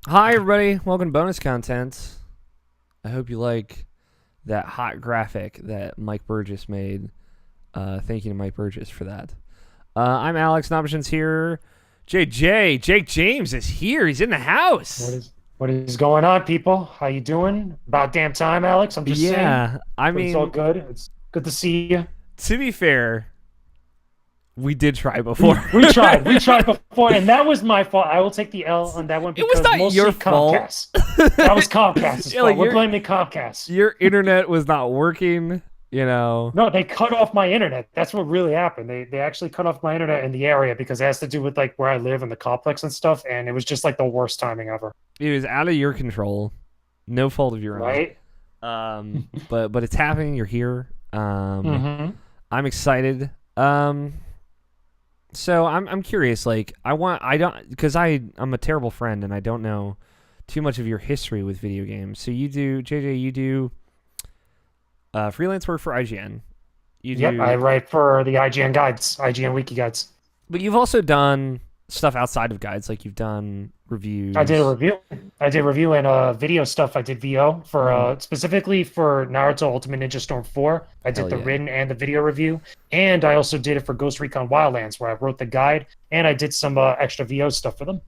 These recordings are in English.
Hi, everybody. Welcome to bonus content. I hope you like that hot graphic that Mike Burgess made. Thank you to Mike Burgess for that. I'm Alex. Options here. Jakejames is here. He's in the What house. is what is going on, people? How you doing? About damn time, Alex. I'm just saying, Yeah, I but it's all mean, good. It's good to see you. to be fair, we did try We before. we tried, we tried before, and that was my fault. I will take the L on that one It was because not your mostly fault. Comcast. That was Comcast's Yeah, fault. like We're blaming Comcast. your internet was not working. You know. No, they cut off my internet. That's what really happened. They actually cut off my internet in the area because it has to do with like where I live and the complex and stuff, and it was just like the worst timing ever. It was out of your control. No fault of your own. Right? But it's happening. You're here. Mm-hmm. I'm excited. So I'm curious. Like I don't because I'm a terrible friend and I don't know too much of your history with video games. So you do JJ. You do freelance work for IGN. You Yep, I do, write for the IGN guides, IGN wiki guides. but you've also done stuff outside of guides. Like you've done I did a reviews. review. I did review and video stuff. I did VO for Mhm. specifically for Naruto Ultimate Ninja Storm 4. I did Hell the yeah. written and the video review, and I also did it for Ghost Recon Wildlands, where I wrote the guide and I did some extra VO stuff for them.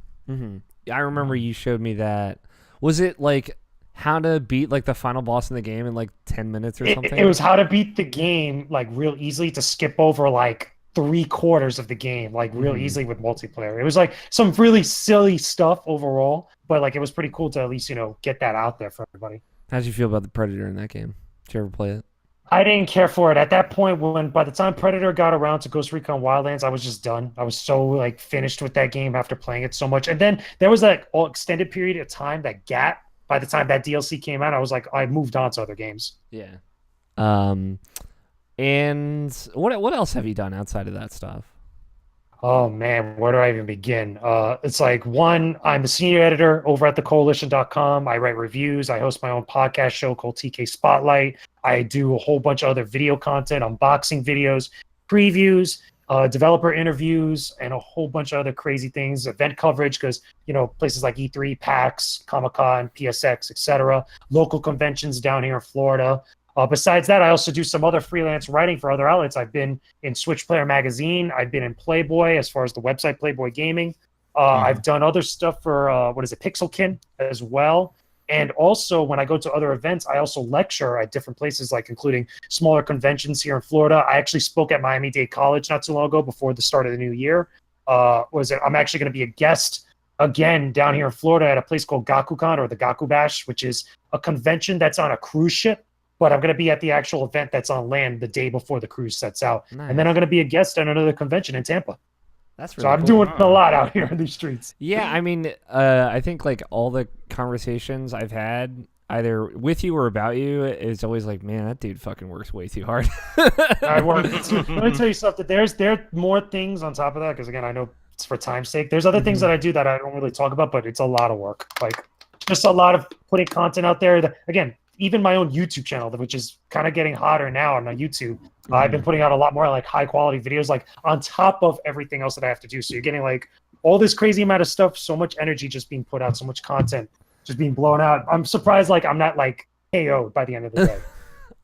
I remember you showed me that. Was it like how to beat like the final boss in the game in like 10 minutes or It something? was how to beat the game like real easily to skip over like three-quarters of the game like real Hmm. easily with multiplayer. It was like some really silly stuff overall, but like it was pretty cool to at least get that out there for everybody. How'd you feel about the Predator in that game? Did you ever play it? I didn't care for it at that point. When by the time Predator got around to Ghost Recon Wildlands, I was just done. I was so like finished with that game after playing it so much. And then there was that all extended period of time, that gap. By the time that DLC came out, I was like, I moved on to other games. Yeah. Um, and what else have you done outside of that stuff? Oh man, where do I even begin? It's like one, I'm the senior editor over at thecoalition.com. I write reviews. I host my own podcast show called TK Spotlight. I do a whole bunch of other video content, unboxing videos, previews, developer interviews, and a whole bunch of other crazy things, event coverage, because places like E3, PAX, Comic-Con, PSX, etc., local conventions down here in Florida. Besides that, I also do some other freelance writing for other outlets. I've been in Switch Player Magazine. I've been in Playboy as far as the website Playboy Gaming. I've done other stuff for, what is it, Pixelkin as well. And also, when I go to other events, I also lecture at different places, like including smaller conventions here in Florida. I actually spoke at Miami-Dade College not too long ago before the start of the new year. I'm actually going to be a guest again down here in Florida at a place called GakuCon, or the Gaku Bash, which is a convention that's on a cruise ship, but I'm going to be at the actual event that's on land the day before the cruise sets out. And then Nice. I'm going to be a guest at another convention in Tampa. That's So really I'm cool. doing a lot out here in these streets. Yeah, I mean, I think like all the conversations I've had either with you or about you is always like, man, that dude fucking works way too hard. I work. Let me tell you something. There are more things on top of that because again, I know it's for time's sake. There's other things Mhm. that I do that I don't really talk about, but it's a lot of work. Like just a lot of putting content out there. That, again, even my own YouTube channel, which is kind of getting hotter now on my YouTube. I've been putting out a lot more like high quality videos, like on top of everything else that I have to do. So you're getting like all this crazy amount of stuff, so much energy just being put out, so much content just being blown out. I'm surprised like I'm not like KO'd by the end of the day.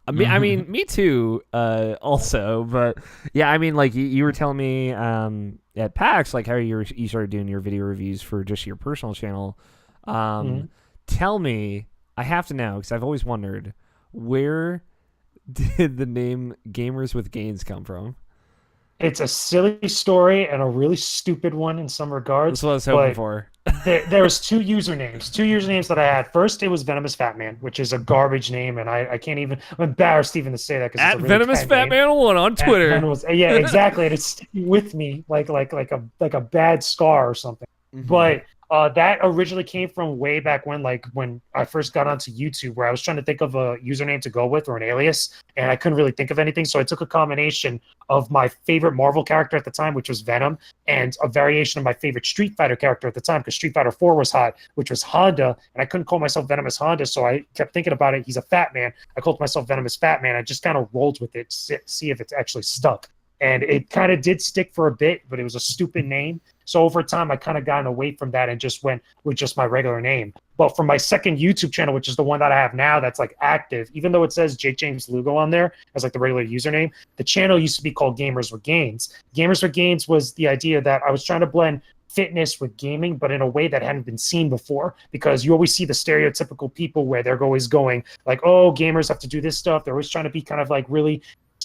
I mean, me too. Also, but yeah, I mean, like you were telling me at PAX, like how you started doing your video reviews for just your personal channel. Mhm. Tell me, I have to know because I've always wondered where did the name Gamers with Gains come from? It's a silly story and a really stupid one in some That's regards, what I was hoping but for. there was two usernames that I had. First, it was Venomous Fat Man, which is a garbage name, and I can't even. I'm embarrassed even to say that because it's At a really Venomous bad Fat name. Man 1 on And Twitter. Venomous, yeah, exactly, and it's sticking with me like a bad scar or something. Hmm. But that originally came from way back when, like when I first got onto YouTube, where I was trying to think of a username to go with or an alias, and I couldn't really think of anything. So I took a combination of my favorite Marvel character at the time, which was Venom, and a variation of my favorite Street Fighter character at the time, because Street Fighter 4 was hot, which was Honda, and I couldn't call myself Venomous Honda, so I kept thinking about it. He's a fat man. I called myself Venomous Fat Man. I just kind of rolled with it, see if it's actually stuck. And it kind of did stick for a bit, but it was a stupid name. So over time, I kind of gotten away from that and just went with just my regular name. But for my second YouTube channel, which is the one that I have now that's like active, even though it says Jakejames Lugo on there as like the regular username, the channel used to be called Gamers with Gains. Gamers with Gains was the idea that I was trying to blend fitness with gaming, but in a way that hadn't been seen before, because you always see the stereotypical people where they're always going like, oh, gamers have to do this stuff. They're always trying to be kind of like really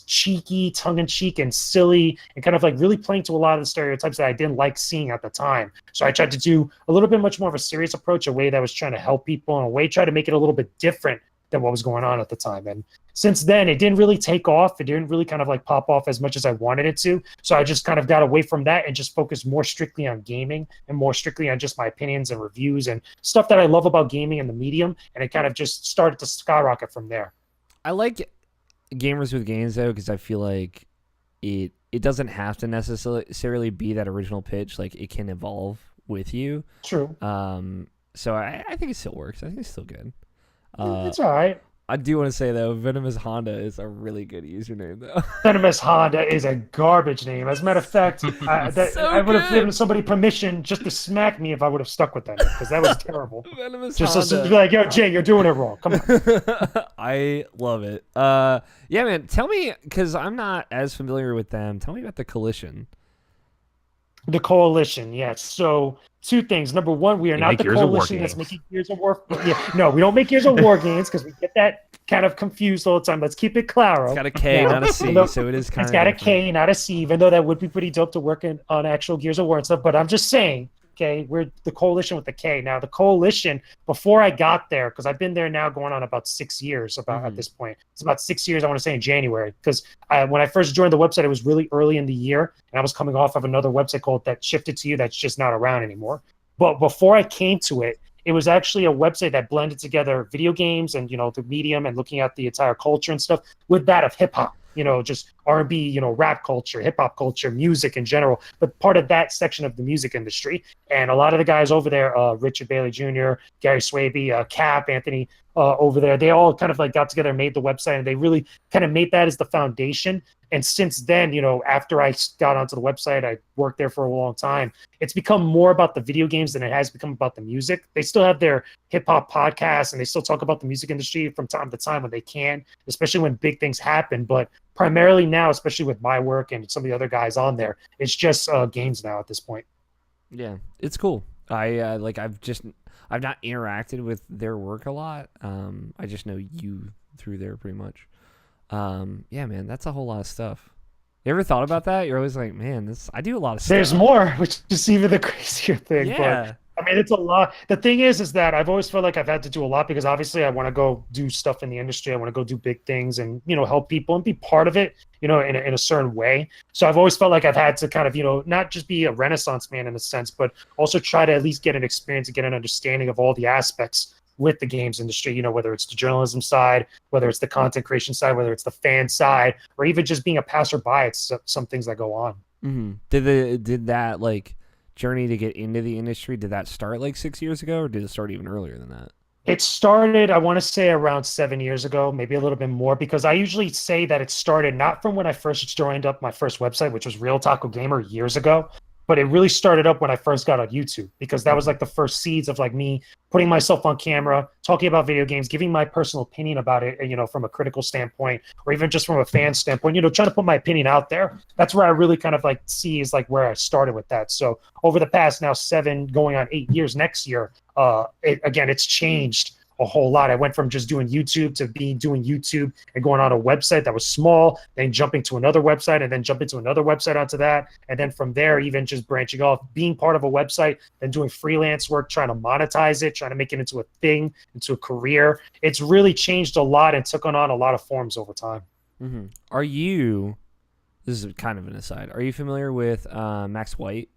cheeky, tongue-in-cheek, and silly, and kind of like really playing to a lot of the stereotypes that I didn't like seeing at the time. So I tried to do a little bit much more of a serious approach, a way that was trying to help people, in a way try to make it a little bit different than what was going on at the time. And since then, it didn't really take off. It didn't really kind of like pop off as much as I wanted it to. So I just kind of got away from that and just focused more strictly on gaming and more strictly on just my opinions and reviews and stuff that I love about gaming and the medium. And it kind of just started to skyrocket from there. I like Gamers with Gains though, because I feel like it doesn't have to necessarily be that original pitch. Like it can evolve with you. True. So I think it still works. I think it's still good. It's all right. I do want to say though, Venomous Honda is a really good username though. Venomous Honda is a garbage name. As a matter of fact, I would have given somebody permission just to smack me if I would have stuck with that name, because that was terrible. Venomous Just Honda. to be like, yo, Jay, you're doing it wrong. Come on. I love it. Yeah, man. Tell me, because I'm not as familiar with them. Tell me about the Coalition. The Coalition, yes. So two things. Number one, we are not the coalition that's making Gears of War. Yeah, no, we don't make Gears of War games, because we get that kind of confused all the time. Let's keep it claro. It's got a K, not a C, so it is kind of. It's got a K, not a C, even though that would be pretty dope to work on actual Gears of War and stuff. But I'm just saying, okay, we're the Coalition with the K. Now, the Coalition, before I got there, because I've been there now going on about 6 years at this point. It's about 6 years, I want to say, in January. Because when I first joined the website, it was really early in the year, and I was coming off of another website called That Shifted to You that's just not around anymore. But before I came to it, it was actually a website that blended together video games and, the medium and looking at the entire culture and stuff with that of hip-hop. Just R&B, rap culture, hip hop culture, music in general, but part of that section of the music industry. And a lot of the guys over there, Richard Bailey Jr., Gary Swaby, Cap, Anthony over there, they all kind of like got together and made the website, and they really kind of made that as the foundation. And since then, after I got onto the website, I worked there for a long time. It's become more about the video games than it has become about the music. They still have their hip hop podcasts, and they still talk about the music industry from time to time when they can, especially when big things happen. But primarily now, especially with my work and some of the other guys on there, it's just games now at this point. Yeah, it's cool. I've not interacted with their work a lot. I just know you through there pretty much. Yeah, man, that's a whole lot of stuff. You ever thought about that? You're always like, man, I do a lot of stuff. There's more, which is even the crazier thing. Yeah. But I mean, it's a lot. The thing is that I've always felt like I've had to do a lot, because obviously I want to go do stuff in the industry. I want to go do big things and, help people and be part of it, in a certain way. So I've always felt like I've had to kind of, not just be a Renaissance man in a sense, but also try to at least get an experience and get an understanding of all the aspects with the games industry, whether it's the journalism side, whether it's the content creation side, whether it's the fan side, or even just being a passerby at some things that go on. Mm-hmm. Did that like journey to get into the industry, did that start like 6 years ago, or did it start even earlier than that? It started, I want to say, around 7 years ago, maybe a little bit more, because I usually say that it started not from when I first joined up my first website, which was Real Taco Gamer years ago, but it really started up when I first got on YouTube, because that was like the first seeds of like me putting myself on camera, talking about video games, giving my personal opinion about it, from a critical standpoint, or even just from a fan standpoint, trying to put my opinion out there. That's where I really kind of like see is like where I started with that. So over the past now 7 going on 8 years next year, it's changed a whole lot. I went from just doing YouTube to doing YouTube and going on a website that was small, then jumping to another website, and then jumping to another website onto that. And then from there, even just branching off, being part of a website, then doing freelance work, trying to monetize it, trying to make it into a thing, into a career. It's really changed a lot and took on a lot of forms over time. Mm-hmm. This is kind of an aside, are you familiar with Max White?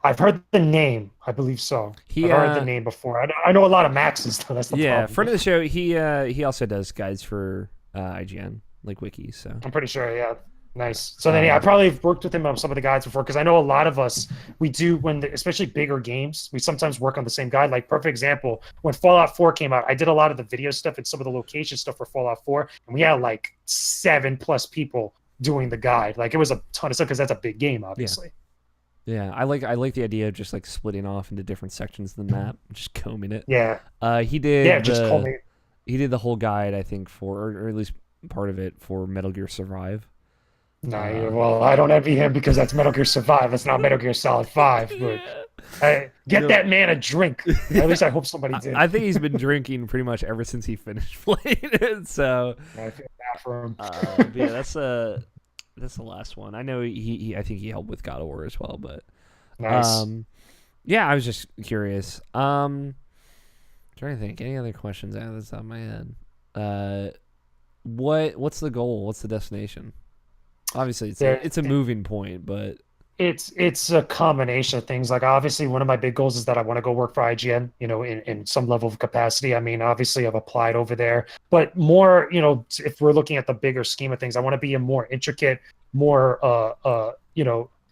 I've heard the name. I believe so. I've heard the name before. I know a lot of Maxes, though. That's the problem. Friend of the show. He also does guides for IGN, like wikis. So I'm pretty sure. Yeah, nice. So then, I probably have worked with him on some of the guides before, because I know a lot of us, we do especially bigger games, we sometimes work on the same guide. Like perfect example, when Fallout 4 came out, I did a lot of the video stuff and some of the location stuff for Fallout 4, and we had like 7+ people doing the guide. Like it was a ton of stuff, because that's a big game, obviously. Yeah, I like the idea of just like splitting off into different sections of the map, and just combing it. Yeah, He yeah. did Just call the me. he did the whole guide, I think, for or at least part of it for Metal Gear Survive. Nah, yeah, Uh, well, I don't envy him because that's Metal Gear Survive. That's not Metal Gear Solid 5. But yeah. get No. that man a drink. At least I hope somebody did. I think he's been drinking pretty much ever since he finished playing it. So, I feel bad for him. but yeah, that's the last one. I know I think he helped with God of War as well, but Nice. um, yeah, I was just curious. Trying to think any other questions out of the top of my head. Uh, what's the goal? What's the destination? Obviously, There, it's a moving point, but it's a combination of things. Like obviously, one of my big goals is that I want to go work for IGN. In some level of capacity. I mean, obviously, I've applied over there, but more, if we're looking at the bigger scheme of things, I want to be a more intricate, more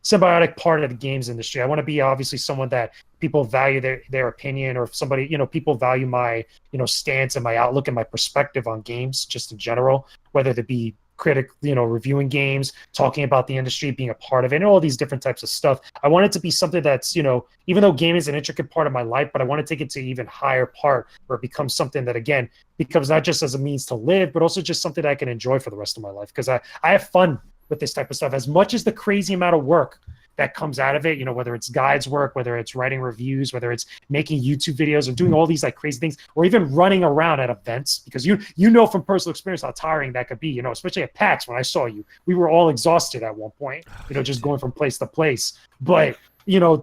symbiotic part of the games industry. I want to be obviously someone that people value their opinion, or if somebody, people value my, stance and my outlook and my perspective on games just in general, whether it be critic, reviewing games, talking about the industry, being a part of it, and all these different types of stuff. I want it to be something that's, even though gaming is an intricate part of my life, but I want to take it to an even higher part where it becomes something that, again, becomes not just as a means to live, but also just something that I can enjoy for the rest of my life. Because I have fun with this type of stuff, as much as the crazy amount of work that comes out of it, whether it's guides work, whether it's writing reviews, whether it's making YouTube videos or doing all these like crazy things, or even running around at events, because you know from personal experience how tiring that could be, especially at PAX when I saw you. We were all exhausted at one point, just going from place to place. But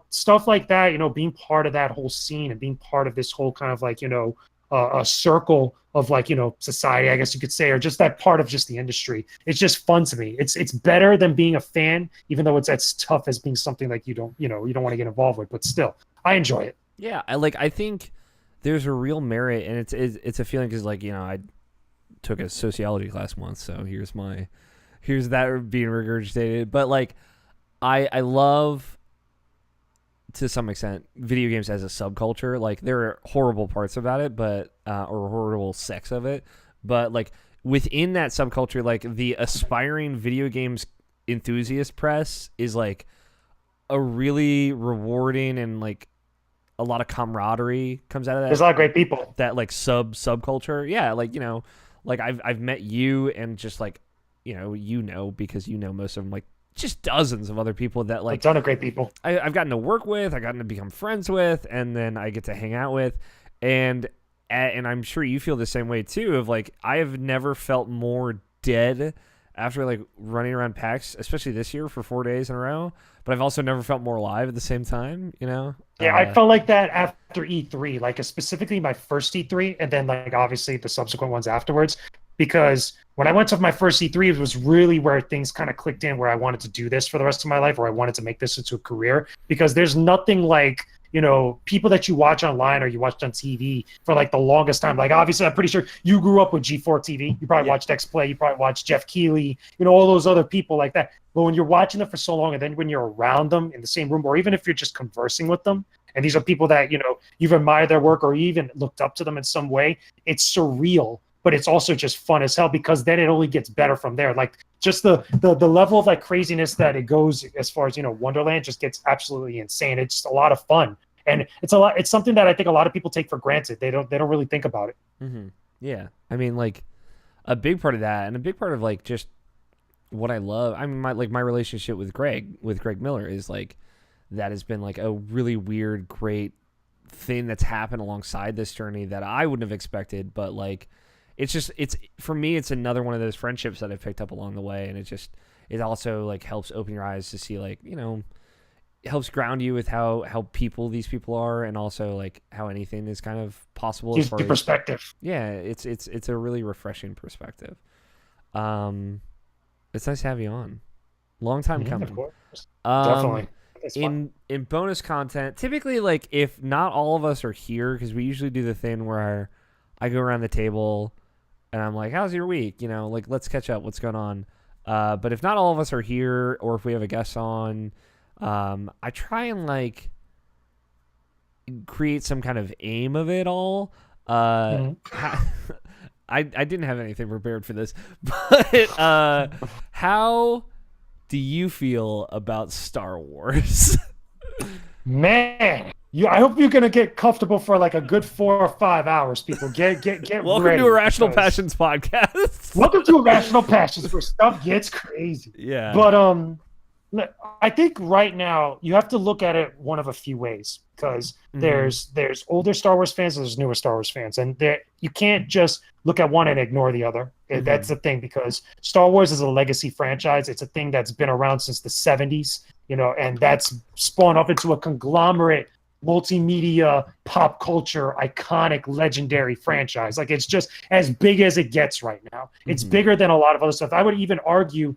stuff like that, being part of that whole scene and being part of this whole kind of like, a circle of like, society, I guess you could say, or just that part of just the industry. It's just fun to me. It's better than being a fan, even though it's as tough as being something like you don't want to get involved with, but still, I enjoy it. yeah, I think there's a real merit, and it's a feeling because like I took a sociology class once, so here's that being regurgitated. But like I love, to some extent, video games as a subculture. Like there are horrible parts about it, but or horrible sects of it, but like within that subculture, like the aspiring video games enthusiast press is like a really rewarding, and like a lot of camaraderie comes out of There's that a lot of great people. like subculture. Yeah, like like I've met you, and just like because most of them, like just dozens of other people that A like ton of great people. I've gotten to work with, I've gotten to become friends with, and then I get to hang out with, and I'm sure you feel the same way too. Of like I have never felt more dead after like running around PAX, especially this year for 4 days in a row. But I've also never felt more alive at the same time. Yeah, I felt like that after E3, like specifically my first E3, and then like obviously the subsequent ones afterwards. Because when I went to my first E3, it was really where things kind of clicked in, where I wanted to do this for the rest of my life, or I wanted to make this into a career. Because there's nothing like, people that you watch online or you watched on TV for like the longest time. Like obviously, I'm pretty sure you grew up with G4 TV. You probably Yeah. watched X Play. You probably watched Jeff Keighley. All those other people like that. But when you're watching them for so long, and then when you're around them in the same room, or even if you're just conversing with them, and these are people that you've admired their work or even looked up to them in some way, it's surreal, but it's also just fun as hell, because then it only gets better from there. Like just the level of like craziness that it goes as far as Wonderland just gets absolutely insane. It's just a lot of fun, and it's something that I think a lot of people take for granted. They don't really think about it. Mm-hmm. Yeah, I mean, like a big part of that, and a big part of like just what I love. I mean, my relationship with Greg Miller is like that has been like a really weird, great thing that's happened alongside this journey that I wouldn't have expected. But like, it's for me, it's another one of those friendships that I've picked up along the way, and it also like helps open your eyes to see like it helps ground you with how these people are, and also like how anything is kind of possible as Gives far you as perspective. yeah, it's a really refreshing perspective. Um, it's nice to have you on. Long time Mhm, of coming. course, Um, definitely. It's fun. in bonus content, typically like if not all of us are here, because we usually do the thing where I go around the table and I'm like, "How's your week?" Like let's catch up. What's going on? But if not all of us are here, or if we have a guest on, I try and like create some kind of aim of it all. Mhm. I didn't have anything prepared for this, but how do you feel about Star Wars? Man, I hope you're gonna get comfortable for like a good 4 or 5 hours. People, get Welcome to ready Irrational because Passions podcast. welcome to Irrational Passions, where stuff gets crazy. Yeah. But I think right now you have to look at it one of a few ways because Hmm. there's older Star Wars fans and there's newer Star Wars fans, and there you can't just look at one and ignore the other. That's Hmm. the thing because Star Wars is a legacy franchise. It's a thing that's been around since the 70s, and that's spawned off into a conglomerate multimedia pop culture iconic legendary franchise. Like it's just as big as it gets right now. It's Hmm. bigger than a lot of other stuff. I would even argue,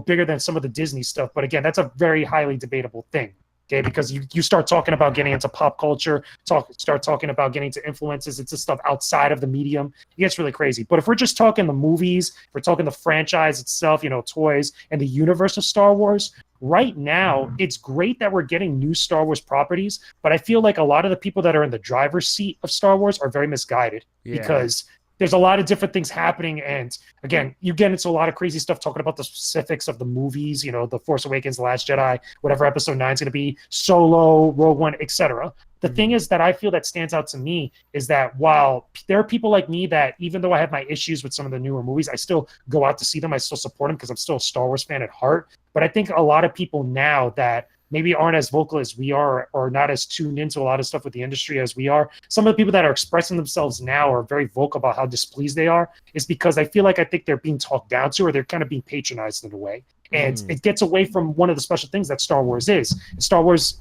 bigger than some of the Disney stuff. But again, that's a very highly debatable thing. Okay, because you start talking about getting into pop culture, start talking about getting to influences, it's just stuff outside of the medium. It gets really crazy. But if we're just talking the movies, if we're talking the franchise itself, toys and the universe of Star Wars, right now it's great that we're getting new Star Wars properties, but I feel like a lot of the people that are in the driver's seat of Star Wars are very misguided Yeah. because there's a lot of different things happening. And again, you get into a lot of crazy stuff talking about the specifics of the movies, The Force Awakens, The Last Jedi, whatever episode 9 is going to be, Solo, Rogue One, etc. The thing Hmm. is that I feel that stands out to me is that while there are people like me that even though I have my issues with some of the newer movies, I still go out to see them. I still support them because I'm still a Star Wars fan at heart. But I think a lot of people now that maybe aren't as vocal as we are or not as tuned into a lot of stuff with the industry as we are, some of the people that are expressing themselves now are very vocal about how displeased they are, is because I think they're being talked down to or they're kind of being patronized in a way. And Hmm. it gets away from one of the special things that Star Wars is. Star Wars,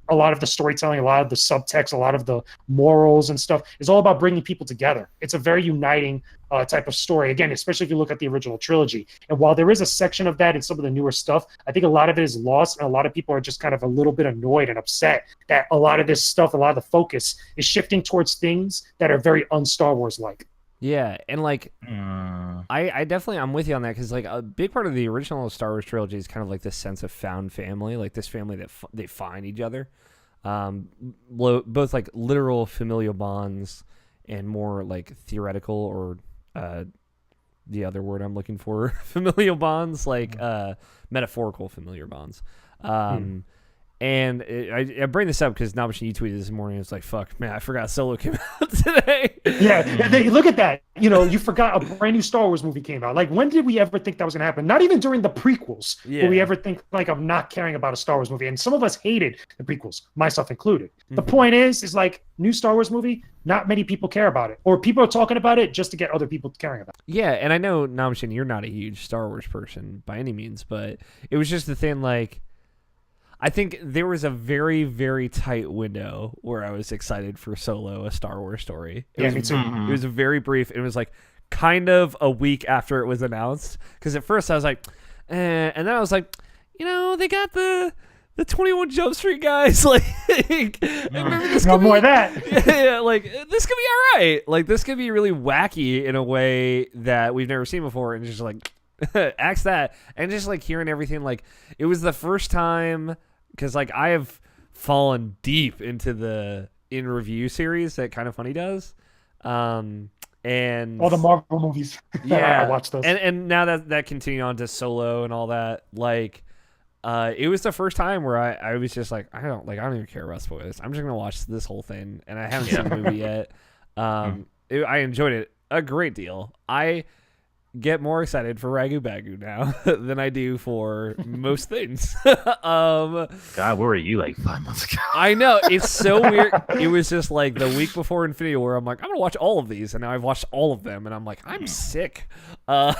a lot of the storytelling, a lot of the subtext, a lot of the morals and stuff is all about bringing people together. It's a very uniting type of story. Again, especially if you look at the original trilogy. And while there is a section of that in some of the newer stuff, I think a lot of it is lost, and a lot of people are just kind of a little bit annoyed and upset that a lot of this stuff, a lot of the focus is shifting towards things that are very un-Star Wars like. Yeah, and like Mm. I definitely I'm with you on that because like a big part of the original Star Wars trilogy is kind of like this sense of found family, like this family that they find each other, um, both like literal familial bonds and more like theoretical or uh, the other word I'm looking for, familial bonds, like metaphorical familiar bonds. Hmm. Um, and I bring this up because Nabashin, you tweeted this morning. It's like, fuck, man, I forgot Solo came out today. Yeah, look at that. You forgot a brand new Star Wars movie came out. Like, when did we ever think that was going to happen? Not even during the prequels would we Yeah. ever think like of not caring about a Star Wars movie. And some of us hated the prequels, myself included. The Mhm. point is like new Star Wars movie. Not many people care about it, or people are talking about it just to get other people caring about it. Yeah, and I know Nabashin, you're not a huge Star Wars person by any means, but it was just the thing. Like, I think there was a very, very tight window where I was excited for Solo, a Star Wars story. Yeah, me too. It was a very brief. It was like kind of a week after it was announced. Because at first I was like, and then I was like, they got the 21 Jump Street guys. Like, maybe this No could more be, of that. yeah, like this could be all right. Like this could be really wacky in a way that we've never seen before, and just like axe that, and just like hearing everything. Like it was the first time because like I have fallen deep into the in review series that Kind of Funny does, and All the Marvel movies. I yeah, watched those. and now that continued on to Solo and all that, like it was the first time where I was just like I don't even care about spoilers. I'm just gonna watch this whole thing, and I haven't seen the movie yet. I enjoyed it a great deal. I get more excited for Ragu Bagu now than I do for most things. God, where were you like 5 months ago? I know it's so weird. It was just like the week before Infinity War. I'm like, I'm gonna watch all of these, and now I've watched all of them, and I'm like, I'm sick. I'm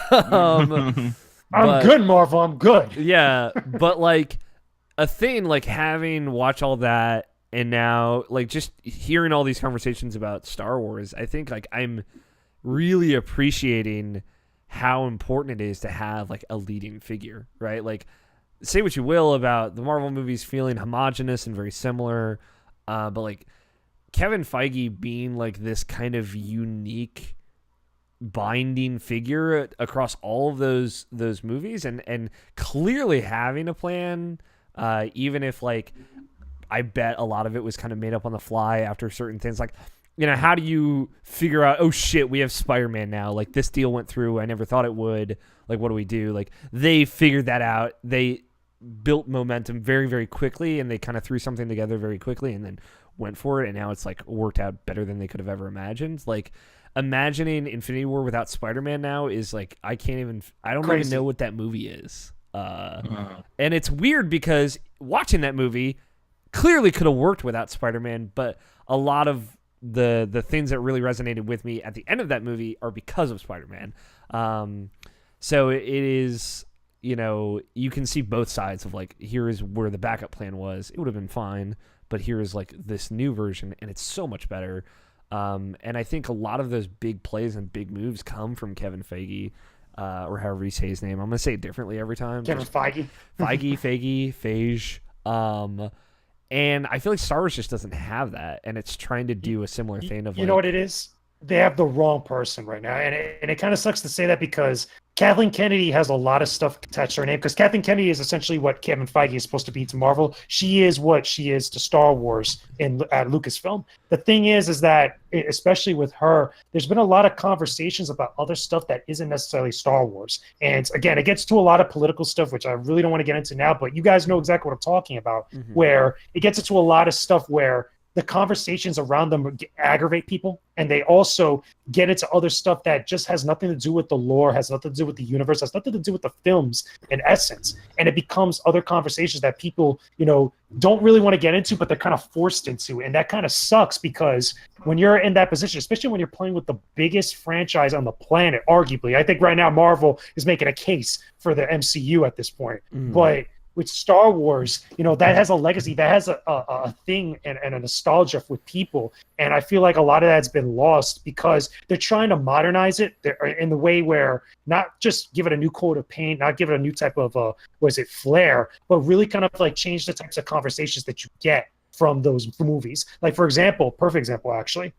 but- good, Marvel. I'm good. Yeah, but like a thing like having watched all that and now like just hearing all these conversations about Star Wars, I think like I'm really appreciating how important it is to have like a leading figure, right? Like say what you will about the Marvel movies feeling homogenous and very similar, but like Kevin Feige being like this kind of unique binding figure across all of those movies and clearly having a plan, even if like I bet a lot of it was kind of made up on the fly after certain things. Like, how do you figure out, oh shit, we have Spider-Man now, like this deal went through, I never thought it would, like what do we do? Like they figured that out, they built momentum very, very quickly, and they kind of threw something together very quickly and then went for it, and now it's like worked out better than they could have ever imagined. Like, imagining Infinity War without Spider-Man now is like, I don't even know what that movie is. And it's weird because watching that movie clearly could have worked without Spider-Man, but a lot of the things that really resonated with me at the end of that movie are because of Spider-Man. So it is, you can see both sides of like, here is where the backup plan was. It would have been fine, but here is like this new version, and it's so much better. And I think a lot of those big plays and big moves come from Kevin Feige, or however you say his name. I'm going to say it differently every time. Kevin Feige. Feige. And I feel like Star Wars just doesn't have that, and it's trying to do a similar thing of you know what it is? They have the wrong person right now, and it kind of sucks to say that because Kathleen Kennedy has a lot of stuff attached to her name, because Kathleen Kennedy is essentially what Kevin Feige is supposed to be to Marvel. She is what she is to Star Wars at Lucasfilm. The thing is that, especially with her, there's been a lot of conversations about other stuff that isn't necessarily Star Wars. And again, it gets to a lot of political stuff, which I really don't want to get into now, but you guys know exactly what I'm talking about, where it gets into a lot of stuff where the conversations around them aggravate people, and they also get into other stuff that just has nothing to do with the lore, has nothing to do with the universe, has nothing to do with the films in essence. And it becomes other conversations that people, don't really want to get into, but they're kind of forced into. And that kind of sucks, because when you're in that position, especially when you're playing with the biggest franchise on the planet, arguably, I think right now Marvel is making a case for the MCU at this point. But with Star Wars, that has a legacy, that has a thing and a nostalgia with people. And I feel like a lot of that's been lost because they're trying to modernize it in the way where not just give it a new coat of paint, not give it a new type of, flair, but really kind of like change the types of conversations that you get from those movies. Like, for example, perfect example, actually,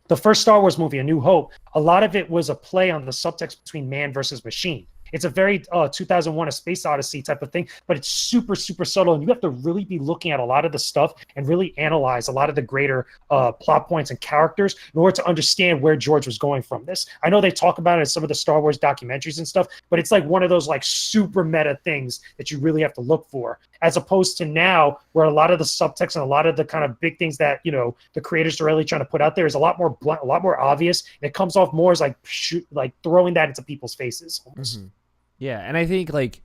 the first Star Wars movie, A New Hope, a lot of it was a play on the subtext between man versus machine. It's a very 2001: A Space Odyssey type of thing, but it's super, super subtle, and you have to really be looking at a lot of the stuff and really analyze a lot of the greater plot points and characters in order to understand where George was going from this. I know they talk about it in some of the Star Wars documentaries and stuff, but it's like one of those like super meta things that you really have to look for, as opposed to now where a lot of the subtext and a lot of the kind of big things that, the creators are really trying to put out there is a lot more blunt, a lot more obvious. And it comes off more as like throwing that into people's faces almost. Yeah, and I think like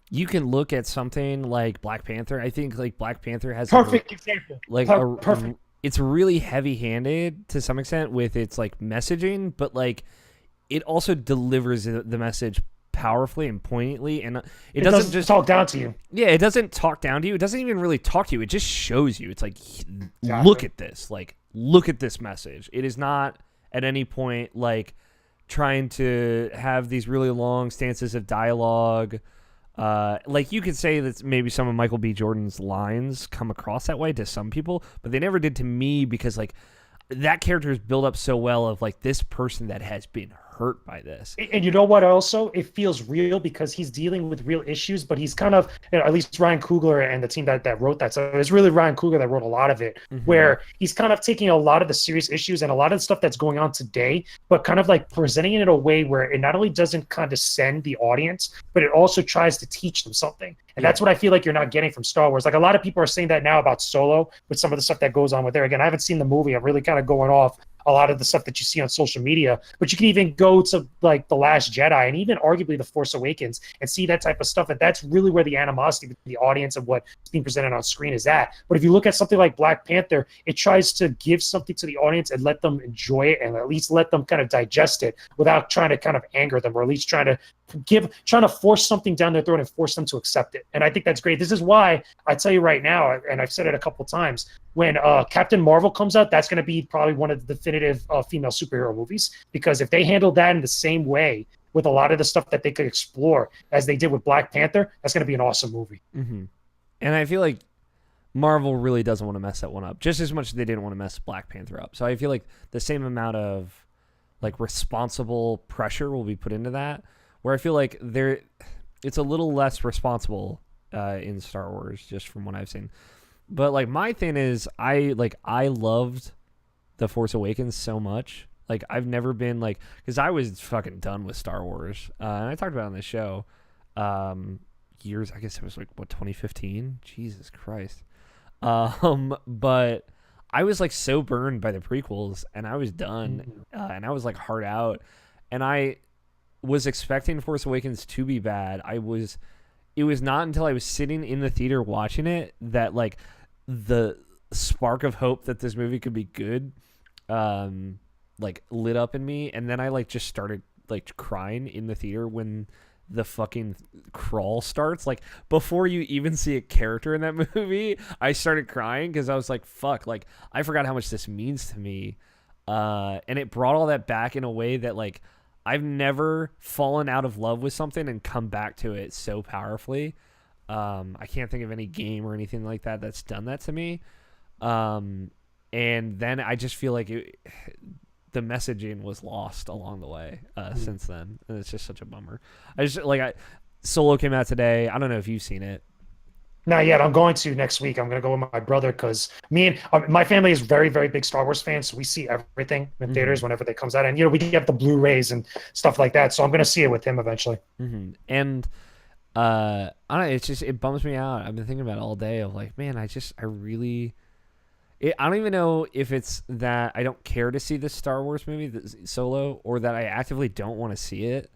you can look at something like Black Panther. I think like Black Panther has perfect example. Like perfect. It's really heavy-handed to some extent with its like messaging, but like it also delivers the message powerfully and poignantly, and it doesn't just talk down to you. Yeah, it doesn't talk down to you. It doesn't even really talk to you. It just shows you. It's like, look at this. Like, look at this message. It is not at any point like trying to have these really long stances of dialogue. Like you could say that maybe some of Michael B. Jordan's lines come across that way to some people, but they never did to me, because like that character is built up so well of like this person that has been hurt by this. And you know what, also it feels real because he's dealing with real issues, but he's kind of, at least Ryan Coogler and the team that wrote that, so it's really Ryan Coogler that wrote a lot of it, where he's kind of taking a lot of the serious issues and a lot of the stuff that's going on today, but kind of like presenting it in a way where it not only doesn't condescend the audience, but it also tries to teach them something. And that's what I feel like you're not getting from Star Wars. Like a lot of people are saying that now about Solo, with some of the stuff that goes on with there. Again, I haven't seen the movie. I'm really kind of going off a lot of the stuff that you see on social media, but you can even go to like The Last Jedi and even arguably The Force Awakens and see that type of stuff. And that's really where the animosity between the audience and what's being presented on screen is at. But if you look at something like Black Panther, it tries to give something to the audience and let them enjoy it, and at least let them kind of digest it without trying to kind of anger them, or at least trying to force something down their throat and force them to accept it. And I think that's great. This is why I tell you right now, and I've said it a couple times, when Captain Marvel comes out, that's going to be probably one of the definitive female superhero movies, because if they handle that in the same way with a lot of the stuff that they could explore as they did with Black Panther, that's going to be an awesome movie. And I feel like Marvel really doesn't want to mess that one up just as much as they didn't want to mess Black Panther up. So I feel like the same amount of like responsible pressure will be put into that, where I feel like it's a little less responsible in Star Wars, just from what I've seen. But like my thing is, I loved The Force Awakens so much. Like I've never been because I was fucking done with Star Wars, and I talked about it on the show. years. I guess it was like what 2015. Jesus Christ. But I was like so burned by the prequels, and I was done, and I was like hard out, and I was expecting Force Awakens to be bad. It was not until I was sitting in the theater watching it that like the spark of hope that this movie could be good like lit up in me, and then I like just started like crying in the theater when the fucking crawl starts. Like before you even see a character in that movie, I started crying because I was like, fuck, like I forgot how much this means to me. And it brought all that back in a way that like I've never fallen out of love with something and come back to it so powerfully. I can't think of any game or anything like that that's done that to me. And then I just feel like the messaging was lost along the way since then, and it's just such a bummer. Solo came out today. I don't know if you've seen it. Not yet. I'm going to next week. I'm going to go with my brother because me and my family is very, very big Star Wars fans. So we see everything in theaters whenever they comes out, and we get the Blu-rays and stuff like that. So I'm going to see it with him eventually. And I don't know. It's just it bums me out. I've been thinking about it all day. Of like, man, I don't even know if it's that I don't care to see this Star Wars movie, the Solo, or that I actively don't want to see it.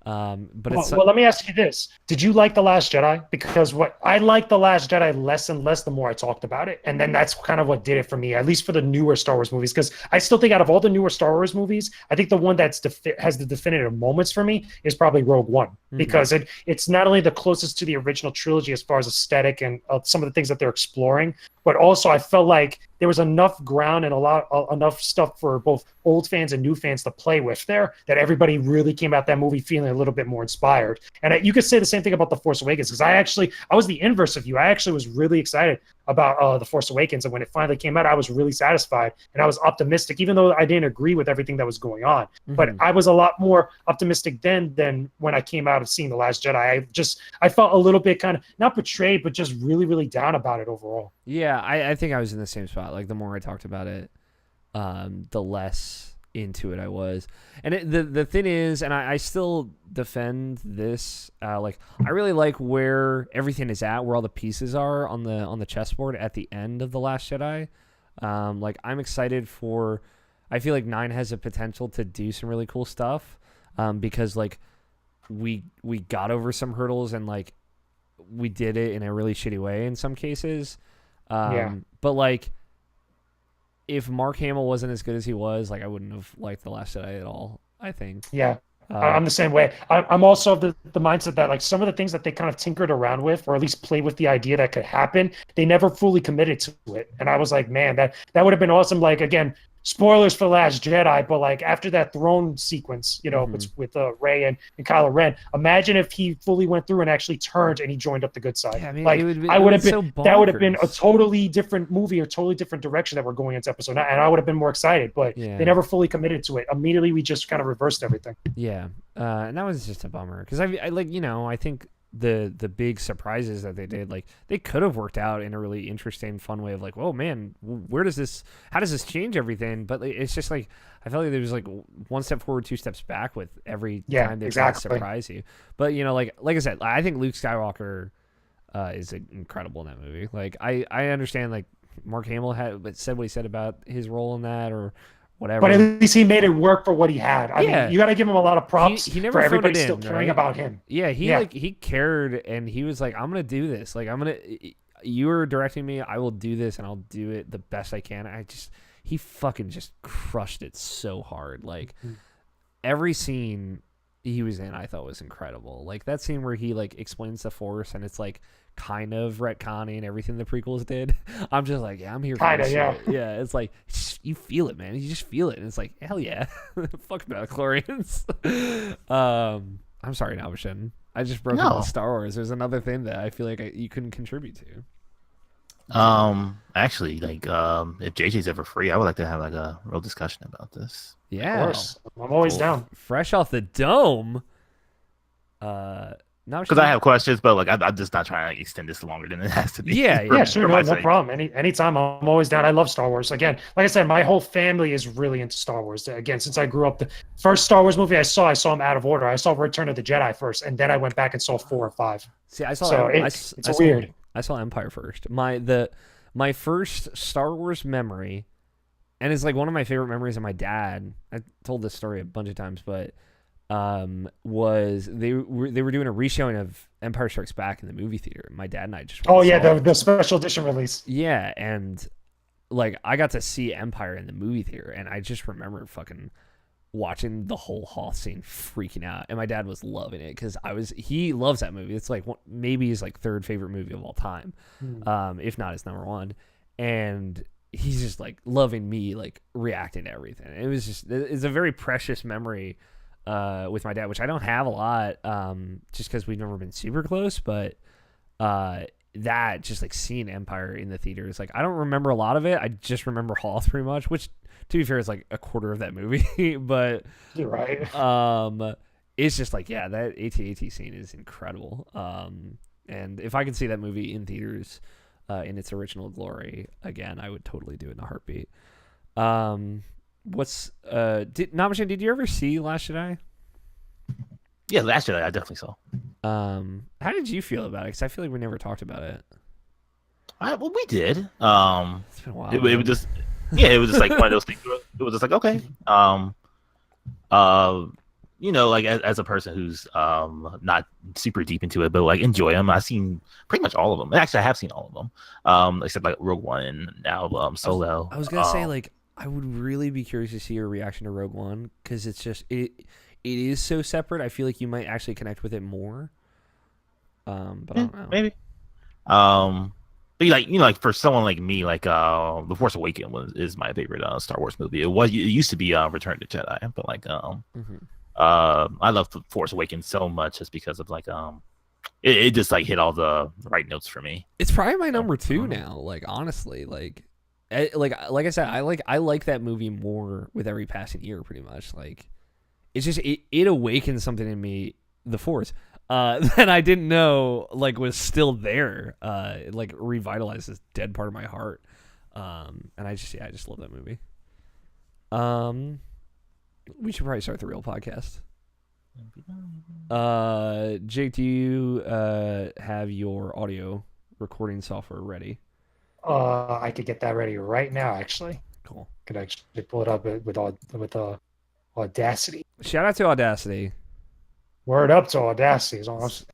But well, let me ask you this: did you like The Last Jedi? Because what I like The Last Jedi less and less the more I talked about it, and then that's kind of what did it for me, at least for the newer Star Wars movies. Because I still think out of all the newer Star Wars movies, I think the one that's has the definitive moments for me is probably Rogue One, because it's not only the closest to the original trilogy as far as aesthetic and some of the things that they're exploring, but also I felt like there was enough ground and enough stuff for both old fans and new fans to play with there that everybody really came out that movie feeling a little bit more inspired. And you could say the same thing about The Force Awakens, because I was the inverse of you. I actually was really excited about The Force Awakens, and when it finally came out, I was really satisfied and I was optimistic, even though I didn't agree with everything that was going on. But I was a lot more optimistic then than when I came out of seeing The Last Jedi. I felt a little bit kind of not betrayed, but just really, really down about it overall. Yeah, I think I was in the same spot. Like the more I talked about it, the less into it I was. And the thing is, and I still defend this. Like I really like where everything is at, where all the pieces are on the chessboard at the end of The Last Jedi. Like I'm excited for. I feel like 9 has a potential to do some really cool stuff. Because like we got over some hurdles and like we did it in a really shitty way in some cases. But like if Mark Hamill wasn't as good as he was, like I wouldn't have liked The Last Jedi at all, I think. Yeah. I'm the same way. I'm also of the mindset that like some of the things that they kind of tinkered around with, or at least played with the idea that could happen, they never fully committed to it. And I was like, man, that would have been awesome. Like, again, spoilers for The Last Jedi, but like after that throne sequence, with Rey and Kylo Ren, imagine if he fully went through and actually turned and he joined up the good side. Yeah, I mean, like that would have been a totally different movie or totally different direction that we're going into episode 9, and I would have been more excited. But they never fully committed to it. Immediately, we just kind of reversed everything. Yeah, and that was just a bummer because I think the big surprises that they did, like they could have worked out in a really interesting, fun way of like, oh man, how does this change everything? But like, it's just like I felt like there was like one step forward, two steps back with every time they try to surprise you. But like I said, I think Luke Skywalker is incredible in that movie. Like I understand like Mark Hamill said what he said about his role in that or whatever. But at least he made it work for what he had. I mean, you got to give him a lot of props he never for everybody still caring about him. Yeah, he cared, and he was like, I'm going to do this. Like, you are directing me. I will do this, and I'll do it the best I can. He fucking just crushed it so hard. Like, every scene he was in, I thought was incredible. Like, that scene where he, like, explains the Force, and it's, like, kind of retconning everything the prequels did. I'm just like, yeah, I'm here for this shit. Yeah, it's like you feel it, man. You just feel it, and it's like, hell yeah, fuck midichlorians. I'm sorry, Navashin. I just broke into Star Wars. There's another thing that I feel like you couldn't contribute to. Actually, like, if JJ's ever free, I would like to have like a real discussion about this. Yeah, of course. I'm always down. Fresh off the dome. No, Because I have questions, but like I'm just not trying to extend this longer than it has to be. Yeah, Yeah, sure, my no sake. problem. Anytime, I'm always down. I love Star Wars. Again, like I said, my whole family is really into Star Wars. Again, since I grew up, the first Star Wars movie I saw them out of order. I saw Return of the Jedi first, and then I went back and saw 4 and 5. See, I saw So I it's saw weird. I saw Empire first. My first Star Wars memory, and it's like one of my favorite memories of my dad. I told this story a bunch of times, but was they were doing a reshowing of Empire Strikes Back in the movie theater. My dad and I just went Oh and yeah, saw the it. the special edition release. Yeah, and like I got to see Empire in the movie theater, and I just remember fucking watching the whole Hoth scene, freaking out, and my dad was loving it because he loves that movie. It's like maybe his like third favorite movie of all time, if not his number one, and he's just like loving me like reacting to everything. It's a very precious memory with my dad, which I don't have a lot, just because we've never been super close, but that just like seeing Empire in the theaters, like I don't remember a lot of it. I just remember Hoth pretty much, which to be fair is like a quarter of that movie, but You're right. it's just like, yeah, that AT-AT scene is incredible. And if I could see that movie in theaters in its original glory again, I would totally do it in a heartbeat. Namajan, did you ever see Last Jedi? Yeah, Last Jedi I definitely saw. How did you feel about it? Because I feel like we never talked about it. Well, we did. It's been a while. It was just it was just like one of those things. It was just like okay. Like as a person who's not super deep into it, but like enjoy them. I've seen pretty much all of them. Actually, I have seen all of them. Except like Rogue One and now Solo. I was gonna say like I would really be curious to see your reaction to Rogue One because it's just it is so separate. I feel like you might actually connect with it more. But I don't know. Maybe. But like for someone like me, like The Force Awakens is my favorite Star Wars movie. It used to be Return to Jedi, but like I love The Force Awakens so much just because of like it just like hit all the right notes for me. It's probably my number 2 now. Like honestly, like I said, I like that movie more with every passing year. Pretty much, like it's just it awakens something in me, the Force, that I didn't know like was still there. It like revitalized this dead part of my heart. And I just love that movie. We should probably start the real podcast. Jake, do you have your audio recording software ready? I could get that ready right now. Actually, Cool. could actually pull it up with Audacity. Shout out to Audacity. Word up to Audacity. That's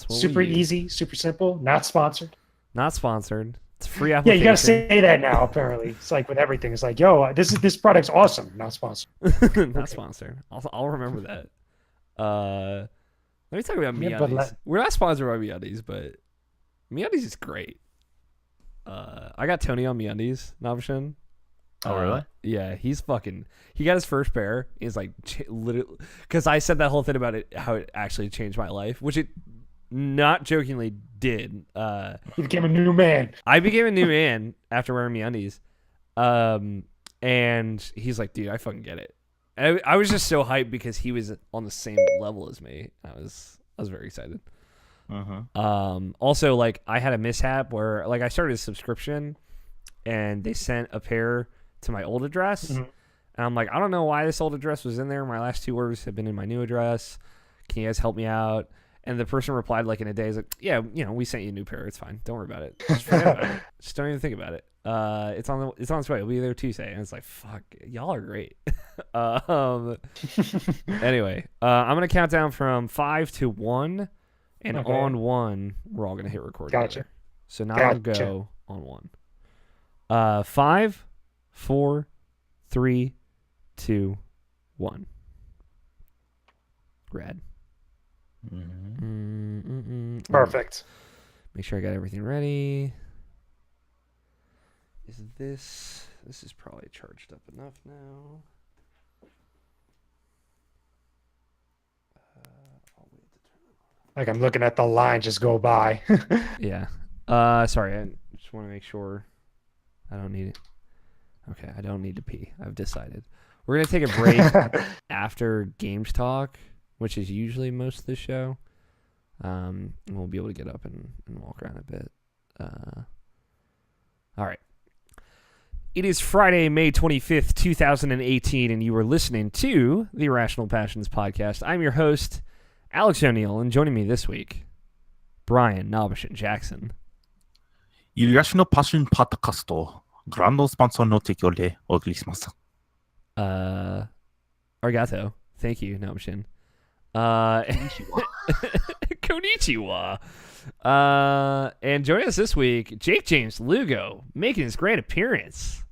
what we Super use. easy, super simple. Not sponsored. Not sponsored. It's a free Yeah, application. you gotta say that now. Apparently, it's like with everything. It's like, yo, this product's awesome. Not sponsored. Not sponsored. I'll remember that. Let me talk about Yeah, but MeUndies. We're not sponsored by MeUndies, but MeUndies is great. I got Tony on MeUndies, Navashan. Oh really? Yeah, he got his first pair. He's like literally, because I said that whole thing about it, how it actually changed my life, which it not jokingly did. He became a new man. I became a new man after wearing MeUndies. And he's like, dude, I fucking get it. And I was just so hyped because he was on the same level as me. I was very excited. Also, like I had a mishap where like I started a subscription and they sent a pair to my old address. And I'm like, I don't know why this old address was in there. My last 2 orders have been in my new address. Can you guys help me out? And the person replied like in a day. He's like, yeah, we sent you a new pair. It's fine. Don't worry about it. Just forget about it. Just don't even think about it. It's on its way. It'll be there Tuesday. And it's like, fuck, y'all are great. Anyway, I'm gonna count down from 5 to 1, and Okay. on 1, we're all gonna hit record. Gotcha. Together. So now I'll go on 1. 5, 4, 3, 2, 1. Rad. Perfect. Make sure I got everything ready. This is probably charged up enough now. I'll wait to turn it on. Like I'm looking at the line just go by. Yeah. Sorry, I just want to make sure I don't need it. Okay, I don't need to pee. I've decided. We're gonna take a break after Games Talk, which is usually most of the show. And we'll be able to get up and walk around a bit. All right. It is Friday, May 25th, 2018, and you are listening to the Irrational Passions podcast. I'm your host, Alex O'Neill, and joining me this week, Brian Nobishin Jackson. Irrational Passion Podcast グランドスポンサーの提供でお送りします。Arigato. Thank you, Nobishin. Konnichiwa. And joining us this week, Jakejames Lugo, making his grand appearance.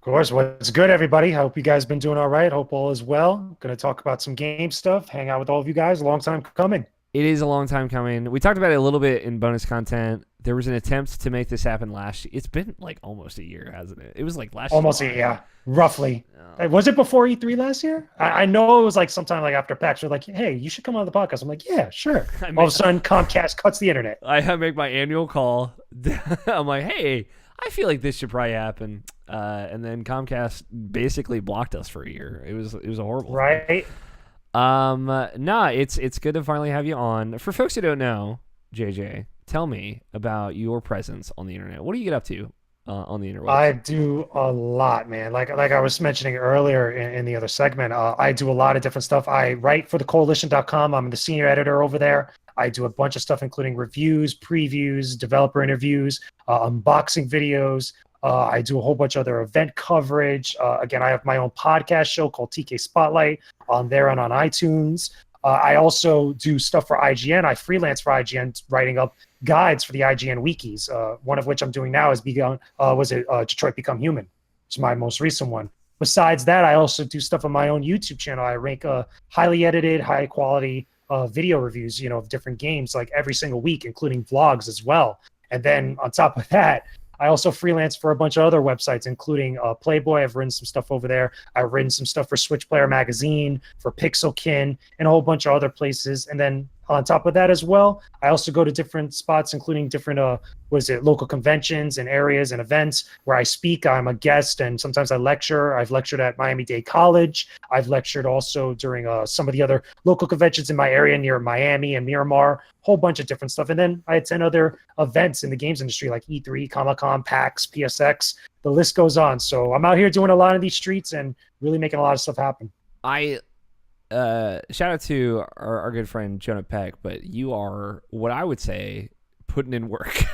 Of course, what's good, everybody? Hope you guys been doing all right. Hope all is well. Going to talk about some game stuff, hang out with all of you guys. Long time coming. It is a long time coming. We talked about it a little bit in bonus content. There was an attempt to make this happen last year. It's been like almost a year, hasn't it? It was like last almost year. Almost, yeah. Roughly. Was it before E3 last year? I know it was like sometime like after PAX. They're like, hey, you should come on the podcast. I'm like, yeah, sure. All of a sudden, Comcast cuts the internet. I make my annual call. I'm like, hey, I feel like this should probably happen. And then Comcast basically blocked us for a year. It was a horrible right thing. It's good to finally have you on. For folks who don't know, JJ, tell me about your presence on the internet. What do you get up to on the internet? I do a lot, man. Like I was mentioning earlier in the other segment, I do a lot of different stuff. I write for thecoalition.com. I'm the senior editor over there. I do a bunch of stuff, including reviews, previews, developer interviews, unboxing videos. I do a whole bunch of other event coverage. Again, I have my own podcast show called TK Spotlight on there and on iTunes. I also do stuff for IGN. I freelance for IGN, writing up guides for the IGN wikis. One of which I'm doing now is Detroit Become Human, which is my most recent one. Besides that, I also do stuff on my own YouTube channel. I rank highly edited, high quality video reviews, of different games like every single week, including vlogs as well. And then on top of that, I also freelance for a bunch of other websites, including Playboy. I've written some stuff over there. I've written some stuff for Switch Player Magazine, for Pixelkin, and a whole bunch of other places. And then on top of that as well, I also go to different spots, including different local conventions and areas and events where I speak. I'm a guest, and sometimes I lecture. I've lectured at Miami-Dade College. I've lectured also during some of the other local conventions in my area near Miami and Miramar, whole bunch of different stuff. And then I attend other events in the games industry like E3, Comic-Con, PAX, PSX. The list goes on. So I'm out here doing a lot of these streets and really making a lot of stuff happen. Shout out to our good friend Jonah Peck, but you are what I would say putting in work.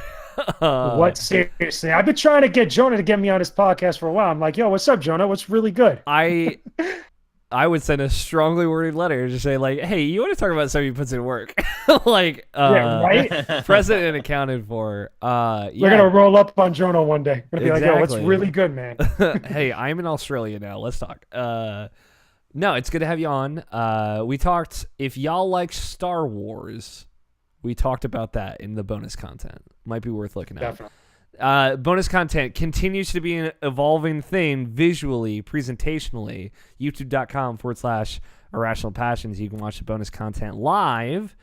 What, seriously? I've been trying to get Jonah to get me on his podcast for a while. I'm like, yo, what's up, Jonah? What's really good? I would send a strongly worded letter to say, like, hey, you want to talk about somebody who puts in work? Yeah, right? Present and accounted for. We're going to roll up on Jonah one day. We're going to be like, yo, what's really good, man? Hey, I'm in Australia now. Let's talk. No, it's good to have you on. We talked, if y'all like Star Wars, we talked about that in the bonus content. Might be worth looking at. Definitely. Bonus content continues to be an evolving thing visually, presentationally. YouTube.com/Irrational Passions. You can watch the bonus content live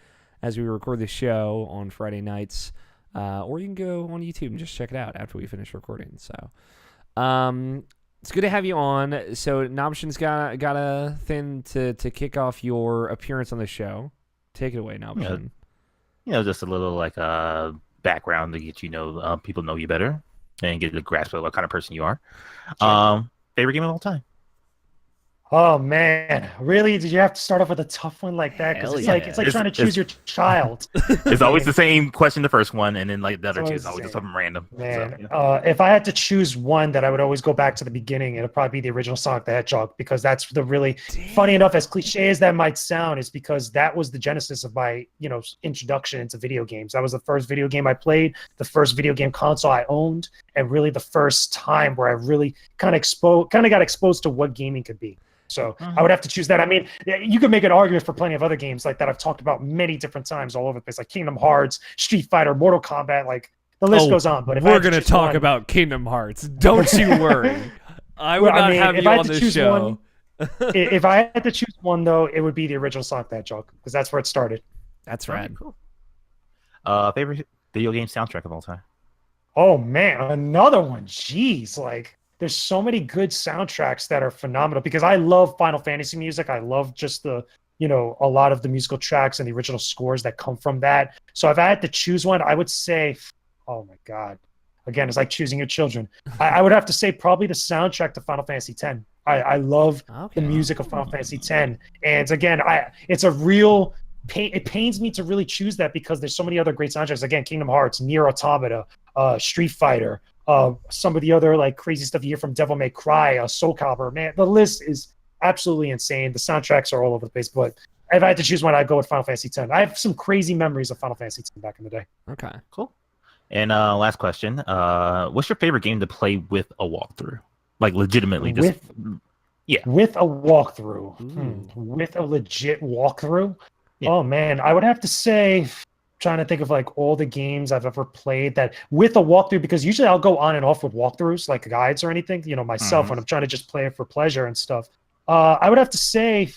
as we record the show on Friday nights. Or you can go on YouTube and just check it out after we finish recording. So, it's good to have you on. So, Nobshin's got a thing to kick off your appearance on the show. Take it away, Nobshin. Just a little background to get people know you better and get a grasp of what kind of person you are. Sure. Favorite game of all time? Oh man, really? Did you have to start off with a tough one like that? Because it's like trying to choose your child. It's always the same question, the first one, and then the other two is always just something random. Man, if I had to choose one that I would always go back to the beginning, it'd probably be the original Sonic the Hedgehog, because that's the really funny enough, as cliche as that might sound, is because that was the genesis of my introduction into video games. That was the first video game I played, the first video game console I owned, and really the first time where I really kind of got exposed to what gaming could be. So I would have to choose that. I mean, you could make an argument for plenty of other games like that I've talked about many different times all over the place, like Kingdom Hearts, Street Fighter, Mortal Kombat, like the list goes on. But if we're going to talk about Kingdom Hearts, don't you worry. I would not have you on this show. If I had to choose one, though, it would be the original Sonic the Hedgehog, because that's where it started. That's rad. Cool. Favorite video game soundtrack of all time? Oh, man, another one. Jeez, there's so many good soundtracks that are phenomenal, because I love Final Fantasy music. I love just the a lot of the musical tracks and the original scores that come from that. So if I had to choose one, I would say, oh my God. Again, it's like choosing your children. I would have to say probably the soundtrack to Final Fantasy X. I love the music of Final Fantasy X. And again, it's a real pain. It pains me to really choose that because there's so many other great soundtracks. Again, Kingdom Hearts, Nier Automata, Street Fighter, some of the other like crazy stuff you hear from Devil May Cry, Soul Calibur. Man, the list is absolutely insane. The soundtracks are all over the place. But if I had to choose one, I'd go with Final Fantasy X. I have some crazy memories of Final Fantasy X back in the day. Okay, cool. And last question: what's your favorite game to play with a walkthrough? Like legitimately, just with a walkthrough, with a legit walkthrough. Yeah. Oh man, I would have to say, trying to think of like all the games I've ever played that with a walkthrough, because usually I'll go on and off with walkthroughs, like guides or anything. Myself when I'm trying to just play it for pleasure and stuff. I would have to say,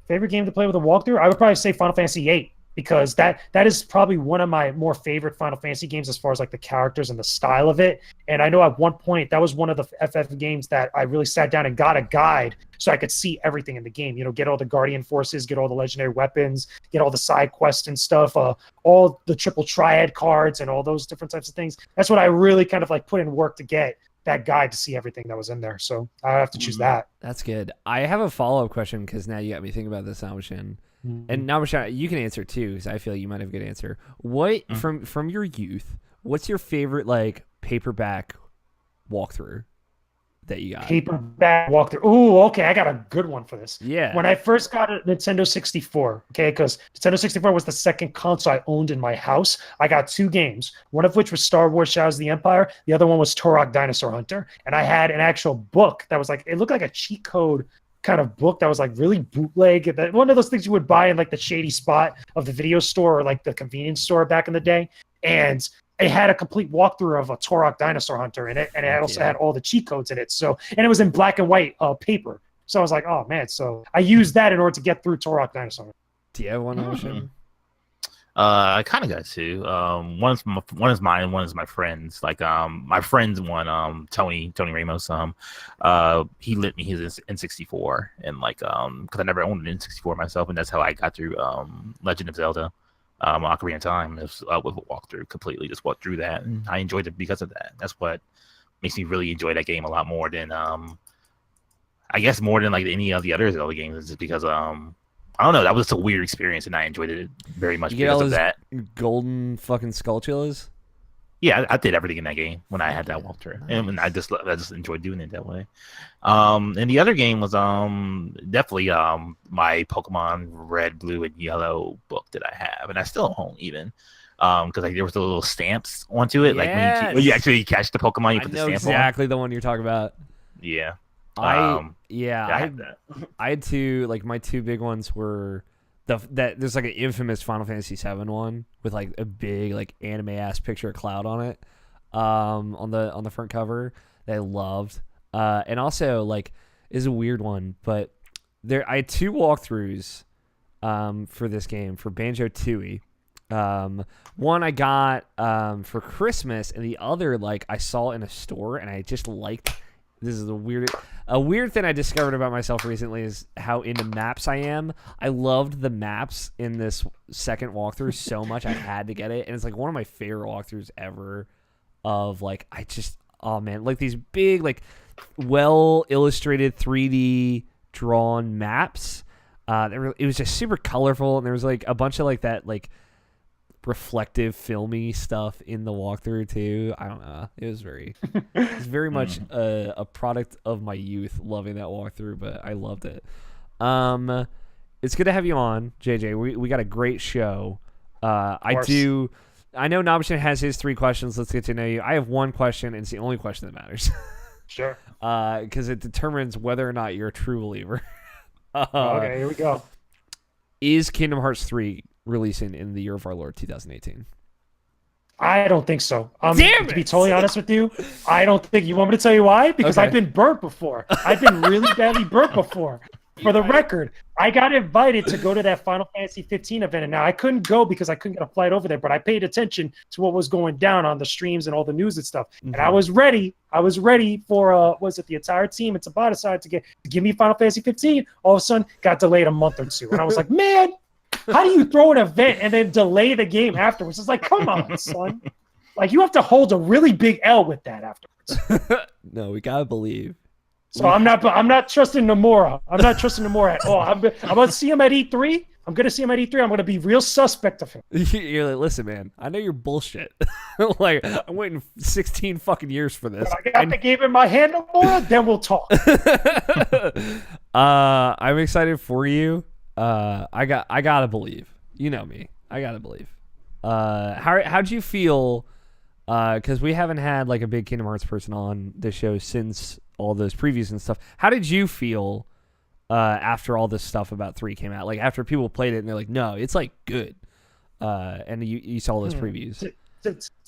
favorite game to play with a walkthrough. I would probably say Final Fantasy VIII. Because that is probably one of my more favorite Final Fantasy games as far as like the characters and the style of it. And I know at one point that was one of the FF games that I really sat down and got a guide so I could see everything in the game. Get all the Guardian Forces, get all the legendary weapons, get all the side quests and stuff, all the triple triad cards and all those different types of things. That's what I really kind of like put in work to get that guide to see everything that was in there. So I have to choose that. That's good. I have a follow-up question because now you got me thinking about this option. And now, Michelle, you can answer too, because I feel like you might have a good answer. What from your youth? What's your favorite like paperback walkthrough that you got? Paperback walkthrough. Ooh, okay, I got a good one for this. Yeah. When I first got a Nintendo 64, okay, because Nintendo 64 was the second console I owned in my house. I got two games, one of which was Star Wars: Shadows of the Empire. The other one was Turok: Dinosaur Hunter. And I had an actual book that was like, it looked like a cheat code kind of book that was like really bootleg, one of those things you would buy in like the shady spot of the video store or like the convenience store back in the day. And it had a complete walkthrough of a Turok Dinosaur Hunter in it, and it also had all the cheat codes in it. So, and it was in black and white paper. So I was like, oh man. So I used that in order to get through Turok Dinosaur. Do you have one option? I kind of got two. One is mine, one is my friend's. Like my friend's one, Tony Ramos. He lent me his N64, and like because I never owned an N64 myself, and that's how I got through Legend of Zelda, Ocarina of Time. It was with a walkthrough, completely just walked through that, and I enjoyed it because of that. That's what makes me really enjoy that game a lot more than I guess more than like any of the other Zelda games, is just because I don't know. That was a weird experience, and I enjoyed it very much because of that. Golden fucking Skulltulas? Yeah, I did everything in that game when I had that walkthrough, and I just enjoyed doing it that way. And the other game was definitely my Pokemon Red, Blue, and Yellow book that I have, and I still own even. Because like there was the little stamps onto it, like when you actually catch the Pokemon, you put the stamp on. Exactly the one you're talking about. Yeah. I had two, like my two big ones were that there's like an infamous Final Fantasy VII one with like a big like anime ass picture of Cloud on it, on the front cover that I loved, and also like is a weird one, but I had two walkthroughs, for this game for Banjo-Tooie. One I got for Christmas, and the other like I saw in a store and I just liked. This is a weird thing I discovered about myself recently is how into maps I am. I loved the maps in this second walkthrough so much I had to get it, and it's like one of my favorite walkthroughs ever. Of like oh man, like these big like well illustrated 3D drawn maps. It was just super colorful, and there was like a bunch of like that like reflective filmy stuff in the walkthrough too. I don't know, it was very much a product of my youth, loving that walkthrough, but I loved it. It's good to have you on, JJ. We got a great show. I know Nabashin has his 3 questions. Let's get to know you. I have one question, and it's the only question that matters. Sure. Because it determines whether or not you're a true believer. Okay, here we go. Is Kingdom Hearts 3 releasing in the year of our Lord 2018? I don't think so. Damn it! To be totally honest with you, I don't think. You want me to tell you why? Because I've been burnt before. I've been really badly burnt before. For the record, I got invited to go to that Final Fantasy 15 event, and now I couldn't go because I couldn't get a flight over there. But I paid attention to what was going down on the streams and all the news and stuff, and I was ready. I was ready for was it the entire team? It's about decided to give me Final Fantasy 15. All of a sudden, got delayed a month or two, and I was like, man, how do you throw an event and then delay the game afterwards? It's like, come on, son. Like, you have to hold a really big L with that afterwards. No, we gotta believe. So I'm not trusting Nomura. I'm not trusting Nomura at all. I'm going to see him at E3. I'm going to see him at E3. I'm going to be real suspect of him. You're like, listen, man, I know you're bullshit. Like, I'm waiting 16 fucking years for this. If I got the game in my hand, Nomura, then we'll talk. I'm excited for you. I gotta believe. You know me. I gotta believe. How'd you feel? Because we haven't had like a big Kingdom Hearts person on this show since all those previews and stuff. How did you feel after all this stuff about 3 came out? Like, after people played it and they're like, no, it's like good. And you saw those previews.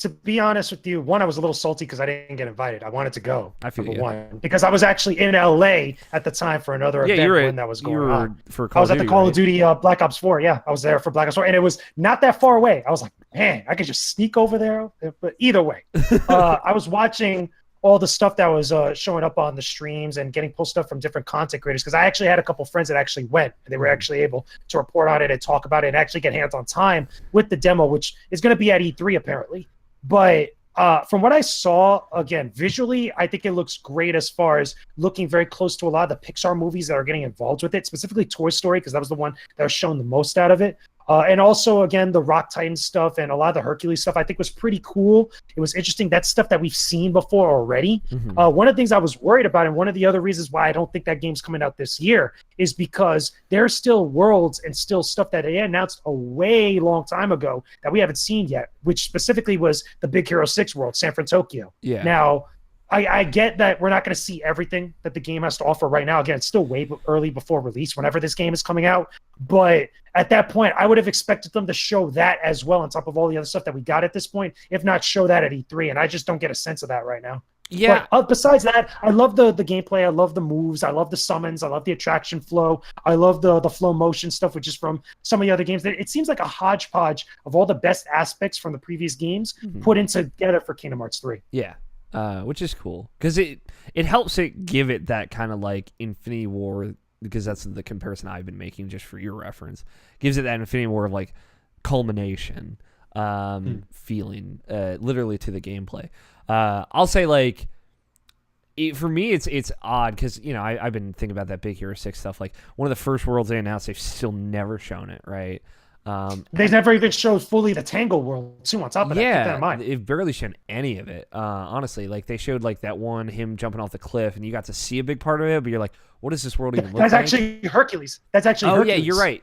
To be honest with you, one, I was a little salty because I didn't get invited. I wanted to go. I feel number one, because I was actually in LA at the time for another event when that was going on. I was at the Call of Duty Black Ops 4. Yeah, I was there for Black Ops 4, and it was not that far away. I was like, man, I could just sneak over there. But either way, I was watching all the stuff that was showing up on the streams and getting pull stuff from different content creators, because I actually had a couple friends that actually went, and they were actually able to report on it and talk about it and actually get hands-on time with the demo, which is going to be at E3 apparently. But from what I saw, again, visually, I think it looks great as far as looking very close to a lot of the Pixar movies that are getting involved with it, specifically Toy Story, because that was the one that was shown the most out of it. And also, again, the Rock Titan stuff and a lot of the Hercules stuff I think was pretty cool. It was interesting. That's stuff that we've seen before already. One of the things I was worried about, and one of the other reasons why I don't think that game's coming out this year, is because there's still worlds and still stuff that they announced a way long time ago that we haven't seen yet, which specifically was the Big Hero 6 world, San Francisco. Yeah. Now, I get that we're not going to see everything that the game has to offer right now. Again, it's still way early before release, whenever this game is coming out. But at that point, I would have expected them to show that as well on top of all the other stuff that we got at this point, if not show that at E3. And I just don't get a sense of that right now. Yeah. But besides that, I love the gameplay. I love the moves. I love the summons. I love the attraction flow. I love the flow motion stuff, which is from some of the other games. It seems like a hodgepodge of all the best aspects from the previous games put in together for Kingdom Hearts 3. Yeah. Which is cool because it helps it give it that kind of like Infinity War, because that's the comparison I've been making just for your reference. Gives it that Infinity War of like culmination feeling, literally to the gameplay. I'll say like for me it's odd because I've been thinking about that Big Hero 6 stuff. Like one of the first worlds they announced, they've still never shown it, right? They never even showed fully the Tangle world too. On top of that, keep that in mind. They've barely shown any of it. Honestly, like they showed like that one him jumping off the cliff, and you got to see a big part of it, but you're like, what does this world even look like? That's actually Hercules. That's actually Hercules. Yeah, you're right.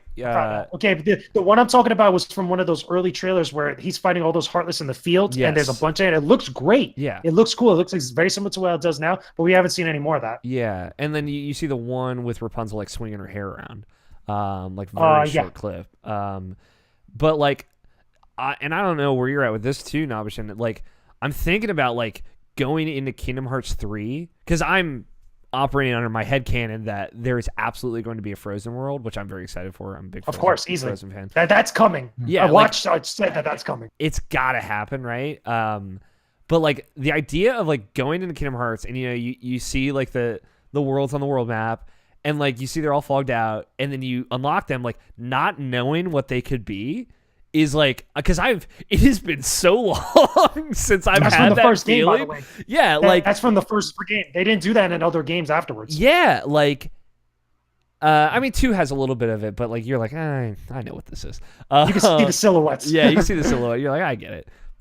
Okay, the one I'm talking about was from one of those early trailers where he's fighting all those Heartless in the field, and there's a bunch of it. It looks great. Yeah, it looks cool. It looks like it's very similar to what it does now, but we haven't seen any more of that. Yeah, and then you see the one with Rapunzel like swinging her hair around, like very short clip. But like, and I don't know where you're at with this too, Nabishan. Like, I'm thinking about like going into Kingdom Hearts 3 because I'm operating under my headcanon that there is absolutely going to be a Frozen world, which I'm very excited for. I'm a big Frozen fan. That's coming. Yeah, I said that's coming. It's gotta happen, right? But like the idea of like going into Kingdom Hearts and you see like the worlds on the world map. And, like, you see they're all fogged out, and then you unlock them, like, not knowing what they could be is, like, because it has been so long since I've had that first feeling. Game, by the way. Yeah, that's from the first game. They didn't do that in other games afterwards. Yeah, like, I mean, 2 has a little bit of it, but, like, you're like, I know what this is. You can see the silhouettes. Yeah, you can see the silhouette. You're like, I get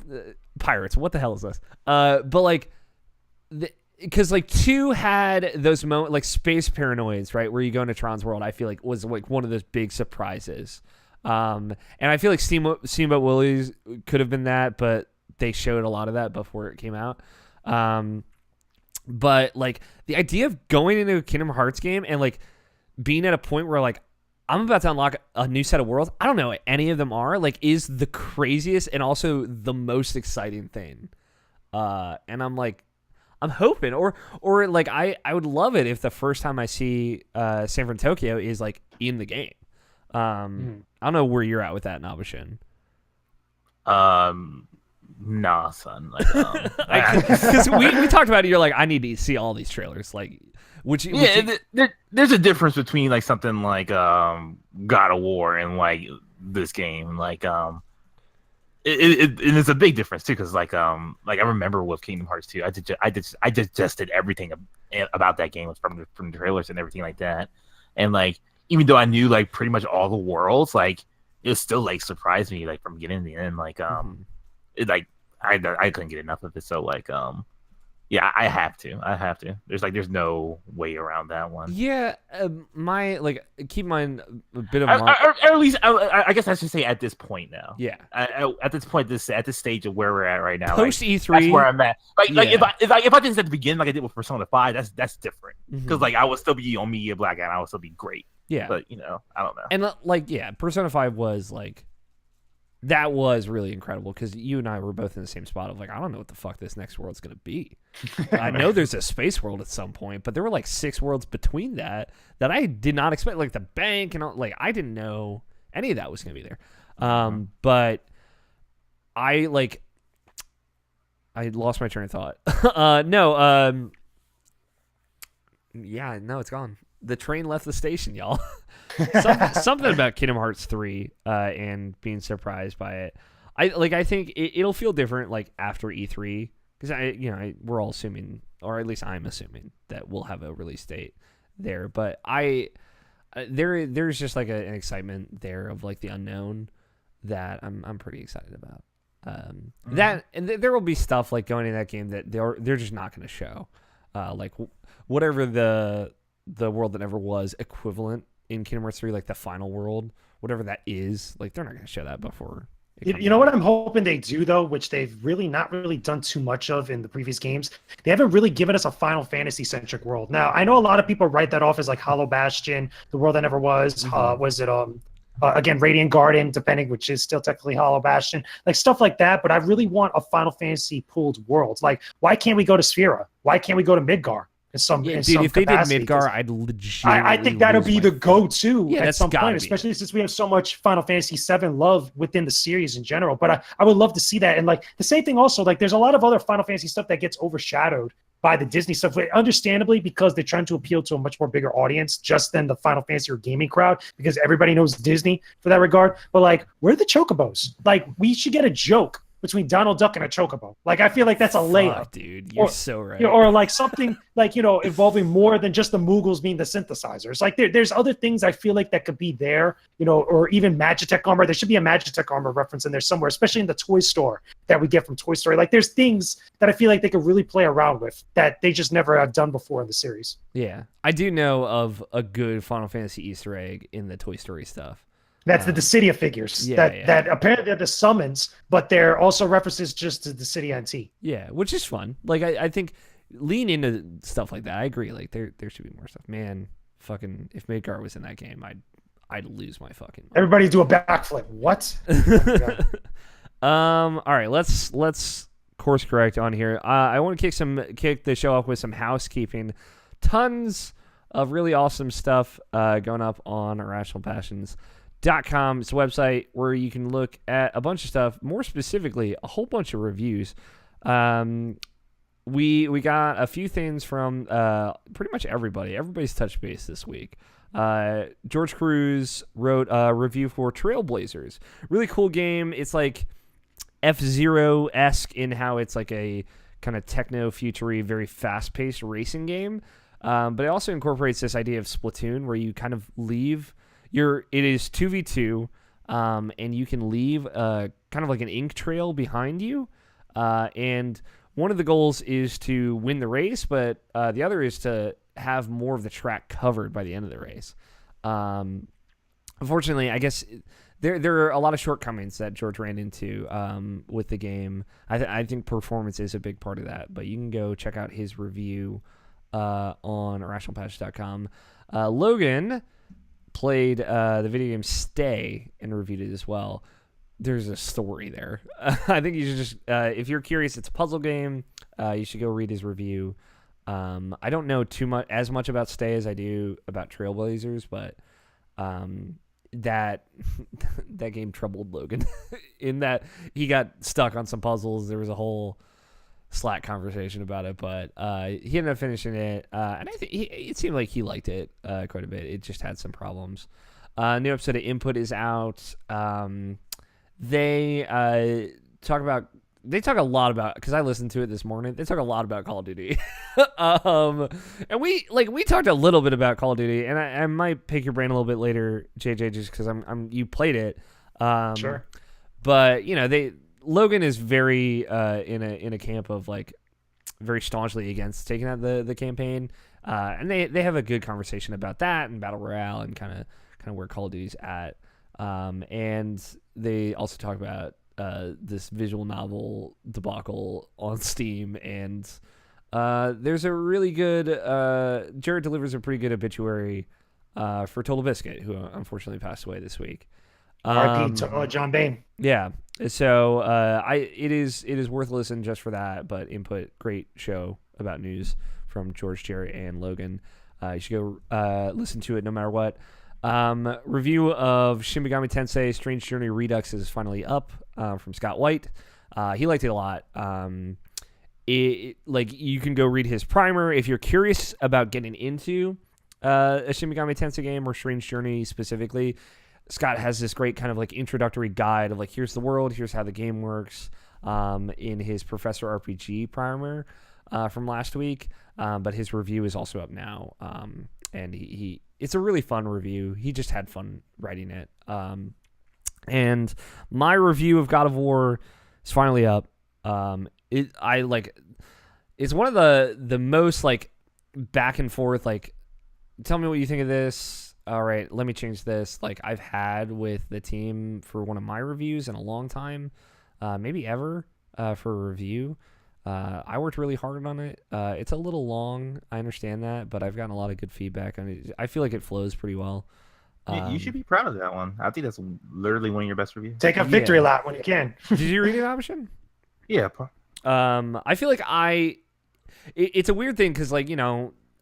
it. Pirates, what the hell is this? But, like, because like 2 had those moments like space paranoids, right, where you go into Tron's world. I feel like was like one of those big surprises, and I feel like Steamboat Willie's could have been that, but they showed a lot of that before it came out. But like the idea of going into a Kingdom Hearts game and like being at a point where like I'm about to unlock a new set of worlds, I don't know what any of them are, like is the craziest and also the most exciting thing. And I'm like, I'm hoping, or like I would love it if the first time I see San Fran Tokyo is like in the game. I don't know where you're at with that, Nabashin. Nah, son. Because we talked about it. You're like, I need to see all these trailers. Like, there's a difference between like something like God of War and like this game. Like and it's a big difference too, because like I remember with Kingdom Hearts 2, I just did everything about that game from the trailers and everything like that, and like even though I knew like pretty much all the worlds, like it still like surprised me like from beginning to the end. Like it like I couldn't get enough of it. So like yeah, I have to. There's no way around that one. Yeah, my like keep in mind a bit of or at least I guess I should say at this point now. Yeah, at this point, at this stage of where we're at right now, post E3, that's where I'm at. Like if I did this at the beginning, like I did with Persona 5, that's different, because like I would still be on Media Black and I would still be great. Yeah, but I don't know. And like Persona 5 was like. That was really incredible because you and I were both in the same spot of like, I don't know what the fuck this next world's going to be. I know there's a space world at some point, but there were like 6 worlds between that I did not expect, like the bank and all, like I didn't know any of that was going to be there. But I lost my train of thought. Yeah, no, it's gone. The train left the station, y'all. Something about Kingdom Hearts 3 and being surprised by it. I think it'll feel different like after E3, because we're all assuming, or at least I'm assuming, that we'll have a release date there. But there's just like an excitement there of like the unknown that I'm pretty excited about. That and there will be stuff like going in that game that they're just not going to show, like whatever the world that never was equivalent in Kingdom Hearts 3, like the final world, whatever that is, like they're not going to show that before. You know what I'm hoping they do though, which they've really not really done too much of in the previous games. They haven't really given us a Final Fantasy centric world. Now I know a lot of people write that off as like Hollow Bastion, the world that never was. Was it again Radiant Garden, depending, which is still technically Hollow Bastion, like stuff like that. But I really want a Final Fantasy pooled world. Like why can't we go to Sphera? Why can't we go to Midgar? If they did Midgar, I'd legitimately I think that'll be the go-to at some point, be especially since we have so much Final Fantasy VII love within the series in general. But I would love to see that. And like the same thing also, like there's a lot of other Final Fantasy stuff that gets overshadowed by the Disney stuff, understandably, because they're trying to appeal to a much more bigger audience just than the Final Fantasy or gaming crowd, because everybody knows Disney for that regard. But like, where are the chocobos? Like, we should get a joke between Donald Duck and a chocobo. Like, I feel like that's a layup. Dude, you're so right. Or like something like, involving more than just the Moogles being the synthesizers. Like there's other things I feel like that could be there, or even Magitech armor. There should be a Magitech armor reference in there somewhere, especially in the toy store that we get from Toy Story. Like there's things that I feel like they could really play around with that they just never have done before in the series. Yeah. I do know of a good Final Fantasy Easter egg in the Toy Story stuff. That's the Dissidia figures that apparently are the summons, but they're also references just to Dissidia NT. Yeah, which is fun. Like I think lean into stuff like that. I agree. Like there should be more stuff. Man, fucking if Midgar was in that game, I'd lose my fucking mind. Everybody do a backflip. What? All right, let's course correct on here. I want to kick the show off with some housekeeping. Tons of really awesome stuff going up on IrrationalPassions.com. It's a website where you can look at a bunch of stuff, more specifically a whole bunch of reviews. We got a few things from pretty much everybody. Everybody's touched base this week. George Cruz wrote a review for Trailblazers. Really cool game. It's like F-Zero-esque in how it's like a kind of techno-futury, very fast-paced racing game. But it also incorporates this idea of Splatoon, where you kind of leave... It is 2v2, and you can leave kind of like an ink trail behind you. And one of the goals is to win the race, but the other is to have more of the track covered by the end of the race. Unfortunately, I guess there are a lot of shortcomings that George ran into with the game. I think performance is a big part of that, but you can go check out his review on IrrationalPatch.com. Logan played the video game Stay and reviewed it as well. there's a story there. I think you should just if you're curious, it's a puzzle game. You should go read his review. I don't know as much about Stay as I do about Trailblazers, but that that game troubled Logan in that he got stuck on some puzzles. There was a whole Slack conversation about it, but he ended up finishing it, and I think it seemed like he liked it quite a bit. It just had some problems. New episode of Input is out. They talk a lot about, because I listened to it this morning. They talk a lot about Call of Duty, and we talked a little bit about Call of Duty, and I might pick your brain a little bit later, JJ, just because you played it. Sure. But Logan is very in a camp of like very staunchly against taking out the campaign, and they have a good conversation about that and Battle Royale and kind of where Call of Duty's at, and they also talk about this visual novel debacle on Steam, and there's a really good Jared delivers a pretty good obituary for Total Biscuit, who unfortunately passed away this week. R.I.P. to John Bain. Yeah, so it is worth listening just for that. But Input, great show about news from George, Jerry, and Logan. You should go listen to it no matter what. Review of Shin Megami Tensei Strange Journey Redux is finally up from Scott White. He liked it a lot. You can go read his primer if you're curious about getting into a Shin Megami Tensei game or Strange Journey specifically. Scott has this great kind of like introductory guide of like, here's the world, here's how the game works, in his Professor RPG primer from last week. But his review is also up now. And it's a really fun review. He just had fun writing it. And my review of God of War is finally up. It's one of the most like back and forth, like, tell me what you think of this. All right, let me change this. Like I've had with the team for one of my reviews in a long time, maybe ever, for a review. I worked really hard on it. It's a little long. I understand that, but I've gotten a lot of good feedback on it. I feel like it flows pretty well. You should be proud of that one. I think that's literally one of your best reviews. Take a victory lap when you can. Did you read it, Option? Yeah. I feel like it's a weird thing because, like,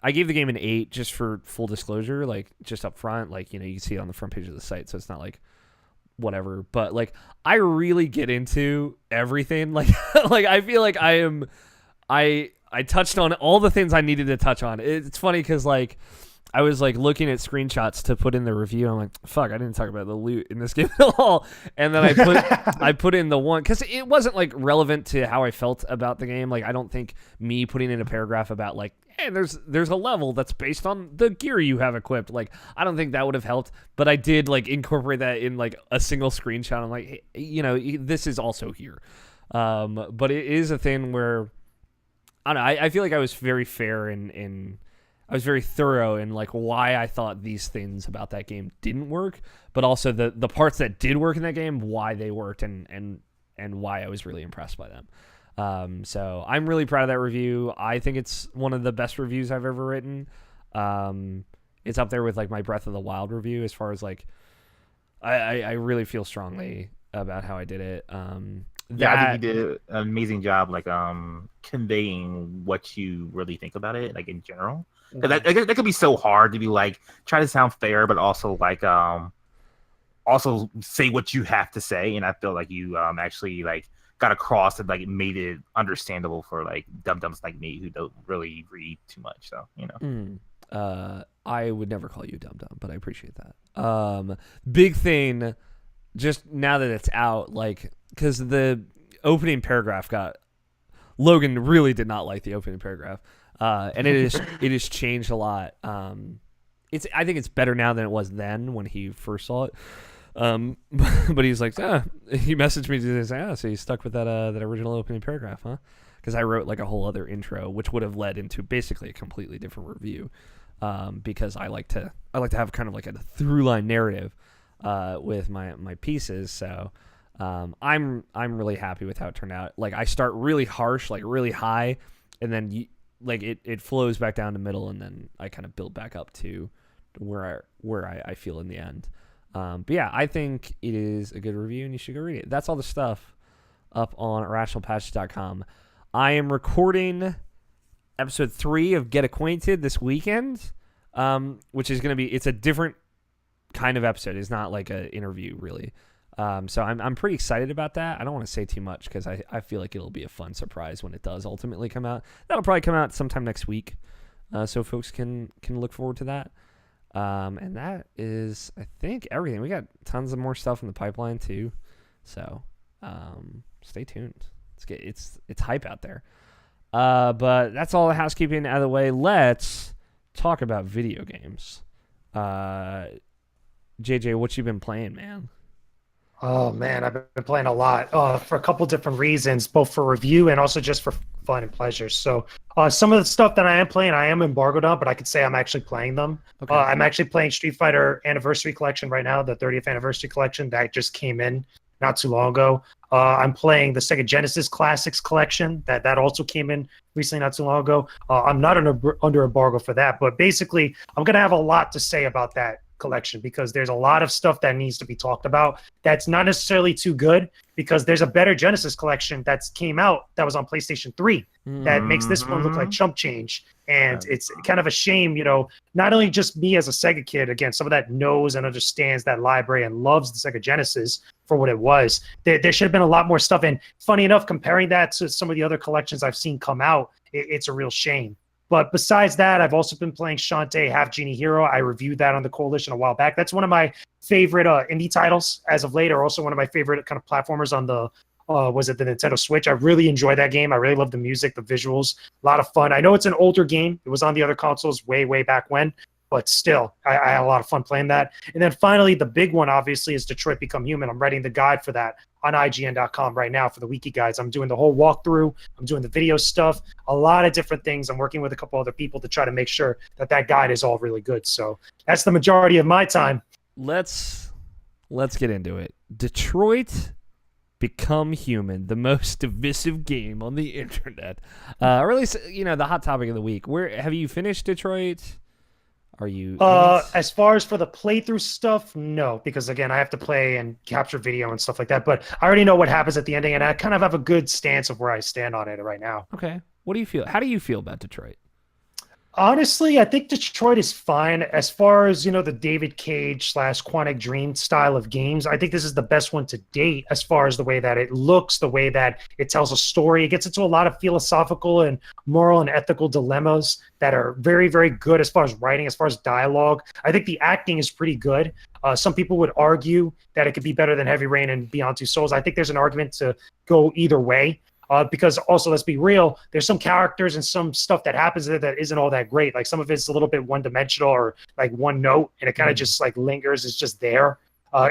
I gave the game an 8 just for full disclosure, like just up front, like, you can see it on the front page of the site, so it's not like whatever, but like I really get into everything. Like like I feel like I touched on all the things I needed to touch on. It's funny because like I was like looking at screenshots to put in the review. I'm like, fuck, I didn't talk about the loot in this game at all. And then I put in the one because it wasn't like relevant to how I felt about the game. Like I don't think me putting in a paragraph about like, hey, there's a level that's based on the gear you have equipped. Like I don't think that would have helped, but I did like incorporate that in like a single screenshot. I'm like, hey, this is also here. But it is a thing where I don't know. I feel like I was very fair in I was very thorough in like why I thought these things about that game didn't work, but also the parts that did work in that game, why they worked, and why I was really impressed by them. So I'm really proud of that review. I think it's one of the best reviews I've ever written. It's up there with like my Breath of the Wild review as far as like I really feel strongly about how I did it. I think you did an amazing job like conveying what you really think about it, like in general. That could be so hard to be like try to sound fair, but also like also say what you have to say. And I feel like you actually like got across and like made it understandable for like dum-dums like me who don't really read too much. So I would never call you dum-dum, but I appreciate that. Big thing, just now that it's out, like because the opening paragraph Logan really did not like the opening paragraph. And it has changed a lot. I think it's better now than it was then when he first saw it. But he's like, he messaged me to say, so you stuck with that original opening paragraph, huh? Because I wrote like a whole other intro, which would have led into basically a completely different review. Because I like to have kind of like a through line narrative, with my pieces. So, I'm really happy with how it turned out. Like I start really harsh, like really high, and then it flows back down to middle, and then I kind of build back up to where I feel in the end. But yeah, I think it is a good review, and you should go read it. That's all the stuff up on IrrationalPod.com. I am recording episode 3 of Get Acquainted this weekend, which is going to be, it's a different kind of episode. It's not like an interview, really. So I'm pretty excited about that. I don't want to say too much because I feel like it'll be a fun surprise when it does ultimately come out. That'll probably come out sometime next week, so folks can look forward to that. And that is, I think, everything. We got tons of more stuff in the pipeline too, so stay tuned. It's hype out there. But that's all the housekeeping out of the way. Let's talk about video games. JJ, what you been playing, man? Oh man, I've been playing a lot for a couple different reasons, both for review and also just for fun and pleasure. So some of the stuff that I am playing, I am embargoed on, but I could say I'm actually playing them. Okay. I'm actually playing Street Fighter Anniversary Collection right now, the 30th Anniversary Collection that just came in not too long ago. I'm playing the Sega Genesis Classics Collection that also came in recently, not too long ago. I'm not under embargo for that, but basically I'm going to have a lot to say about that collection because there's a lot of stuff that needs to be talked about that's not necessarily too good, because there's a better Genesis collection that's came out that was on PlayStation 3 that makes this one look like chump change. And it's kind of a shame, not only just me as a Sega kid, again, someone that knows and understands that library and loves the Sega Genesis for what it was. There should have been a lot more stuff. And funny enough, comparing that to some of the other collections I've seen come out, it's a real shame. But besides that, I've also been playing Shantae Half Genie Hero. I reviewed that on the Coalition a while back. That's one of my favorite indie titles as of late, or also one of my favorite kind of platformers on the the Nintendo Switch. I really enjoy that game. I really love the music, the visuals, a lot of fun. I know it's an older game. It was on the other consoles way, way back when, but still, I had a lot of fun playing that. And then finally, the big one, obviously, is Detroit Become Human. I'm writing the guide for that on IGN.com right now for the wiki guides. I'm doing the whole walkthrough. I'm doing the video stuff, a lot of different things. I'm working with a couple other people to try to make sure that guide is all really good. So that's the majority of my time. Let's get into it. Detroit Become Human, the most divisive game on the internet. Or at least, the hot topic of the week. Where have you finished Detroit? Are you as far as for the playthrough stuff, no, because again, I have to play and capture video and stuff like that, but I already know what happens at the ending, and I kind of have a good stance of where I stand on it right now. Okay. What do you feel? How do you feel about Detroit? Honestly, I think Detroit is fine. As far as, the David Cage / Quantic Dream style of games, I think this is the best one to date as far as the way that it looks, the way that it tells a story. It gets into a lot of philosophical and moral and ethical dilemmas that are very, very good as far as writing, as far as dialogue. I think the acting is pretty good. Some people would argue that it could be better than Heavy Rain and Beyond Two Souls. I think there's an argument to go either way. Because also, let's be real, there's some characters and some stuff that happens there that isn't all that great. Like some of it's a little bit one-dimensional or like one note, and it kind of just like lingers. It's just there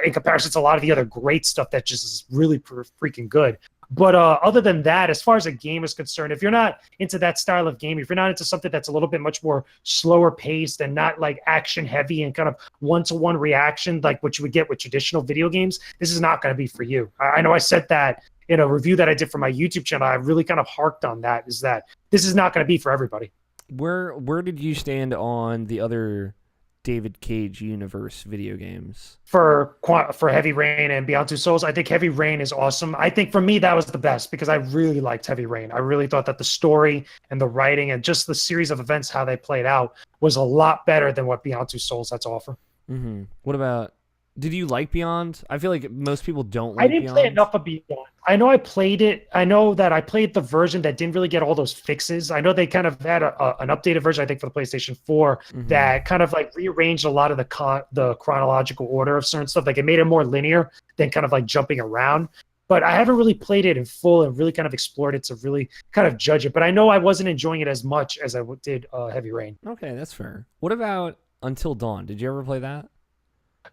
in comparison to a lot of the other great stuff that just is really freaking good. But other than that, as far as a game is concerned, if you're not into that style of game, if you're not into something that's a little bit much more slower paced and not like action heavy and kind of one-to-one reaction like what you would get with traditional video games, this is not going to be for you. I know I said that in a review that I did for my YouTube channel. I really kind of harked on that, is that this is not going to be for everybody. Where did you stand on the other David Cage universe video games? For Heavy Rain and Beyond Two Souls, I think Heavy Rain is awesome. I think for me that was the best because I really liked Heavy Rain. I really thought that the story and the writing and just the series of events, how they played out, was a lot better than what Beyond Two Souls had to offer. Mm-hmm. What about... Did you like Beyond? I feel like most people don't like Beyond. I didn't play enough of Beyond. I know I played it. I know that I played the version that didn't really get all those fixes. I know they kind of had an updated version, I think, for the PlayStation 4 that kind of like rearranged a lot of the chronological order of certain stuff. Like it made it more linear than kind of like jumping around. But I haven't really played it in full and really kind of explored it to really kind of judge it. But I know I wasn't enjoying it as much as I did Heavy Rain. Okay, that's fair. What about Until Dawn? Did you ever play that?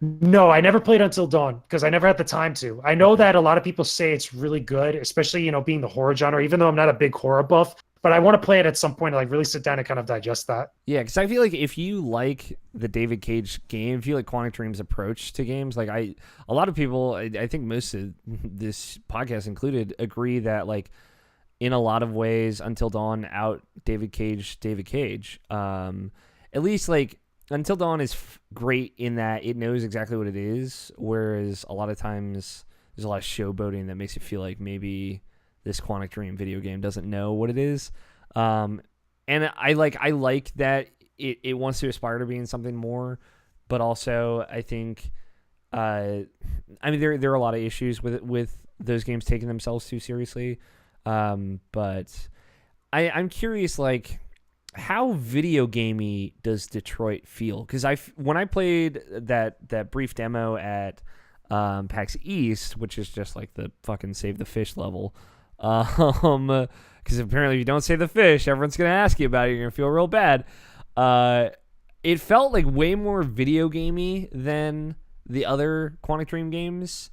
No, I never played Until Dawn because I never had the time to. I know that a lot of people say it's really good, especially, being the horror genre, even though I'm not a big horror buff, but I want to play it at some point to like really sit down and kind of digest that. Yeah, because I feel like if you like the David Cage game, if you like Quantic Dream's approach to games, like a lot of people, I think most of this podcast included, agree that like in a lot of ways Until Dawn out David Cage. At least like Until Dawn is great in that it knows exactly what it is, whereas a lot of times there's a lot of showboating that makes it feel like maybe this Quantic Dream video game doesn't know what it is. And I like that it wants to aspire to being something more, but also I think, I mean, there are a lot of issues with those games taking themselves too seriously. But I'm curious, like, how video gamey does Detroit feel? Because when I played that brief demo at PAX East, which is just like the fucking save the fish level, because apparently if you don't save the fish, everyone's gonna ask you about it. You're gonna feel real bad. It felt like way more video gamey than the other Quantic Dream games,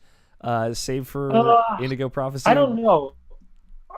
save for Indigo Prophecy. I don't know.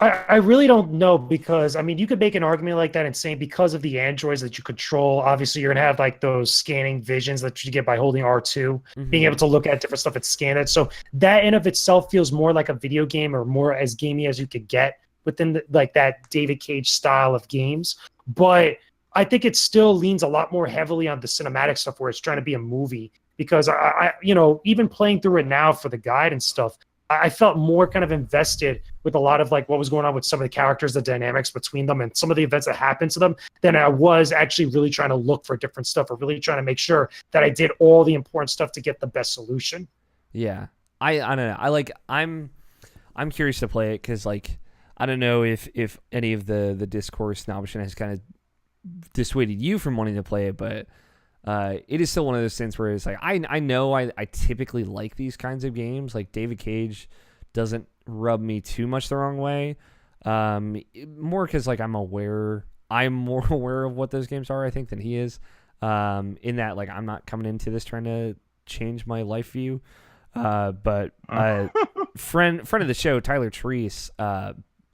I really don't know, because I mean, you could make an argument like that and say because of the androids that you control, obviously you're gonna have like those scanning visions that you get by holding R2, being able to look at different stuff and scan it. So that in of itself feels more like a video game, or more as gamey as you could get within like that David Cage style of games. But I think it still leans a lot more heavily on the cinematic stuff, where it's trying to be a movie. Because I even playing through it now for the guide and stuff, I felt more kind of invested with a lot of like what was going on with some of the characters, the dynamics between them, and some of the events that happened to them, than I was actually really trying to look for different stuff, or really trying to make sure that I did all the important stuff to get the best solution. Yeah, I don't know. I'm curious to play it, because like I don't know if any of the discourse and option has kind of dissuaded you from wanting to play it, but it is still one of those things where it's like I know I typically like these kinds of games. Like David Cage doesn't rub me too much the wrong way, more because like I'm more aware of what those games are, I think, than he is, in that like I'm not coming into this trying to change my life view, but friend of the show, Tyler Treese,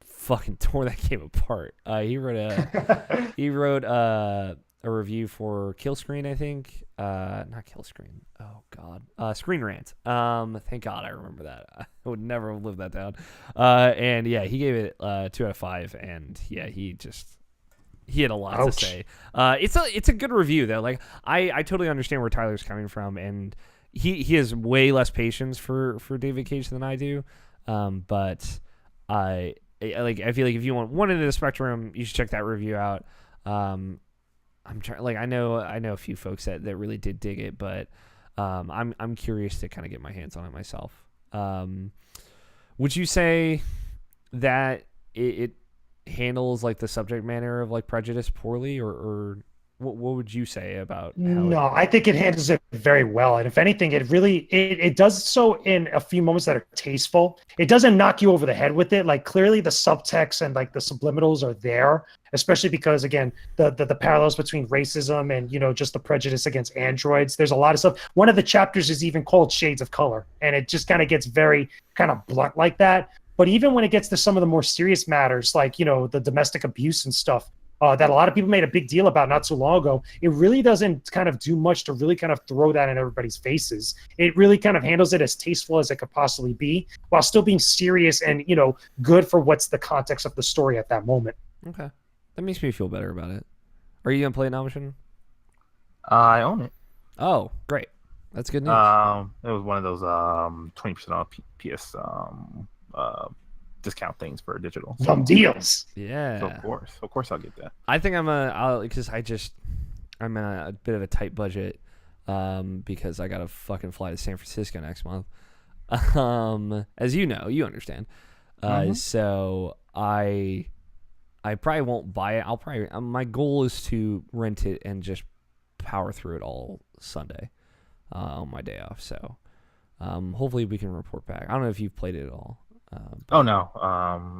fucking tore that game apart. He wrote a review for Kill Screen, I think. Not Kill Screen. Oh God. Screen Rant. Thank God I remember that. I would never have lived that down. And yeah, he gave it 2 out of 5, and yeah, he had a lot to say. It's a good review though. Like I totally understand where Tyler's coming from, and he has way less patience for David Cage than I do. But I feel like if you want one end of the spectrum, you should check that review out. I'm trying, like, I know a few folks that really did dig it, but I'm curious to kind of get my hands on it myself. Would you say that it handles like the subject matter of like prejudice poorly, or what would you say about how No, I think it handles it very well. And if anything, it does so in a few moments that are tasteful. It doesn't knock you over the head with it. Like clearly the subtext and like the subliminals are there, especially because again, the parallels between racism and, just the prejudice against androids. There's a lot of stuff. One of the chapters is even called Shades of Color, and it just kind of gets very kind of blunt like that. But even when it gets to some of the more serious matters, like, the domestic abuse and stuff, that a lot of people made a big deal about not so long ago, it really doesn't kind of do much to really kind of throw that in everybody's faces. It really kind of handles it as tasteful as it could possibly be, while still being serious and, good for what's the context of the story at that moment. Okay. That makes me feel better about it. Are you going to play an option? I own it. Oh, great. That's good news. It was one of those 20% off PS discount things for digital. Some deals. Yeah. So of course I'll get that. I think because I'm in a bit of a tight budget, because I gotta fucking fly to San Francisco next month. As you know, you understand. So I probably won't buy it. I'll probably my goal is to rent it and just power through it all Sunday, on my day off. So hopefully we can report back. I don't know if you've played it at all. Oh no,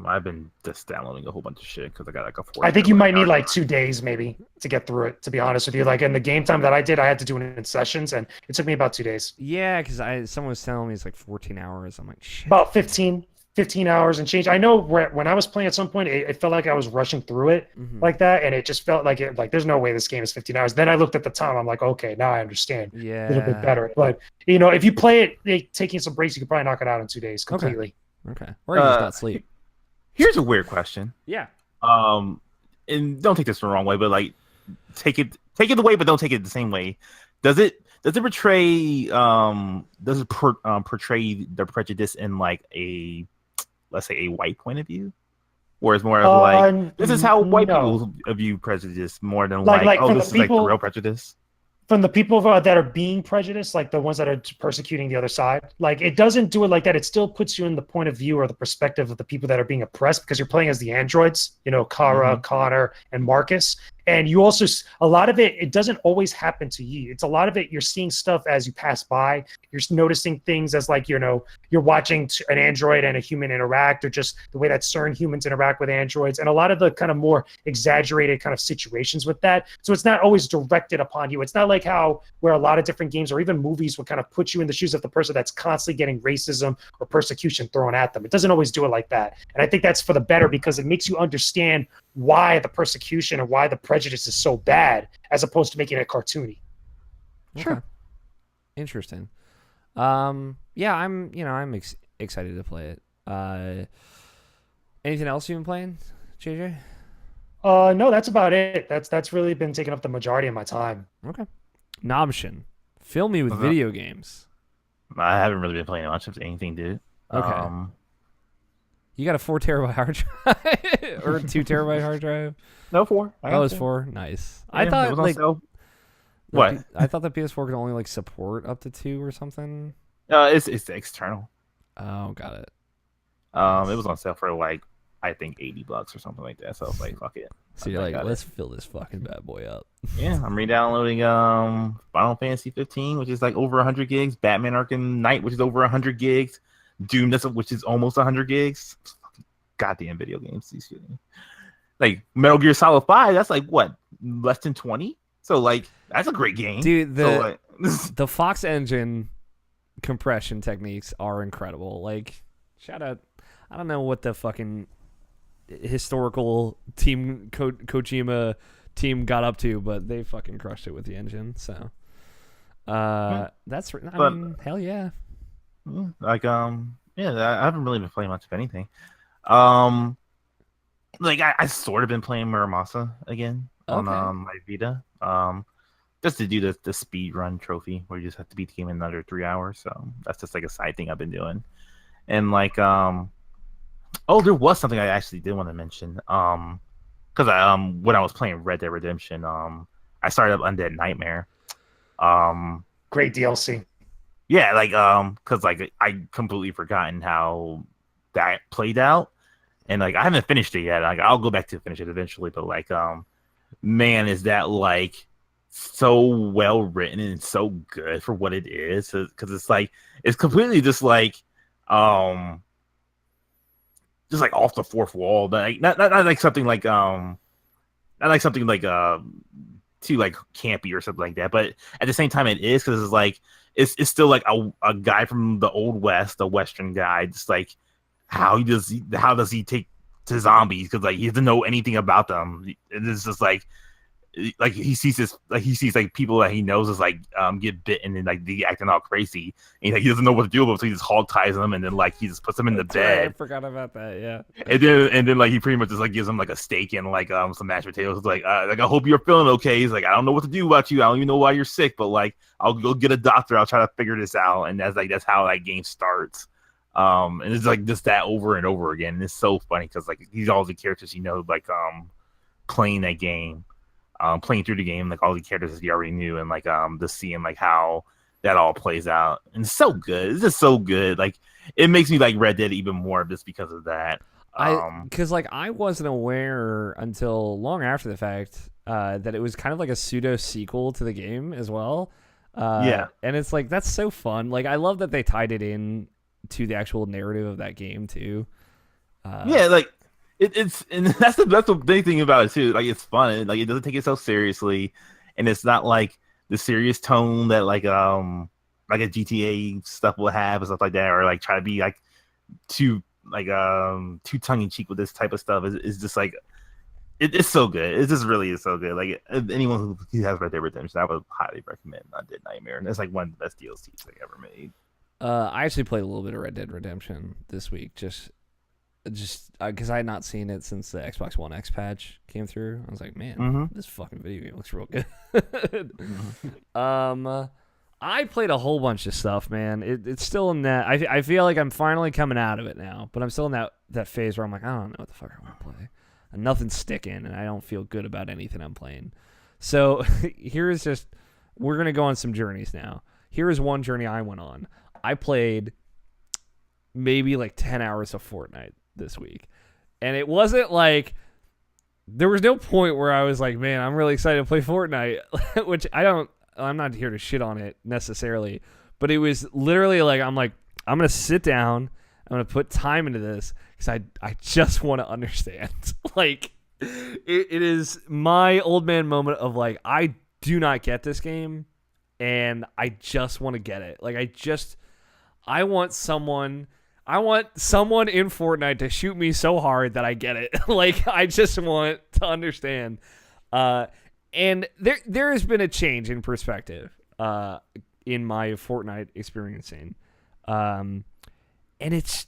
I've been just downloading a whole bunch of shit because I got like a 4. I think you might need like 2 days maybe to get through it, to be honest with you. Like in the game time that I did, I had to do it in sessions, and it took me about 2 days. Yeah, because someone was telling me it's like 14 hours. I'm like, shit. About 15 hours and change. I know when I was playing at some point, it felt like I was rushing through it like that, and it just felt like there's no way this game is 15 hours. Then I looked at the time. I'm like, okay, now I understand a little bit better. But if you play it taking some breaks, you could probably knock it out in 2 days completely. Okay. Or you just not sleep. Here's a weird question. Yeah. And don't take this the wrong way, but like, take it take it away, but don't take it the same way. Does it portray portray the prejudice in like a, let's say, a white point of view, or is more of like this is how white No. people view prejudice more than Like oh, from this the is like the people real prejudice? from the people that are being prejudiced, like the ones that are persecuting the other side. Like it doesn't do it like that. It still puts you in the point of view or the perspective of the people that are being oppressed because you're playing as the androids, Kara, Connor, and Marcus. And you also, a lot of it doesn't always happen to you. It's a lot of it, you're seeing stuff as you pass by. You're noticing things as like, you're watching an android and a human interact, or just the way that certain humans interact with androids. And a lot of the kind of more exaggerated kind of situations with that. So it's not always directed upon you. It's not like how, where a lot of different games or even movies would kind of put you in the shoes of the person that's constantly getting racism or persecution thrown at them. It doesn't always do it like that. And I think that's for the better because it makes you understand why the persecution and why the prejudice is so bad, as opposed to making it cartoony. Sure. Okay. Interesting. Yeah, I'm excited to play it. Anything else you've been playing, JJ? No, that's about it. That's really been taking up the majority of my time. Okay. Nobshin, fill me with video games. I haven't really been playing much of anything, dude. Okay. You got a 4 terabyte hard drive or a 2 terabyte hard drive? No, 4. Oh, it's 4. Nice. Yeah, I thought like what? I thought the PS4 could only like support up to 2 or something. It's external. Oh, got it. It was on sale for like I think $80 or something like that. So I was like, fuck it. So you're like, let's fill this fucking bad boy up. Yeah, I'm re-downloading Final Fantasy 15, which is like over 100 gigs. Batman Arkham Knight, which is over 100 gigs. Doom, which is almost 100 gigs. Goddamn video games, these shit. Like Metal Gear Solid 5, that's like what, less than 20? So like that's a great game, dude. The Fox Engine compression techniques are incredible. Like, shout out. I don't know what the fucking historical team Kojima team got up to, but they fucking crushed it with the engine. So, that's. I mean, hell yeah. Like yeah, I haven't really been playing much of anything. Like I sort of been playing Muramasa again on my Vita. Just to do the speed run trophy where you just have to beat the game in under 3 hours. So that's just like a side thing I've been doing. And like oh, there was something I actually did want to mention. Because when I was playing Red Dead Redemption, I started up Undead Nightmare. Great DLC. Yeah, like because like I completely forgotten how that played out, and like I haven't finished it yet. Like I'll go back to finish it eventually, but like man, is that like so well written and so good for what it is? Because it's like it's completely just like off the fourth wall, but like, not like something like not like something like too like campy or something like that. But at the same time, it is because it's like it's still like a guy from the old west, a western guy, just like how does he take to zombies because like he doesn't know anything about them. It's just like he sees like people that he knows is like get bitten and like they acting all crazy, and like, he doesn't know what to do with them, so he just hog ties them and then like he just puts them in the bed. Right, I forgot about that. Yeah, and then like he pretty much just like gives them like a steak and like some mashed potatoes. It's like I hope you're feeling okay. He's like, I don't know what to do about you. I don't even know why you're sick, but like I'll go get a doctor. I'll try to figure this out. And that's how that game starts. And it's like just that over and over again. And it's so funny because like these all the characters like playing that game. Playing through the game, like all the characters that you already knew, and like just seeing like how that all plays out, and it's so good. It's just so good. Like it makes me like Red Dead even more just because of that. Because like I wasn't aware until long after the fact that it was kind of like a pseudo sequel to the game as well. Yeah, and it's like that's so fun. Like I love that they tied it in to the actual narrative of that game too. Yeah, like. It's and that's the big thing about it too. Like it's fun. Like it doesn't take itself seriously, and it's not like the serious tone that like a GTA stuff will have and stuff like that, or like try to be like too tongue in cheek with this type of stuff. Is just like it's so good. It just really is so good. Like anyone who has Red Dead Redemption, I would highly recommend Undead Nightmare, and it's like one of the best DLCs they ever made. I actually played a little bit of Red Dead Redemption this week, just just because I had not seen it since the Xbox One X patch came through. I was like, man, this fucking video game looks real good. I played a whole bunch of stuff, man. It's still in that. I feel like I'm finally coming out of it now, but I'm still in that phase where I'm like, I don't know what the fuck I want to play. And nothing's sticking, and I don't feel good about anything I'm playing. So we're gonna go on some journeys now. Here is one journey I went on. I played maybe like 10 hours of Fortnite this week, and it wasn't like there was no point where I was like, man, I'm really excited to play Fortnite, which I'm not here to shit on it necessarily, but it was literally like, I'm going to sit down, I'm going to put time into this because I just want to understand. Like, it is my old man moment of like, I do not get this game, and I just want to get it. Like, I want someone in Fortnite to shoot me so hard that I get it. Like, I just want to understand. And there has been a change in perspective in my Fortnite experiencing. And it's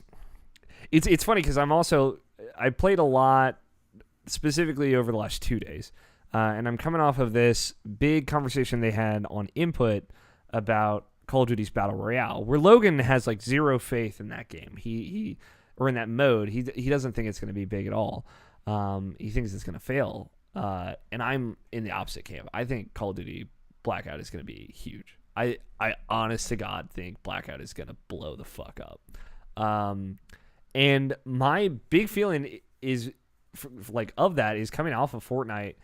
funny because I played a lot specifically over the last 2 days. And I'm coming off of this big conversation they had on Input about Call of Duty's Battle Royale, where Logan has like zero faith in that game. He or in that mode, he doesn't think it's going to be big at all. He thinks it's going to fail. And I'm in the opposite camp. I think Call of Duty Blackout is going to be huge. I honest to God think Blackout is going to blow the fuck up. And my big feeling is of that is coming off of Fortnite,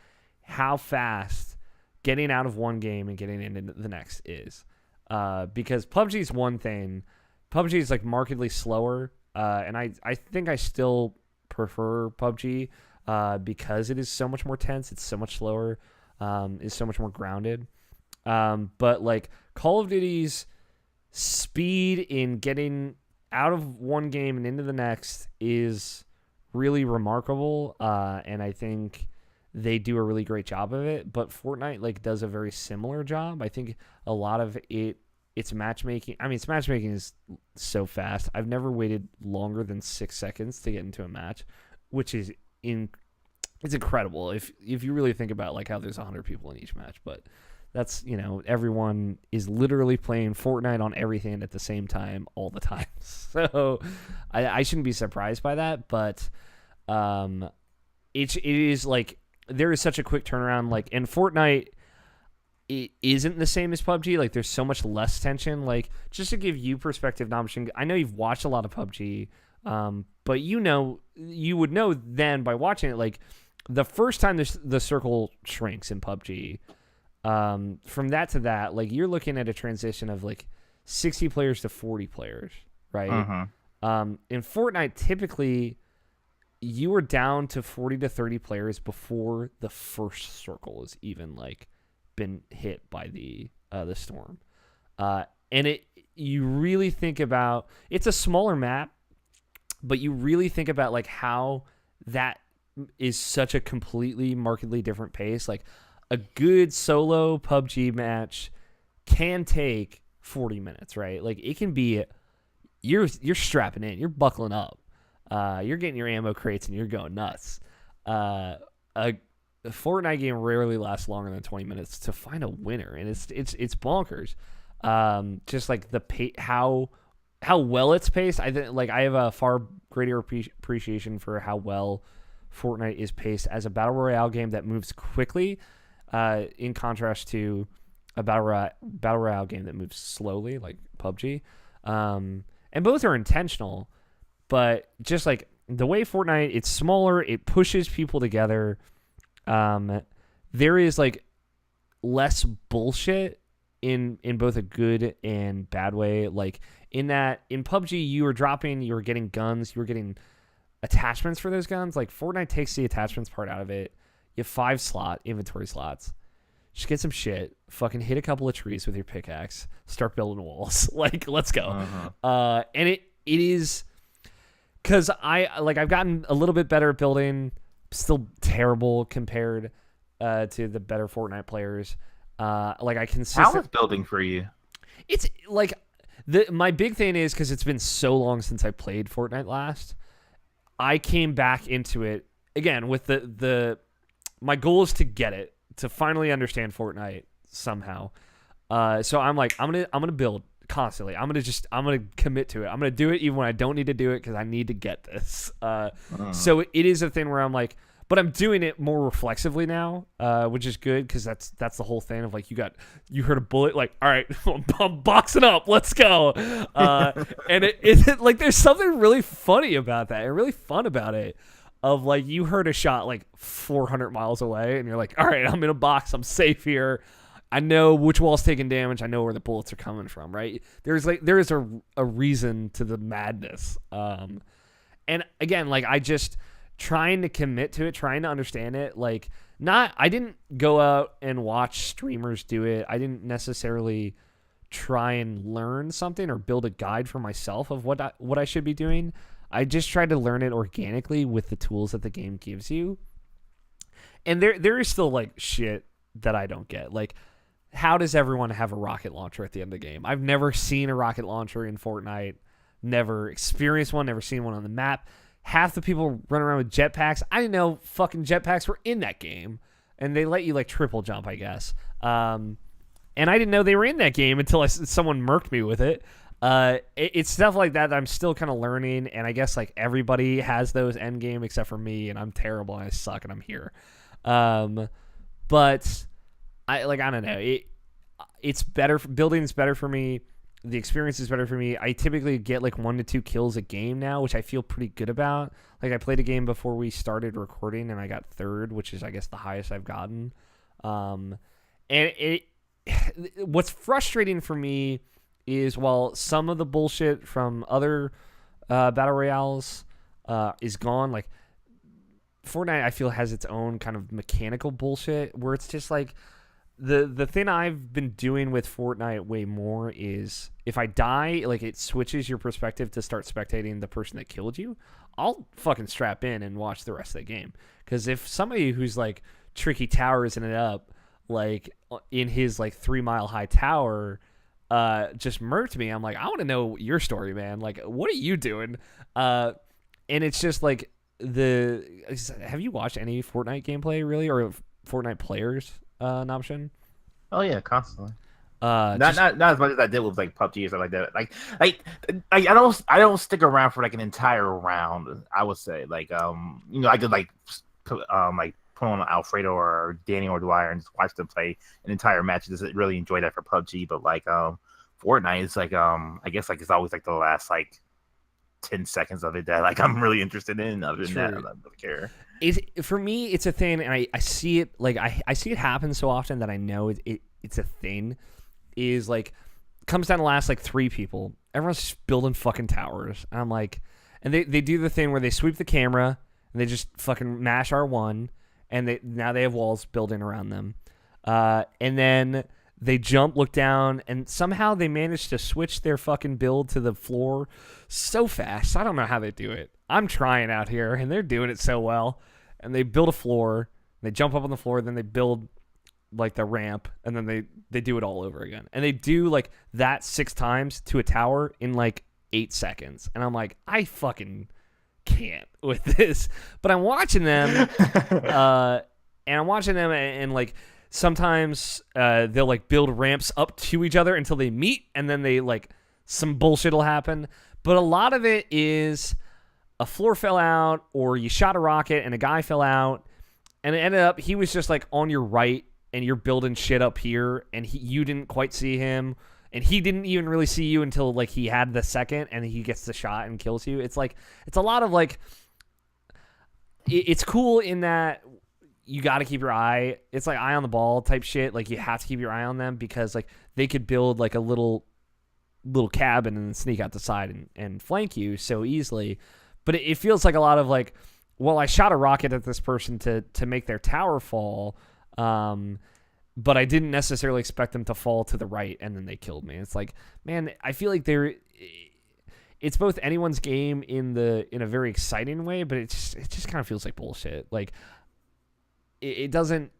how fast getting out of one game and getting into the next is. Because PUBG is one thing. PUBG is like markedly slower. And I think I still prefer PUBG. Because it is so much more tense, it's so much slower, is so much more grounded. But like Call of Duty's speed in getting out of one game and into the next is really remarkable. And I think they do a really great job of it. But Fortnite like does a very similar job. I think a lot of its matchmaking. I mean, its matchmaking is so fast. I've never waited longer than 6 seconds to get into a match, which is it's incredible if you really think about like how there's 100 people in each match, but that's, everyone is literally playing Fortnite on everything at the same time all the time. So I shouldn't be surprised by that, but it is like there is such a quick turnaround. Like, and Fortnite, it isn't the same as PUBG. Like, there's so much less tension. Like, just to give you perspective, Namshin, I know you've watched a lot of PUBG, but you would know then by watching it, like the first time the circle shrinks in PUBG, from that to that, like you're looking at a transition of like 60 players to 40 players, right? In Fortnite, typically you are down to 40 to 30 players before the first circle is even like been hit by the storm. And you really think about, it's a smaller map, but you really think about like how that is such a completely markedly different pace. Like a good solo PUBG match can take 40 minutes, right? Like it can be, you're strapping in, you're buckling up, you're getting your ammo crates and you're going nuts. A Fortnite game rarely lasts longer than 20 minutes to find a winner, and it's bonkers. Just like how well it's paced. I think like I have a far greater appreciation for how well Fortnite is paced as a battle royale game that moves quickly, in contrast to a battle royale game that moves slowly, like PUBG. And both are intentional, but just like the way Fortnite, it's smaller, it pushes people together. There is like less bullshit in both a good and bad way. Like in PUBG, you were getting guns, you were getting attachments for those guns. Like Fortnite takes the attachments part out of it. You have 5 inventory slots. Just get some shit. Fucking hit a couple of trees with your pickaxe. Start building walls. Like, let's go. And it is because I've gotten a little bit better at building. Still terrible compared to the better Fortnite players. Like I consistently. How is building for you? It's like my big thing is because it's been so long since I played Fortnite last. I came back into it again with my goal is to get it, to finally understand Fortnite somehow. So I'm like, I'm gonna build constantly. I'm gonna commit to it. I'm gonna do it even when I don't need to do it because I need to get this. So it is a thing where I'm like, but I'm doing it more reflexively now, which is good because that's the whole thing of like you heard a bullet, like, all right, I'm boxing up, let's go. And it like there's something really funny about that and really fun about it. Of like you heard a shot like 400 miles away and you're like, all right, I'm in a box, I'm safe here. I know which wall's taking damage. I know where the bullets are coming from, right? There is a reason to the madness. And again, like I just trying to commit to it, trying to understand it. Like I didn't go out and watch streamers do it. I didn't necessarily try and learn something or build a guide for myself of what I should be doing. I just tried to learn it organically with the tools that the game gives you. And there is still like shit that I don't get. Like, how does everyone have a rocket launcher at the end of the game? I've never seen a rocket launcher in Fortnite. Never experienced one. Never seen one on the map. Half the people run around with jetpacks. I didn't know fucking jetpacks were in that game. And they let you like triple jump, I guess. And I didn't know they were in that game until someone murked me with it. It's stuff like that I'm still kind of learning, and I guess like everybody has those end game except for me, and I'm terrible and I suck and I'm here. But I don't know. It's better. Building is better for me. The experience is better for me. I typically get like 1 to 2 kills a game now, which I feel pretty good about. Like I played a game before we started recording, and I got 3rd, which is I guess the highest I've gotten. And what's frustrating for me is while some of the bullshit from other battle royales is gone, like Fortnite I feel has its own kind of mechanical bullshit where it's just like the thing I've been doing with Fortnite way more is if I die, like it switches your perspective to start spectating the person that killed you. I'll fucking strap in and watch the rest of the game, because if somebody who's like tricky towering it up like in his like 3 mile high tower just murked me, I'm like, I want to know your story, man. Like, what are you doing? And it's just like have you watched any Fortnite gameplay really, or Fortnite players? Option? Oh yeah, constantly. Not as much as I did with like PUBG or stuff like that. Like I don't stick around for like an entire round. I would say like I could like put on Alfredo or Danny or Dwyer and just watch them play an entire match. Just really enjoy that for PUBG, but like Fortnite is like I guess like it's always like the last like 10 seconds of it that like I'm really interested in. Other than that, I don't really care. For me, it's a thing, and I see it like I see it happen so often that I know it's a thing. Is like comes down to last like 3 people. Everyone's just building fucking towers, and I'm like, and they do the thing where they sweep the camera and they just fucking mash R1, and now they have walls building around them, and then they jump, look down, and somehow they manage to switch their fucking build to the floor so fast. I don't know how they do it. I'm trying out here, and they're doing it so well. And they build a floor, they jump up on the floor, then they build like the ramp, and then they do it all over again. And they do like that 6 times to a tower in like 8 seconds. And I'm like, I fucking can't with this. But I'm watching them, and like sometimes they'll like build ramps up to each other until they meet, and then they like some bullshit will happen. But a lot of it is a floor fell out, or you shot a rocket and a guy fell out, and it ended up he was just like on your right, and you're building shit up here, and you didn't quite see him, and he didn't even really see you until like he had the second, and he gets the shot and kills you. It's like it's a lot of like it's cool in that you got to keep your eye. It's like eye on the ball type shit. Like you have to keep your eye on them because like they could build like a little cabin and then sneak out the side and flank you so easily. But it feels like a lot of like, well, I shot a rocket at this person to make their tower fall, but I didn't necessarily expect them to fall to the right, and then they killed me. It's like, man, I feel like it's both anyone's game in a very exciting way, but it just kind of feels like bullshit. Like it doesn't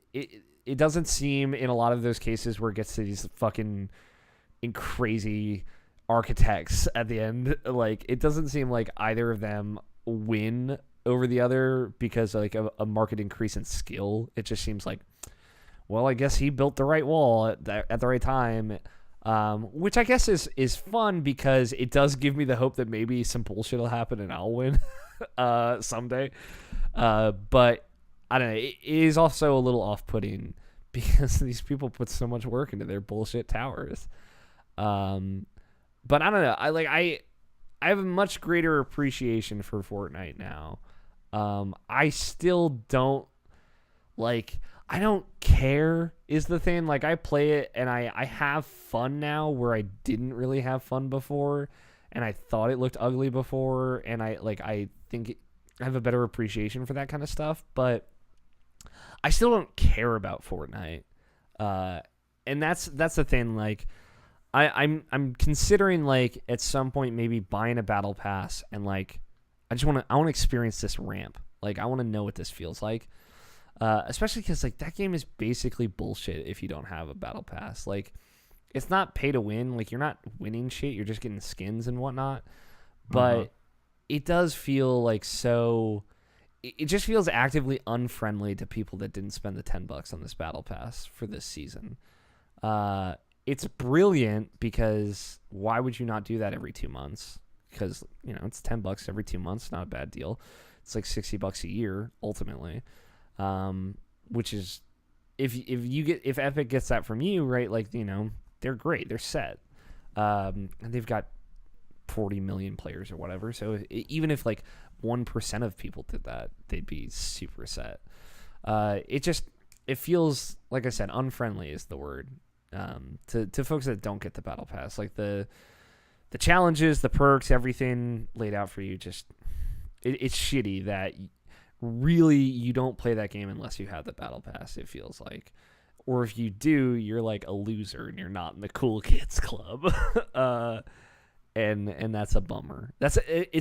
seem in a lot of those cases where it gets to these fucking crazy architects at the end, like it doesn't seem like either of them win over the other because like a market increase in skill. It just seems like, well, I guess he built the right wall at the right time, which I guess is fun because it does give me the hope that maybe some bullshit will happen and I'll win someday. But I don't know. It is also a little off-putting because these people put so much work into their bullshit towers. But I don't know. I have a much greater appreciation for Fortnite now. I still don't I don't care is the thing. Like, I play it and I have fun now where I didn't really have fun before, and I thought it looked ugly before, and I think I have a better appreciation for that kind of stuff, but I still don't care about Fortnite. And that's the thing. Like, I'm considering like at some point maybe buying a battle pass, and like I want to experience this ramp. Like, I want to know what this feels like. Especially because like that game is basically bullshit if you don't have a battle pass. Like, it's not pay to win. Like, you're not winning shit. You're just getting skins and whatnot. But it does feel like so. It just feels actively unfriendly to people that didn't spend the $10 on this battle pass for this season. It's brilliant because why would you not do that every 2 months? Because, you know, it's $10 every 2 months. Not a bad deal. It's like $60 a year ultimately. Which is if Epic gets that from you, right? Like, you know, they're great. They're set. And they've got 40 million players or whatever. So even if like 1% of people did that, they'd be super set. It feels, like I said, unfriendly is the word. To folks that don't get the battle pass, like the challenges, the perks, everything laid out for you, just it's shitty that really you don't play that game unless you have the battle pass, it feels like. Or if you do, you're like a loser and you're not in the cool kids club. And that's a bummer. It's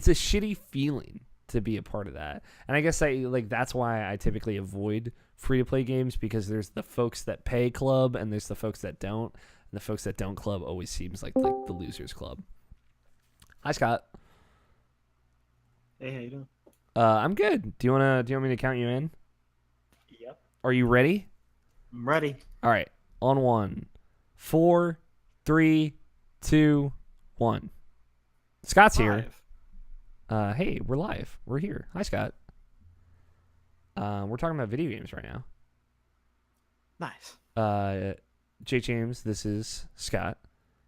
a shitty feeling to be a part of that. And I guess that's why I typically avoid free to play games, because there's the folks that pay club and there's the folks that don't. And the folks that don't club always seems like the losers club. Hi, Scott. Hey, how you doing? I'm good. Do you want me to count you in? Yep. Are you ready? I'm ready. All right. On 1, 4, 3, 2, 1. Scott's here. Hey, we're live. We're here. Hi, Scott. We're talking about video games right now. Nice. Jakejames, this is Scott.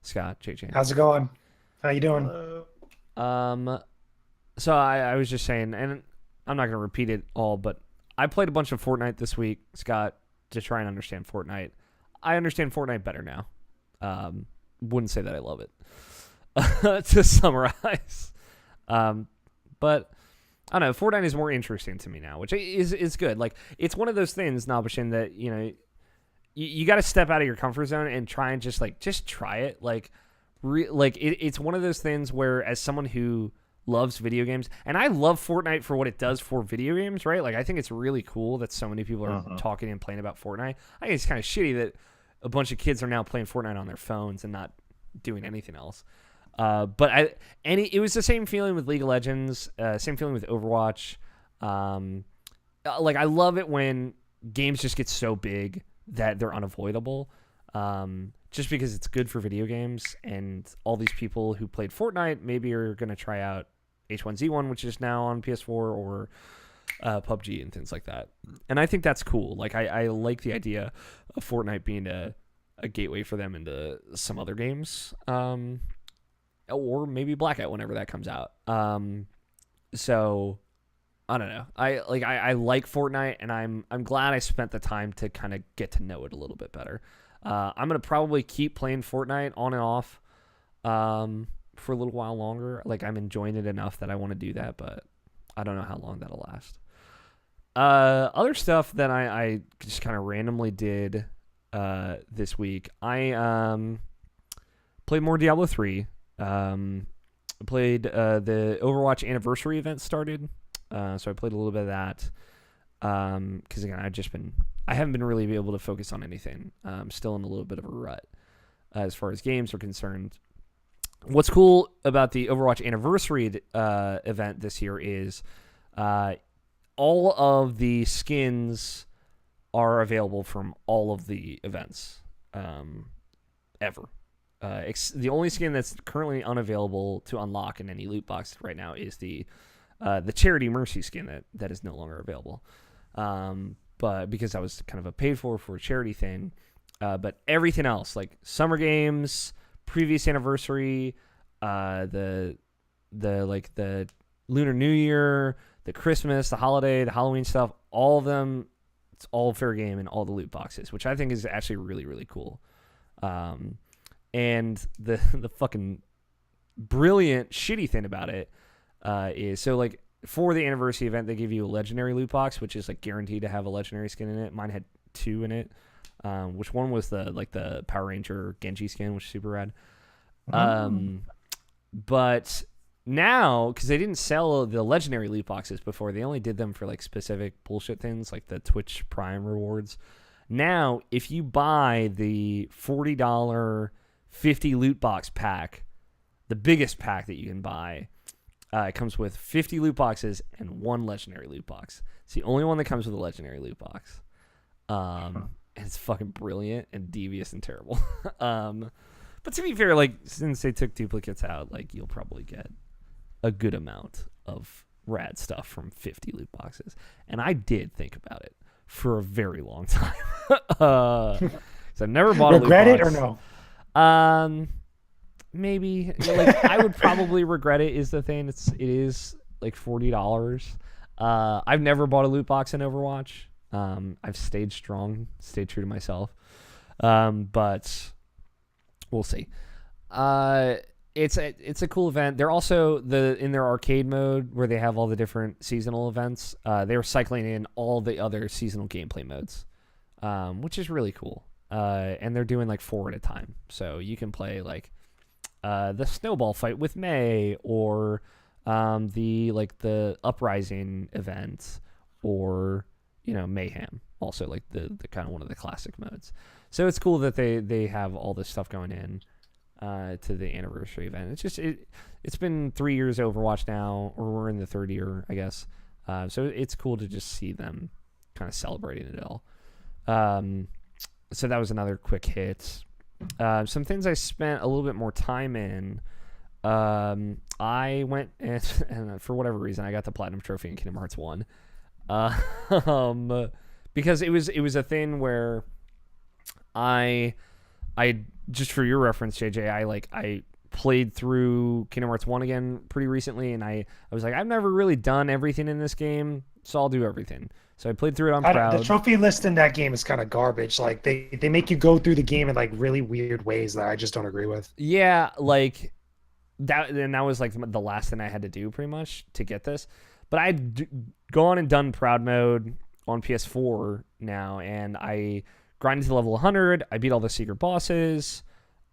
Scott, Jakejames. How's it going? How you doing? Hello. So I was just saying, and I'm not going to repeat it all, but I played a bunch of Fortnite this week, Scott, to try and understand Fortnite. I understand Fortnite better now. Wouldn't say that I love it, to summarize. But I don't know, Fortnite is more interesting to me now, which is good. Like, it's one of those things, Nabashin, that, you know, you got to step out of your comfort zone and try and just try it. It's one of those things where, as someone who loves video games, and I love Fortnite for what it does for video games, right? Like, I think it's really cool that so many people are talking and playing about Fortnite. I think it's kind of shitty that a bunch of kids are now playing Fortnite on their phones and not doing anything else. But it was the same feeling with League of Legends, same feeling with Overwatch. I love it when games just get so big that they're unavoidable. Just because it's good for video games, and all these people who played Fortnite maybe are going to try out H1Z1, which is now on PS4, or PUBG and things like that. And I think that's cool. Like, I like the idea of Fortnite being a gateway for them into some other games, or maybe Blackout whenever that comes out. So I don't know. I like Fortnite, and I'm glad I spent the time to kind of get to know it a little bit better. I'm going to probably keep playing Fortnite on and off for a little while longer. Like, I'm enjoying it enough that I want to do that, but I don't know how long that'll last. Other stuff that I just kind of randomly did this week. I played more Diablo 3. Played the Overwatch anniversary event started. So I played a little bit of that. Because, again, I haven't been really able to focus on anything. I'm still in a little bit of a rut as far as games are concerned. What's cool about the Overwatch anniversary event this year is All of the skins are available from all of the events ever. The only skin that's currently unavailable to unlock in any loot box right now is the Charity Mercy skin that is no longer available. But because that was kind of a paid for a charity thing. But everything else, like Summer Games, previous anniversary, the Lunar New Year, the Christmas, the holiday, the Halloween stuff, all of them, it's all fair game in all the loot boxes, which I think is actually really, really cool. And the fucking brilliant, shitty thing about it is, so like for the anniversary event, they give you a legendary loot box, which is like guaranteed to have a legendary skin in it. Mine had 2 in it. Which one was the Power Ranger Genji skin, which is super rad. But now, because they didn't sell the legendary loot boxes before, they only did them for like specific bullshit things like the Twitch Prime rewards. Now, if you buy the $40 50 loot box pack, the biggest pack that you can buy, it comes with 50 loot boxes and 1 legendary loot box. It's the only one that comes with a legendary loot box. And it's fucking brilliant and devious and terrible. But to be fair, like, since they took duplicates out, like, you'll probably get a good amount of rad stuff from 50 loot boxes. And I did think about it for a very long time. So I never bought a loot box. Regret it or no? Maybe. Like, I would probably regret it is the thing. It is like $40. I've never bought a loot box in Overwatch. I've stayed strong, stayed true to myself. But we'll see. It's a cool event. They're also in their arcade mode where they have all the different seasonal events. They're cycling in all the other seasonal gameplay modes, which is really cool. And they're doing like 4 at a time, so you can play like the snowball fight with May, or the uprising event, or Mayhem. Also like the kind of one of the classic modes. So it's cool that they have all this stuff going in to the anniversary event. It's just it's been 3 years of Overwatch now, or we're in the third year, I guess. So it's cool to just see them kind of celebrating it all. So that was another quick hit. Some things I spent a little bit more time in. I went and for whatever reason I got the platinum trophy in Kingdom Hearts 1. Because it was a thing where I just for your reference, JJ, I played through Kingdom Hearts 1 again pretty recently, and I was like, I've never really done everything in this game, so I'll do everything. So I played through it on proud. The trophy list in that game is kind of garbage. Like they make you go through the game in like really weird ways that I just don't agree with. Yeah, like that, and that was like the last thing I had to do pretty much to get this. But I'd gone and done proud mode on PS4 now, and I grinded to level 100. I beat all the secret bosses,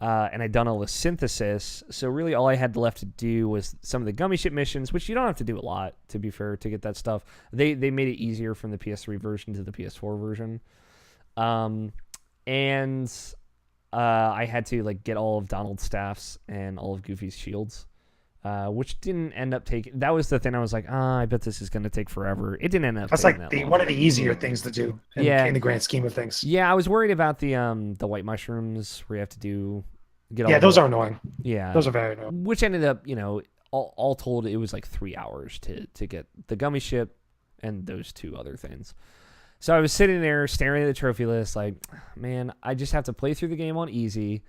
and I'd done all the synthesis. So really all I had left to do was some of the gummy ship missions, which you don't have to do a lot, to be fair, to get that stuff. They made it easier from the PS3 version to the PS4 version. And I had to like get all of Donald's staffs and all of Goofy's shields. Which didn't end up taking. That was the thing. I was like, I bet this is going to take forever. It didn't end up. That's like one of the easier things to do. In the grand scheme of things. Yeah, I was worried about the white mushrooms where you have to get. Yeah, those are annoying. Yeah, those are very annoying. Which ended up, all told, it was like 3 hours to get the gummy ship and those 2 other things. So I was sitting there staring at the trophy list, like, man, I just have to play through the game on easy,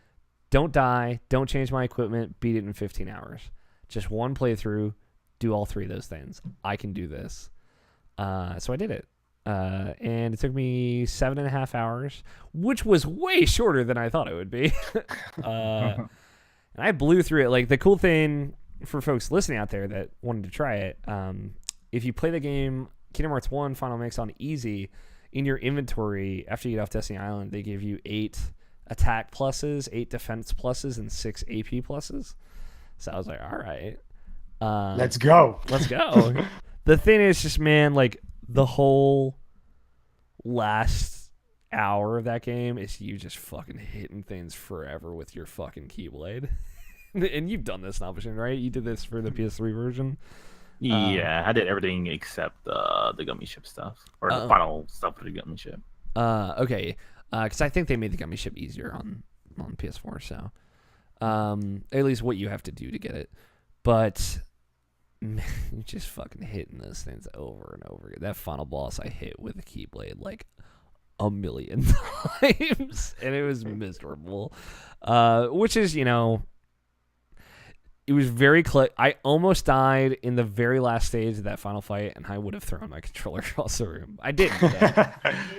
don't die, don't change my equipment, beat it in 15 hours. Just one playthrough, do all 3 of those things. I can do this. So I did it. And it took me 7.5 hours, which was way shorter than I thought it would be. And I blew through it. Like, the cool thing for folks listening out there that wanted to try it, if you play the game Kingdom Hearts 1 Final Mix on easy, in your inventory, after you get off Destiny Island, they give you 8 attack pluses, 8 defense pluses, and 6 AP pluses. So I was like, all right. Let's go. Let's go. The thing is just, man, like, the whole last hour of that game is you just fucking hitting things forever with your fucking Keyblade. And you've done this, Nalbashin, right? You did this for the PS3 version. Yeah, I did everything except the gummy ship stuff or the final stuff for the gummy ship. Okay, because I think they made the gummy ship easier on PS4. So, at least what you have to do to get it, but man, you're just fucking hitting those things over and over again. That final boss I hit with a keyblade like a million times, and it was miserable. Which is, it was very close. I almost died in the very last stage of that final fight, and I would have thrown my controller across the room. I didn't,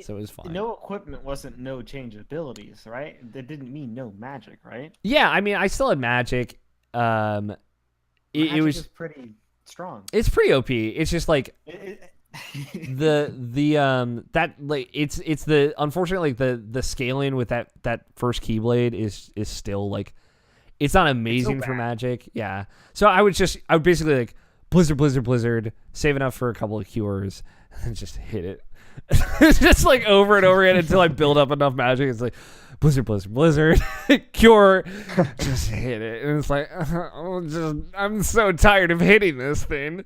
so it was fine. No equipment wasn't no change abilities, right? That didn't mean no magic, right? Yeah, I mean, I still had magic. It was pretty strong. It's pretty OP. It's just like that like it's the unfortunately like the scaling with that first keyblade is still like it's not amazing for magic. Yeah. So I would basically like blizzard, save enough for a couple of cures, and just hit it. It's just like over and over again until I build up enough magic. It's like blizzard, cure, just hit it. And it's like, I'm so tired of hitting this thing.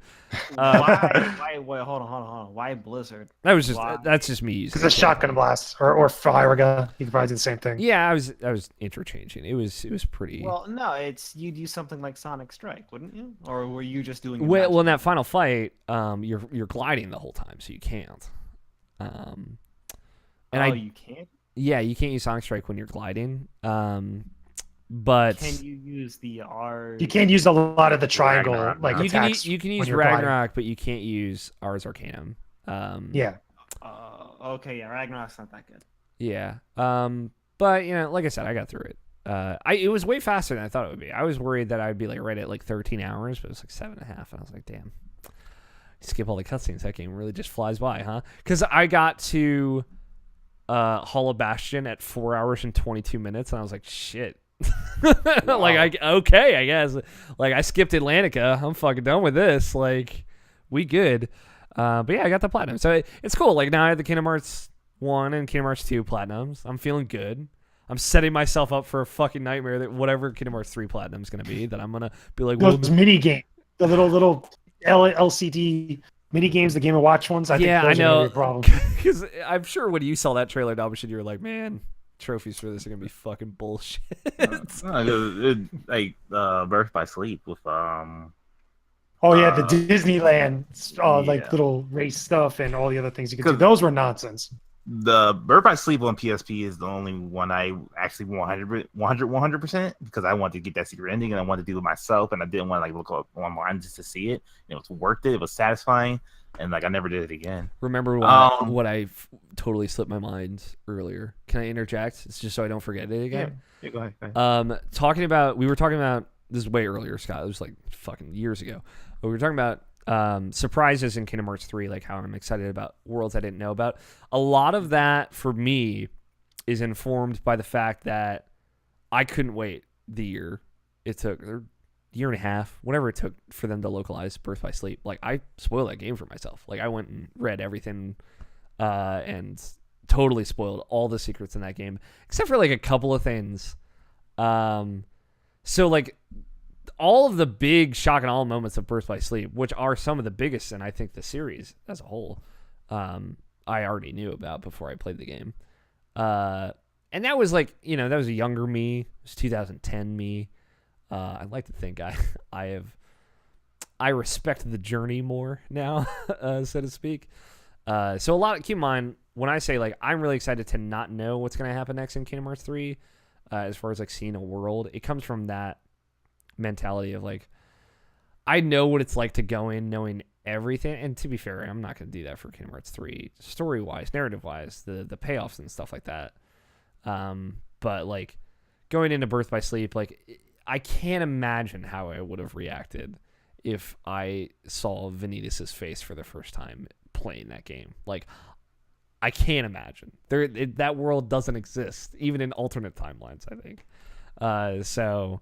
Why? Wait, hold on. Why Blizzard? That's just me using. Because it's shotgun blast or fire gun. You can probably do the same thing. Yeah, I was interchanging. It was pretty. Well, no, you'd use something like Sonic Strike, wouldn't you? Or were you just doing? Well, in that final fight, you're gliding the whole time, so you can't. You can't. Yeah, you can't use Sonic Strike when you're gliding. But can you use the R? You can't use a lot of the triangle like attacks. You can use Ragnarok, but you can't use Ars Arcanum. Yeah. Okay, yeah, Ragnarok's not that good. Yeah. But like I said, I got through it. It was way faster than I thought it would be. I was worried that I'd be like right at like 13 hours, but it was like 7.5, and I was like, damn. Skip all the cutscenes. That game really just flies by, huh? Because I got to Hall of Bastion at 4 hours and 22 minutes, and I was like, shit. Wow. I guess. Like, I skipped Atlantica. I'm fucking done with this. Like, we good. But yeah, I got the platinum. So it's cool. Like, now I have the Kingdom Hearts 1 and Kingdom Hearts 2 platinums. I'm feeling good. I'm setting myself up for a fucking nightmare that whatever Kingdom Hearts 3 platinum is going to be, that I'm going to be like, those mini games, the little LCD mini games, the Game & Watch ones. I think those are gonna be a problem. Because I'm sure when you saw that trailer, Dobson, you were like, man, trophies for this are gonna be fucking bullshit. Like Birth by Sleep with the Disneyland like little race stuff and all the other things you could do. Those were nonsense. The Birth by Sleep on PSP is the only one I actually 100% because I wanted to get that secret ending and I wanted to do it myself and I didn't want to like look up online just to see it. It was worth it. It was satisfying, and like I never did it again. Remember what I totally slipped my mind earlier? Can I interject? It's just so I don't forget it again. Yeah, go ahead. We were talking about this is way earlier, Scott. It was like fucking years ago. But we were talking about surprises in Kingdom Hearts 3, like how I'm excited about worlds I didn't know about. A lot of that for me is informed by the fact that I couldn't wait the year it took, or year and a half, whatever it took for them to localize Birth by Sleep. Like, I spoiled that game for myself. Like, I went and read everything and totally spoiled all the secrets in that game, except for like a couple of things. So like all of the big shock and awe moments of Birth by Sleep, which are some of the biggest in I think the series as a whole, I already knew about before I played the game. And that was like, that was a younger me. It was 2010 me. I'd like to think I respect the journey more now, so to speak. So keep in mind, when I say like I'm really excited to not know what's going to happen next in Kingdom Hearts 3, as far as like seeing a world, it comes from that mentality of like, I know what it's like to go in knowing everything. And to be fair, I'm not going to do that for Kingdom Hearts 3, story-wise, narrative-wise, the payoffs and stuff like that. But like going into Birth by Sleep, like I can't imagine how I would have reacted if I saw Vanitas' face for the first time playing that game. Like, I can't imagine. That world doesn't exist, even in alternate timelines, I think. So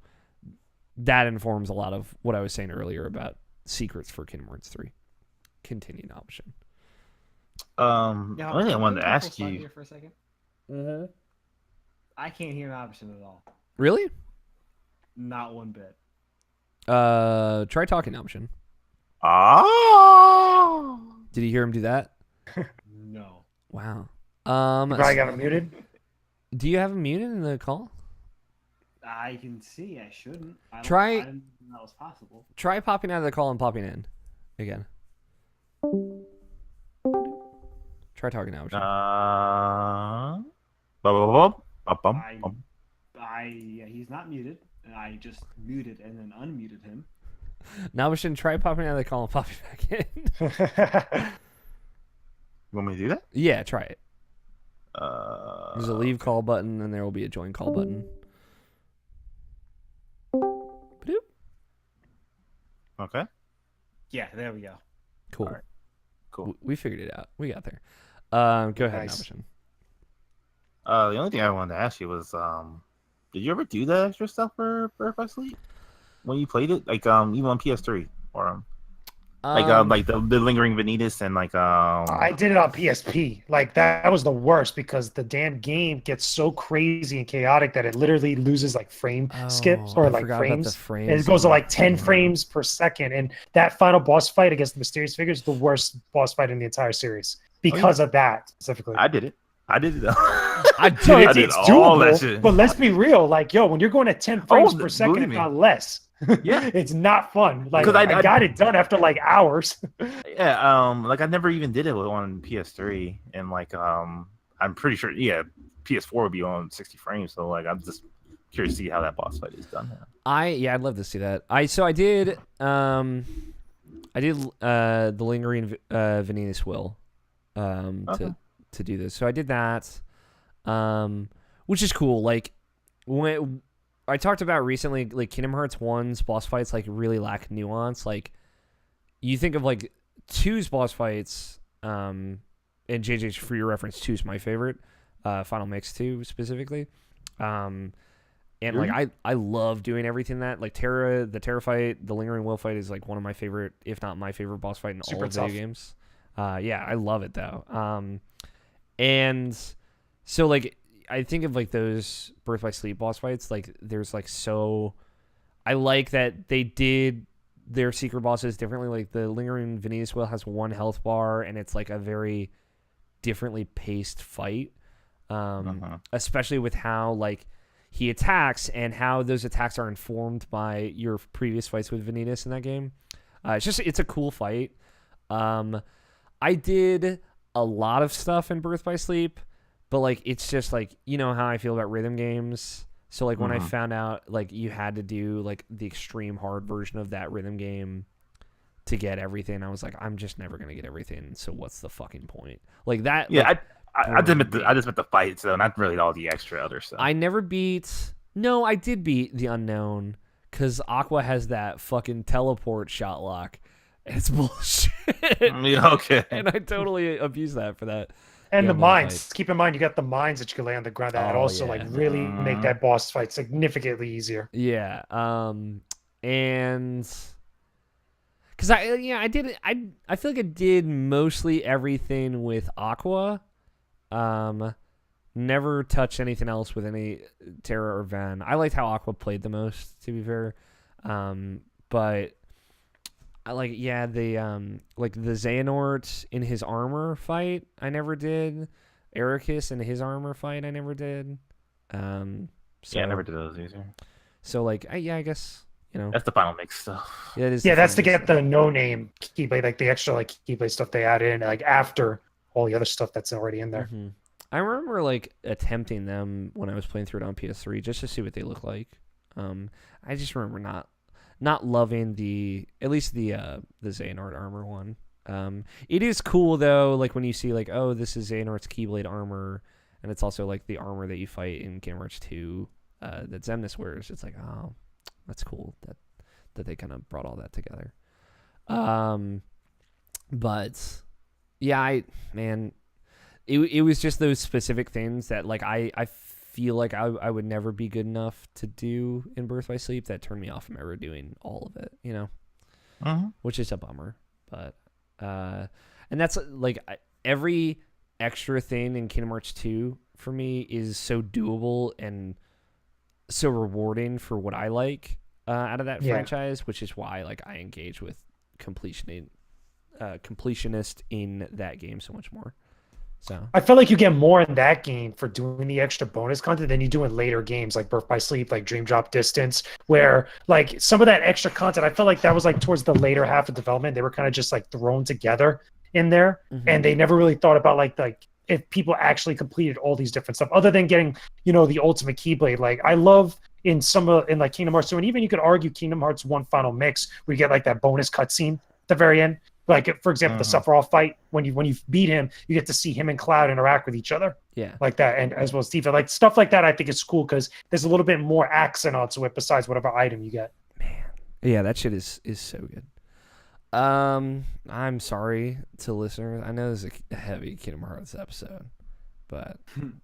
that informs a lot of what I was saying earlier about secrets for Kingdom Hearts 3. Continuing option. One thing I wanted to ask you here for a second. Mm-hmm. I can't hear an option at all. Really? Not one bit. Try talking option. Oh. Did you hear him do that? No. Wow. You probably got him muted. Do you have him muted in the call? I can see. I shouldn't. I Try- didn't know that was possible. Try popping out of the call and popping in again. Try talking now. He's not muted, and I just muted and then unmuted him. Now we should try popping out of the call and popping back in. You want me to do that? Yeah, try it. There's a leave call button, and there will be a join call button. Ba-doop. Okay. Yeah, there we go. Cool. All right. Cool. We figured it out. We got there. Go ahead, Nice. Navashin. The only thing I wanted to ask you was, did you ever do the extra stuff for Birth by Sleep when you played it? Like, even on PS3 or like the lingering Vanitas and like I did it on PSP. Like that was the worst because the damn game gets so crazy and chaotic that it literally loses like frame skips or I like forgot about the frames. frames. And it goes to like 10 frames per second. And that final boss fight against the Mysterious Figure is the worst boss fight in the entire series because of that specifically. I did it though. I did No, it. it's all that doable, shit. but let's be real. Like, yo, when you're going at 10 frames per second, believe if me. not less, Yeah. it's not fun. Like, 'Cause I got it done after like hours. Yeah, like I never even did it on PS3, and like I'm pretty sure, yeah, PS4 would be on 60 frames. So like I'm just curious to see how that boss fight is done. I'd love to see that. I did the lingering Venus will to do this. So I did that, which is cool. Like when I talked about recently, like Kingdom Hearts 1's boss fights like really lack nuance. Like you think of like 2's boss fights, and JJ, for your reference, 2's my favorite. Final Mix 2 specifically. And like I love doing everything that like the Terra fight, the Lingering Will fight is like one of my favorite, if not my favorite boss fight in all of video games. Yeah, I love it though. And so like I think of like those Birth by Sleep boss fights, like there's like I like that they did their secret bosses differently. Like the Lingering Venus Will has 1 health bar, and it's like a very differently paced fight. Especially with how like he attacks and how those attacks are informed by your previous fights with Vanitas in that game. It's a cool fight. I did a lot of stuff in Birth by Sleep, but like it's just like, you know how I feel about rhythm games. So like when I found out like you had to do like the extreme hard version of that rhythm game to get everything, I was like, I'm just never gonna get everything. So what's the fucking point? Like that. Yeah, like, I just meant the fight, so not really all the extra other stuff. I never beat. No, I did beat the Unknown because Aqua has that fucking teleport shot lock. It's bullshit. Yeah, okay. And I totally abuse that for that. And Yeah, the boss mines. fight. Keep in mind, you got the mines that you can lay on the ground that Oh, also yeah. like really make that boss fight significantly easier. Yeah. And because I did it. I feel like I did mostly everything with Aqua. Never touched anything else with any Terra or Van. I liked how Aqua played the most, to be fair. But I like the like the Xehanort in his armor fight I never did. Ericus in his armor fight I never did. So, yeah, I never did those either. So like I guess, you know. That's the Final Mix stuff. Yeah, it is Yeah, that's to final get the no name keyblade, like the extra like keyblade stuff they added in, like after all the other stuff that's already in there. Mhm. I remember like attempting them when I was playing through it on PS3 just to see what they look like. I just remember not loving at least the Xehanort armor one. It is cool though, like when you see like, oh, this is Xehanort's Keyblade armor, and it's also like the armor that you fight in Kingdom Hearts 2 that Xemnas wears. It's like, oh, that's cool that they kind of brought all that together. But yeah, it was just those specific things that like I feel like I would never be good enough to do in Birth by Sleep that turned me off from ever doing all of it, you know, which is a bummer. But and that's like every extra thing in Kingdom Hearts 2 for me is so doable and so rewarding for what I like out of that franchise, which is why like I engage with completionist in that game so much more. So I feel like you get more in that game for doing the extra bonus content than you do in later games like Birth by Sleep, like Dream Drop Distance, where like some of that extra content, I felt like that was like towards the later half of development. They were kind of just like thrown together in there, and they never really thought about like if people actually completed all these different stuff other than getting, the ultimate Keyblade. Like I love in like Kingdom Hearts 2, and even you could argue Kingdom Hearts 1 Final Mix, where you get like that bonus cutscene at the very end. Like for example, the Sephiroth fight, when you beat him, you get to see him and Cloud interact with each other. Yeah. Like that, and as well as Tifa. Like stuff like that I think is cool because there's a little bit more accent onto it besides whatever item you get. Man. Yeah, that shit is so good. I'm sorry to listeners. I know this is a heavy Kingdom Hearts episode, but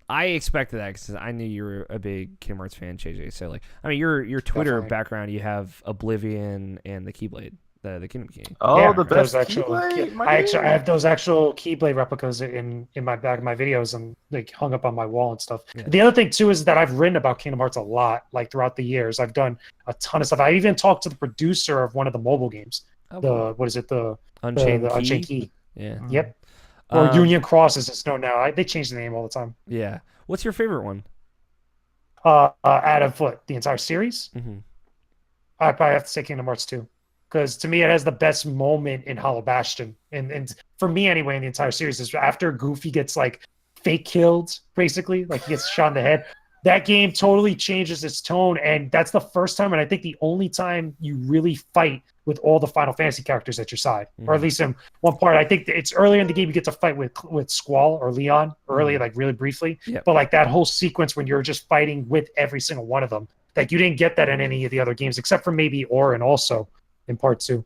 I expected that because I knew you were a big Kingdom Hearts fan, JJ. So like, I mean, your Twitter Definitely. background, you have Oblivion and the Keyblade, the Kingdom Key. Oh, Yeah, the those best Keyblade, my I dude. have those actual Keyblade replicas in my back of my videos and like hung up on my wall and stuff. Yeah. The other thing too is that I've written about Kingdom Hearts a lot, like throughout the years. I've done a ton of stuff. I even talked to the producer of one of the mobile games. Oh, cool. What is it? The Unchained Key. Unchained Key. Yeah. Yep. Or Union Cross as it's known now. They change the name all the time. Yeah. What's your favorite one? Out of the entire series, Mm-hmm. I probably have to say Kingdom Hearts 2. Because to me, it has the best moment in Hollow Bastion. And for me, anyway, in the entire series, is after Goofy gets like fake killed, basically, like he gets shot in the head. That game totally changes its tone. And that's the first time, and I think the only time you really fight with all the Final Fantasy characters at your side. Or at least in one part. I think it's earlier in the game you get to fight with Squall or Leon early, like really briefly. Yep. But like that whole sequence when you're just fighting with every single one of them, like you didn't get that in any of the other games, except for maybe Orin also. In part 2.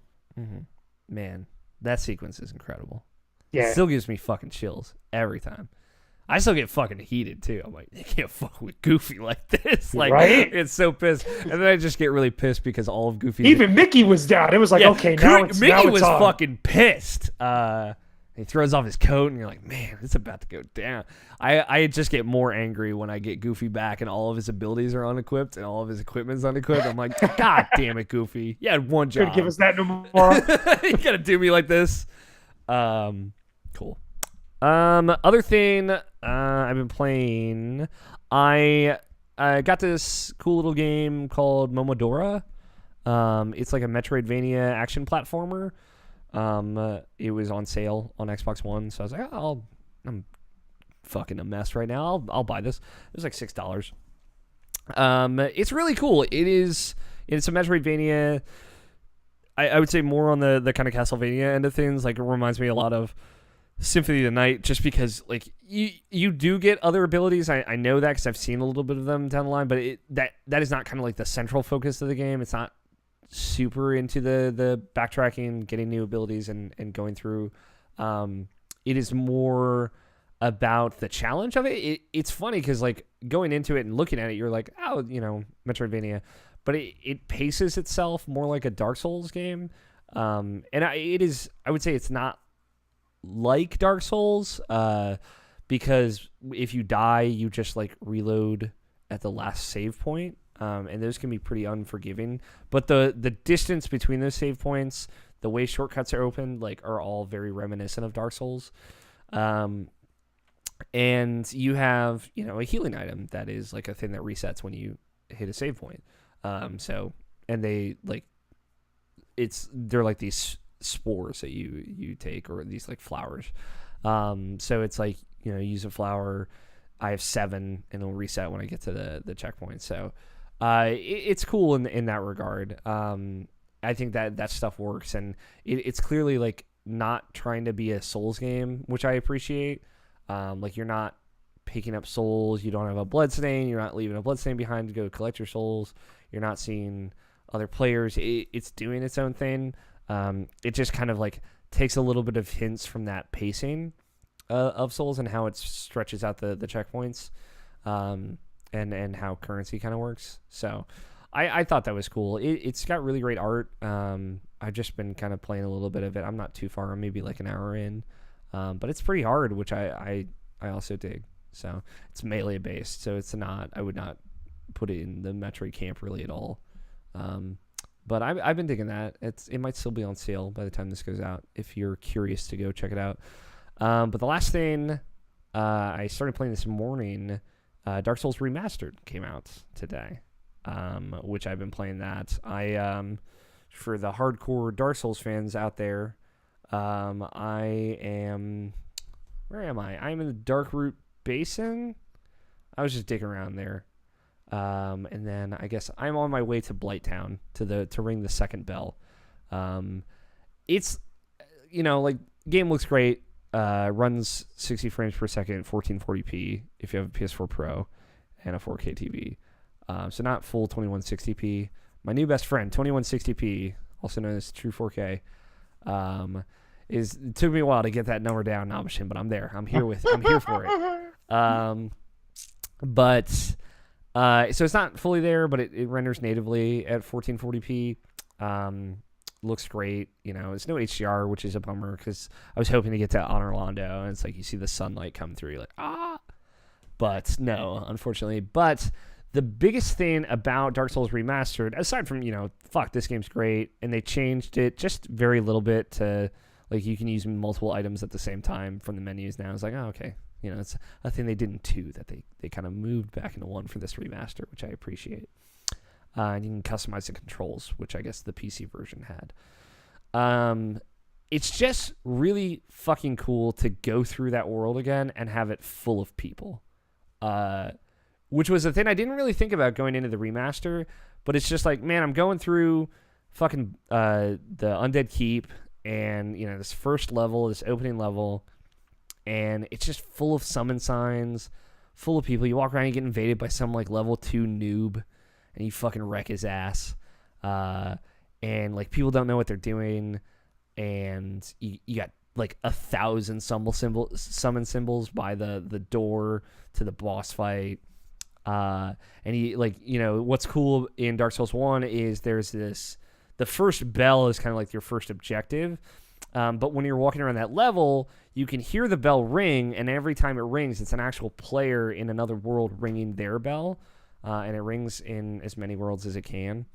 Man, that sequence is incredible. Yeah. It still gives me fucking chills every time. I still get fucking heated too. I'm like, you can't fuck with Goofy like this. Like, right? It's so pissed. And then I just get really pissed because all of Goofy. Even Mickey was down. It was like, okay, Mickey was on. fucking pissed. He throws off his coat, and you're like, man, it's about to go down. I just get more angry when I get Goofy back, and all of his abilities are unequipped, and all of his equipment's unequipped. I'm like, God damn it, Goofy! You had one job. Could give us that no more. You gotta do me like this. Cool. Other thing I've been playing, I got this cool little game called Momodora. It's like a Metroidvania action platformer. It was on sale on Xbox One, so I was like, I'm fucking a mess right now. I'll buy this. It was like $6. It's really cool. It's a Metroidvania. I would say more on the kind of Castlevania end of things. Like, it reminds me a lot of Symphony of the Night, just because like you do get other abilities. I know that because I've seen a little bit of them down the line, but that is not kind of like the central focus of the game. It's not super into the backtracking, getting new abilities, and going through. It is more about the challenge of it. It's funny because like going into it and looking at it, you're like, oh, Metroidvania, but it paces itself more like a Dark Souls game. And I would say it's not like Dark Souls, because if you die, you just like reload at the last save point. And those can be pretty unforgiving, but the distance between those save points, the way shortcuts are opened, like, are all very reminiscent of Dark Souls. And you have, a healing item that is like a thing that resets when you hit a save point. And they like, they're like these spores that you take, or these like flowers. So it's like, use a flower. I have 7 and it'll reset when I get to the checkpoint. So, it's cool in that regard. I think that stuff works, and it's clearly like not trying to be a Souls game, which I appreciate. Like, you're not picking up souls, you don't have a bloodstain, you're not leaving a bloodstain behind to go collect your souls, you're not seeing other players. It's doing its own thing. It just kind of like takes a little bit of hints from that pacing of Souls and how it stretches out the checkpoints. And how currency kind of works. So I thought that was cool. It's got really great art. I've just been kind of playing a little bit of it. I'm not too far, maybe like an hour in. But it's pretty hard, which I also dig. So it's melee based, so I would not put it in the Metroid camp really at all. But I've been digging that. It might still be on sale by the time this goes out if you're curious to go check it out. But the last thing I started playing this morning, Dark Souls Remastered came out today, which I've been playing that. For the hardcore Dark Souls fans out there, I am... Where am I? I'm in the Darkroot Basin. I was just digging around there. And then I guess I'm on my way to Blighttown to ring the second bell. It's, like, game looks great. Runs 60 frames per second, 1440p if you have a PS4 Pro and a 4K TV. So not full 2160p. My new best friend, 2160p, also known as True 4K, it took me a while to get that number down, Nabishin, but I'm there. I'm here for it. But so it's not fully there, but it renders natively at 1440p. Looks great. It's no HDR, which is a bummer because I was hoping to get to Honor Orlando, and it's like you see the sunlight come through, you're like, ah. But no, unfortunately. But the biggest thing about Dark Souls Remastered, aside from, this game's great, and they changed it just very little bit to, like, you can use multiple items at the same time from the menus now. It's like, oh, okay. It's a thing they did in 2 that they kind of moved back into 1 for this remaster, which I appreciate. And you can customize the controls, which I guess the PC version had. It's just really fucking cool to go through that world again and have it full of people. Which was a thing I didn't really think about going into the remaster, but it's just like, man, I'm going through fucking the Undead Keep and, this first level, this opening level, and it's just full of summon signs, full of people. You walk around, you get invaded by some, like, level 2 noob, and you fucking wreck his ass. And, like, people don't know what they're doing, and you got, like, 1,000 summon symbols by the door to the boss fight. And what's cool in Dark Souls 1 is there's the first bell is kind of like your first objective. But when you're walking around that level, you can hear the bell ring, and every time it rings, it's an actual player in another world ringing their bell. And it rings in as many worlds as it can.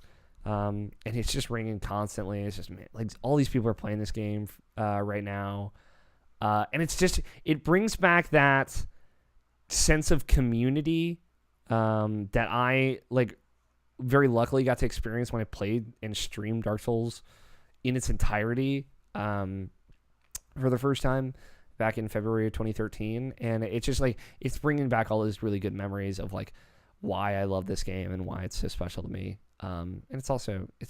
And it's just ringing constantly. It's just, man, like, all these people are playing this game right now. And it's just, it brings back that sense of community that I, like, very luckily got to experience when I played and streamed Dark Souls in its entirety for the first time back in February of 2013. And it's just, like, it's bringing back all those really good memories of, like, why I love this game and why it's so special to me. And it's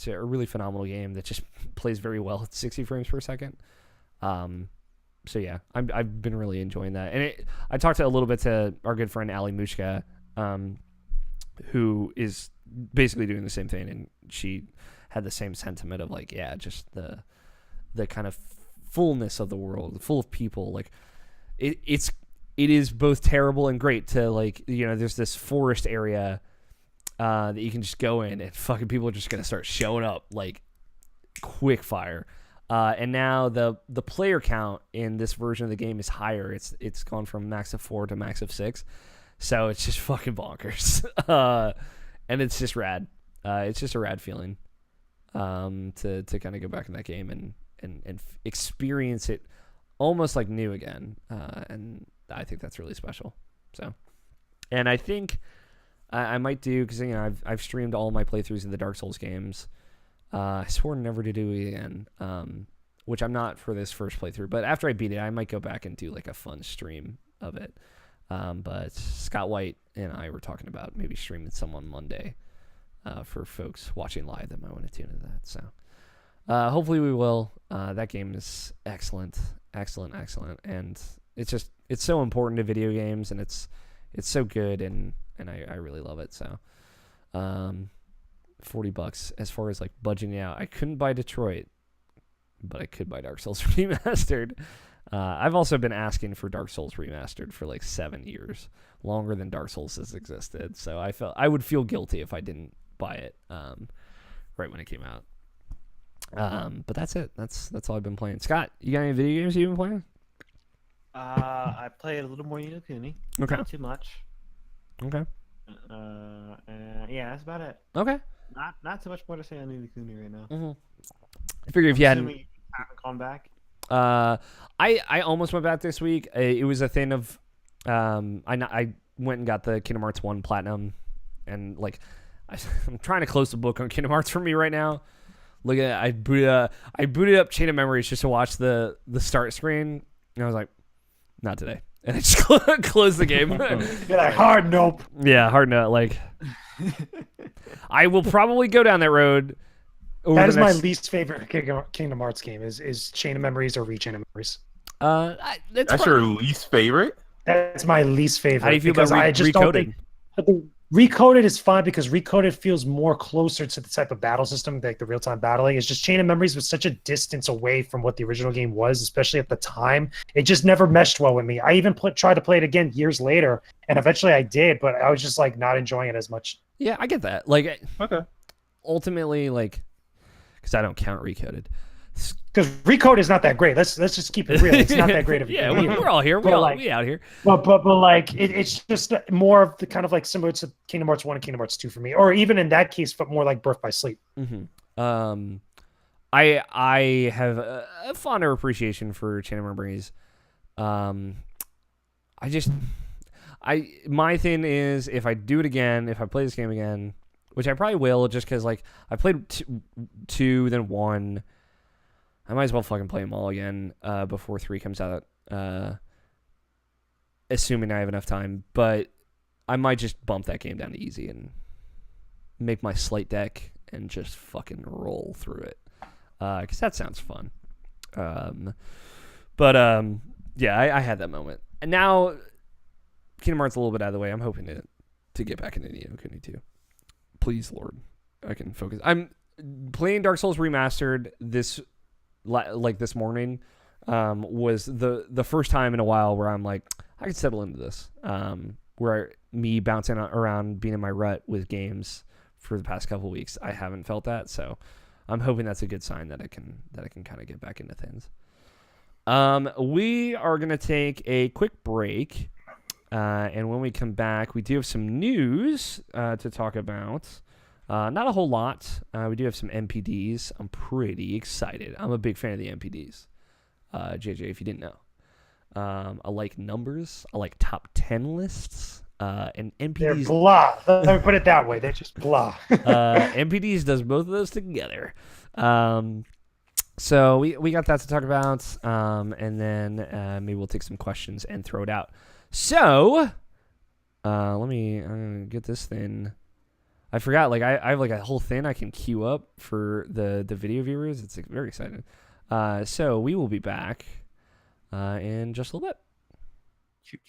a really phenomenal game that just plays very well at 60 frames per second. So yeah, I've been really enjoying that. And I talked a little bit to our good friend Ali Mushka, who is basically doing the same thing, and she had the same sentiment of, like, yeah, just the kind of fullness of the world, full of people. Like, it is both terrible and great to, like, there's this forest area that you can just go in, and fucking people are just gonna start showing up like quick fire. And now the player count in this version of the game is higher. It's gone from max of 4 to max of 6, so it's just fucking bonkers. And it's just rad. It's just a rad feeling to kind of go back in that game and experience it almost like new again. And I think that's really special. So, and I think I might do, because I've streamed all my playthroughs of the Dark Souls games. I swore never to do it again, which I'm not for this first playthrough. But after I beat it, I might go back and do, like, a fun stream of it. But Scott White and I were talking about maybe streaming some on Monday for folks watching live that might want to tune into that. So hopefully we will. That game is excellent, and it's so important to video games, and it's so good, and I really love it. So $40 as far as, like, budgeting out. I couldn't buy Detroit, but I could buy Dark Souls Remastered. I've also been asking for Dark Souls Remastered for, like, 7 years, longer than Dark Souls has existed. So I would feel guilty if I didn't buy it right when it came out. But that's it. That's all I've been playing. Scott, you got any video games you've been playing? I played a little more Ni no Kuni. Okay. Not too much. Okay. Yeah, that's about it. Okay. Not so much more to say on Nini Kuni right now. I figure if you hadn't, Assuming you haven't gone back. I almost went back this week. It was a thing of, I went and got the Kingdom Hearts 1 Platinum, and like, I'm trying to close the book on Kingdom Hearts for me right now. Look at I booted up Chain of Memories just to watch the start screen, and I was like, not today, and I just closed the game. You're like, hard nope. Yeah, hard no. Like, I will probably go down that road. That is my least favorite Kingdom Hearts game. Is Chain of Memories or Re-Chain of Memories. That's your least favorite? That's my least favorite. How do you feel because about I just Recoded? don't think Recoded is fine because Recoded feels more closer to the type of battle system, like the real-time battling. It's just Chain of Memories was such a distance away from what the original game was, especially at the time. It just never meshed well with me. I even tried to play it again years later, and eventually I did, but I was just like not enjoying it as much. Yeah, I get that. Like, Okay. ultimately, like, because I don't count Recoded. Because Recode is not that great. Let's just keep it real. It's not that great of a Yeah, game. we're all here. We out here. But like it's just more of the kind of like similar to Kingdom Hearts 1 and Kingdom Hearts 2 for me, or even in that case, but more like Birth by Sleep. I have a fonder appreciation for Chain of Memories. My thing is, if I do it again, if I play this game again, which I probably will, just because like I played two, then 1. I might as well fucking play them all again before 3 comes out, assuming I have enough time. But I might just bump that game down to easy and make my slate deck and just fucking roll through it, because that sounds fun. Yeah, I had that moment, and now Kingdom Hearts a little bit out of the way. I'm hoping to get back into Neo Kuni 2. Please, Lord, I can focus. I'm playing Dark Souls Remastered this morning. Was the first time in a while where I'm like, I could settle into this. Where me bouncing around, being in my rut with games for the past couple of weeks, I haven't felt that. So I'm hoping that's a good sign that I can kind of get back into things. We are gonna take a quick break, and when we come back, we do have some news to talk about. Not a whole lot. We do have some MPDs. I'm pretty excited. I'm a big fan of the MPDs. JJ, if you didn't know. I like numbers. I like top 10 lists. And MPDs... They're blah. Let me put it that way. They're just blah. MPDs does both of those together. So we got that to talk about. And then maybe we'll take some questions and throw it out. So, let me get this thing... I forgot, like, I have, like, a whole thing I can queue up for the video viewers. It's like, very exciting. So we will be back in just a little bit. Shoot.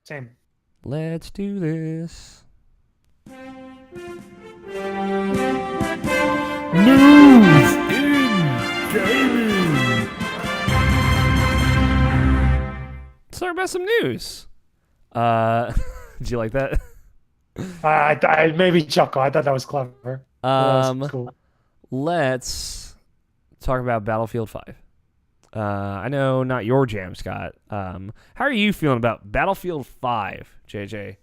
Same. Let's do this. News in gaming. Let's talk about some news. Did you like that? I made me chuckle. I thought that was clever. That was cool. Let's talk about Battlefield 5. I know not your jam, Scott. How are you feeling about Battlefield 5, JJ?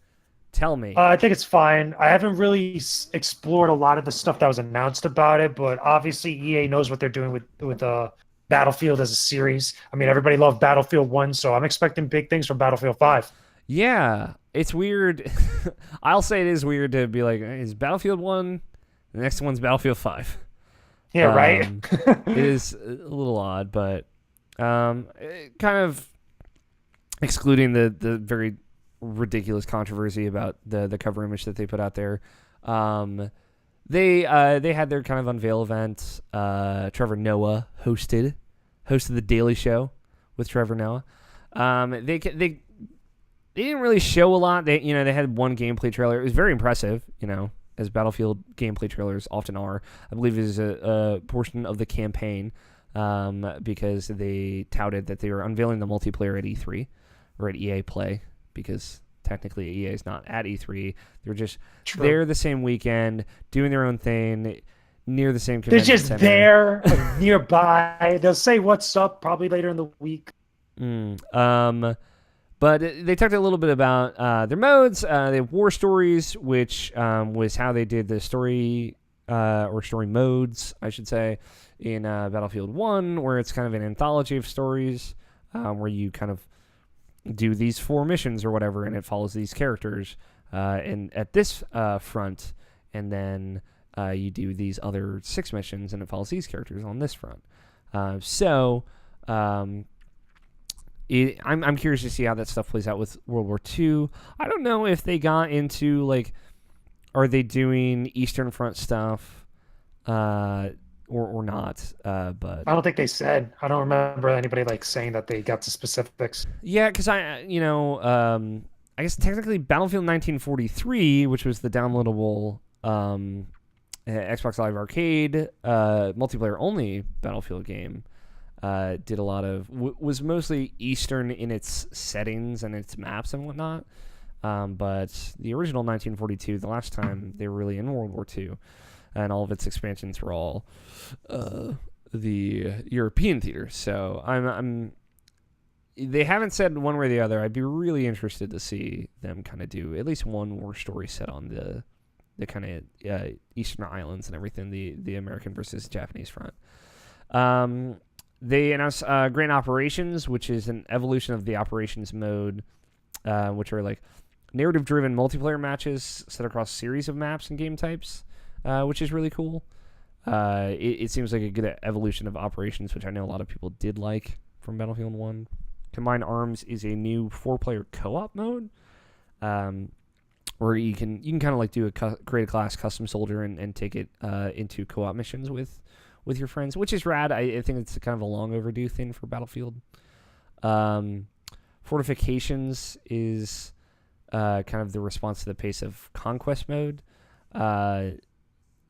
Tell me. I think it's fine. I haven't really explored a lot of the stuff that was announced about it, but obviously EA knows what they're doing with Battlefield as a series. I mean, everybody loved Battlefield 1, so I'm expecting big things from Battlefield 5. Yeah, it's weird. I'll say it is weird to be like, is Battlefield 1, the next one's Battlefield 5. Yeah, right? It is a little odd, but kind of excluding the very ridiculous controversy about the cover image that they put out there. They had their kind of unveil event. Trevor Noah hosted the Daily Show with Trevor Noah. They didn't really show a lot. They had one gameplay trailer. It was very impressive, as Battlefield gameplay trailers often are. I believe it is a portion of the campaign because they touted that they were unveiling the multiplayer at E3 or at EA Play, because technically EA is not at E3. They're just there the same weekend, doing their own thing, near the same convention They're just center. there, nearby. They'll say what's up probably later in the week. But they talked a little bit about their modes. They have War Stories, which was how they did the story, or story modes, I should say, in Battlefield 1, where it's kind of an anthology of stories where you kind of do these 4 missions or whatever, and it follows these characters at this front, and then you do these other 6 missions, and it follows these characters on this front. I'm curious to see how that stuff plays out with World War II. I don't know if they got into, are they doing Eastern Front stuff or not, but I don't think they said. I don't remember anybody saying that they got the specifics. Yeah, because I guess technically Battlefield 1943, which was the downloadable Xbox Live Arcade multiplayer only Battlefield game, did a lot of was mostly Eastern in its settings and its maps and whatnot. But the original 1942, the last time they were really in World War II, and all of its expansions were all the European theater. So they haven't said one way or the other. I'd be really interested to see them kind of do at least one war story set on the kind of Eastern Islands and everything, the American versus Japanese front. They announced Grand Operations, which is an evolution of the Operations mode, which are narrative-driven multiplayer matches set across a series of maps and game types, which is really cool. It seems like a good evolution of Operations, which I know a lot of people did like from Battlefield 1. Combined Arms is a new 4-player co-op mode, where you can kind of do create a class custom soldier and take it into co-op missions with your friends, which is rad. I think it's kind of a long overdue thing for Battlefield. Fortifications is kind of the response to the pace of Conquest mode.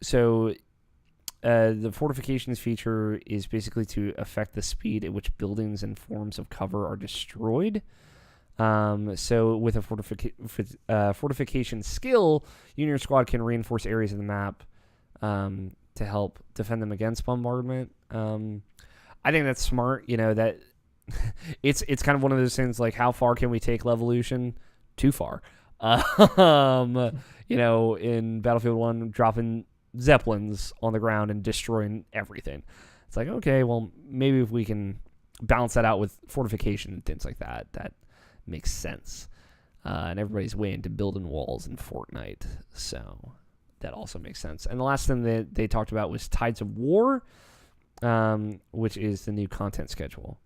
So the Fortifications feature is basically to affect the speed at which buildings and forms of cover are destroyed. So with a fortification skill, you and your squad can reinforce areas of the map to help defend them against bombardment. I think that's smart. That it's kind of one of those things how far can we take Levolution? Too far. In Battlefield 1, dropping Zeppelins on the ground and destroying everything. It's okay, well, maybe if we can balance that out with fortification and things like that, that makes sense. And everybody's way into building walls in Fortnite, so that also makes sense. And the last thing that they talked about was Tides of War, which is the new content schedule.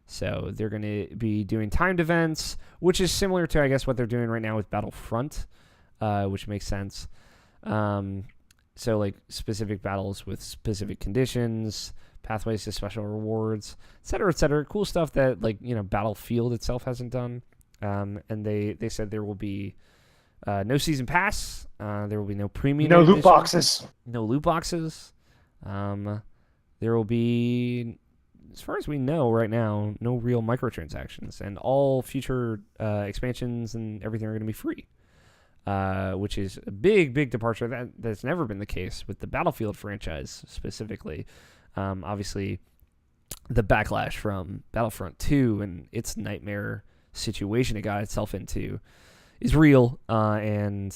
So they're going to be doing timed events, which is similar to, I guess, what they're doing right now with Battlefront, which makes sense. So specific battles with specific conditions, pathways to special rewards, et cetera, et cetera. Cool stuff that Battlefield itself hasn't done. and they said there will be no season pass. There will be no premium. No loot edition, boxes. No loot boxes. There will be, as far as we know right now, no real microtransactions, and all future expansions and everything are going to be free, which is a big departure. That's never been the case with the Battlefield franchise specifically. Obviously, the backlash from Battlefront 2 and its nightmare situation it got itself into is real, and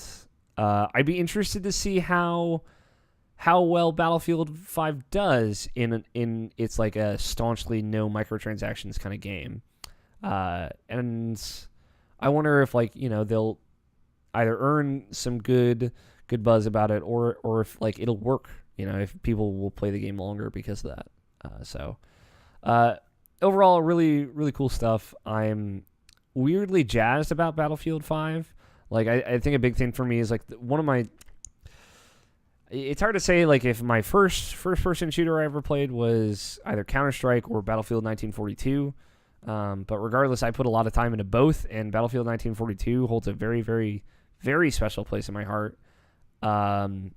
I'd be interested to see how well Battlefield 5 does in its like a staunchly no microtransactions kind of game, and I wonder if they'll either earn some good buzz about it, or if like it'll work, if people will play the game longer because of that. Overall, really cool stuff. I'm weirdly jazzed about Battlefield 5. Like I think a big thing for me is like one of my. It's hard to say like if my first person shooter I ever played was either Counter-Strike or Battlefield 1942. But regardless, I put a lot of time into both, and Battlefield 1942 holds a very, very, very special place in my heart. And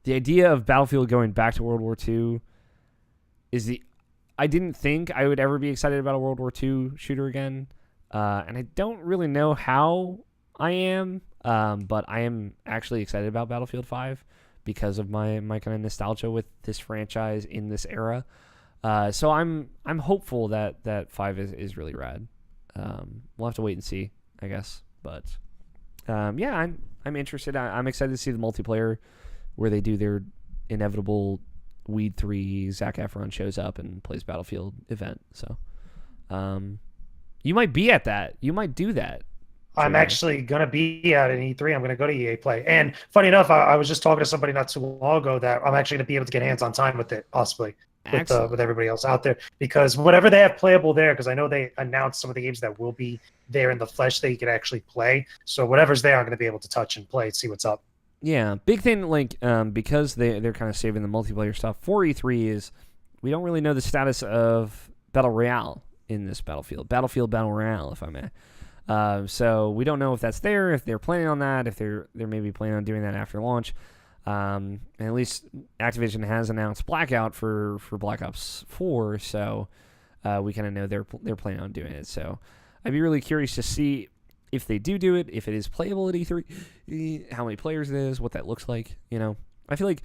the idea of Battlefield going back to World War II I didn't think I would ever be excited about a World War II shooter again. And I don't really know how I am, but I am actually excited about Battlefield 5 because of my kind of nostalgia with this franchise in this era. So I'm hopeful that 5 is really rad. We'll have to wait and see, I guess. But yeah, I'm interested. I'm excited to see the multiplayer where they do their inevitable Weed 3 Zac Efron shows up and plays Battlefield event. So you might be at that. You might do that. I'm actually going to be at an E3. I'm going to go to EA Play. And funny enough, I was just talking to somebody not too long ago that I'm actually going to be able to get hands-on time with it, possibly, with everybody else out there. Because whatever they have playable there, because I know they announced some of the games that will be there in the flesh that you can actually play. So whatever's there, I'm going to be able to touch and play and see what's up. Yeah, big thing, like, because they're kind of saving the multiplayer stuff for E3 is we don't really know the status of Battle Royale in this Battlefield Battle Royale, if I may. So we don't know if that's there, if they're planning on that, if they're maybe planning on doing that after launch. And at least Activision has announced Blackout for Black Ops 4, so we kind of know they're planning on doing it. So I'd be really curious to see if they do it, if it is playable at E3, how many players it is, what that looks like. I feel like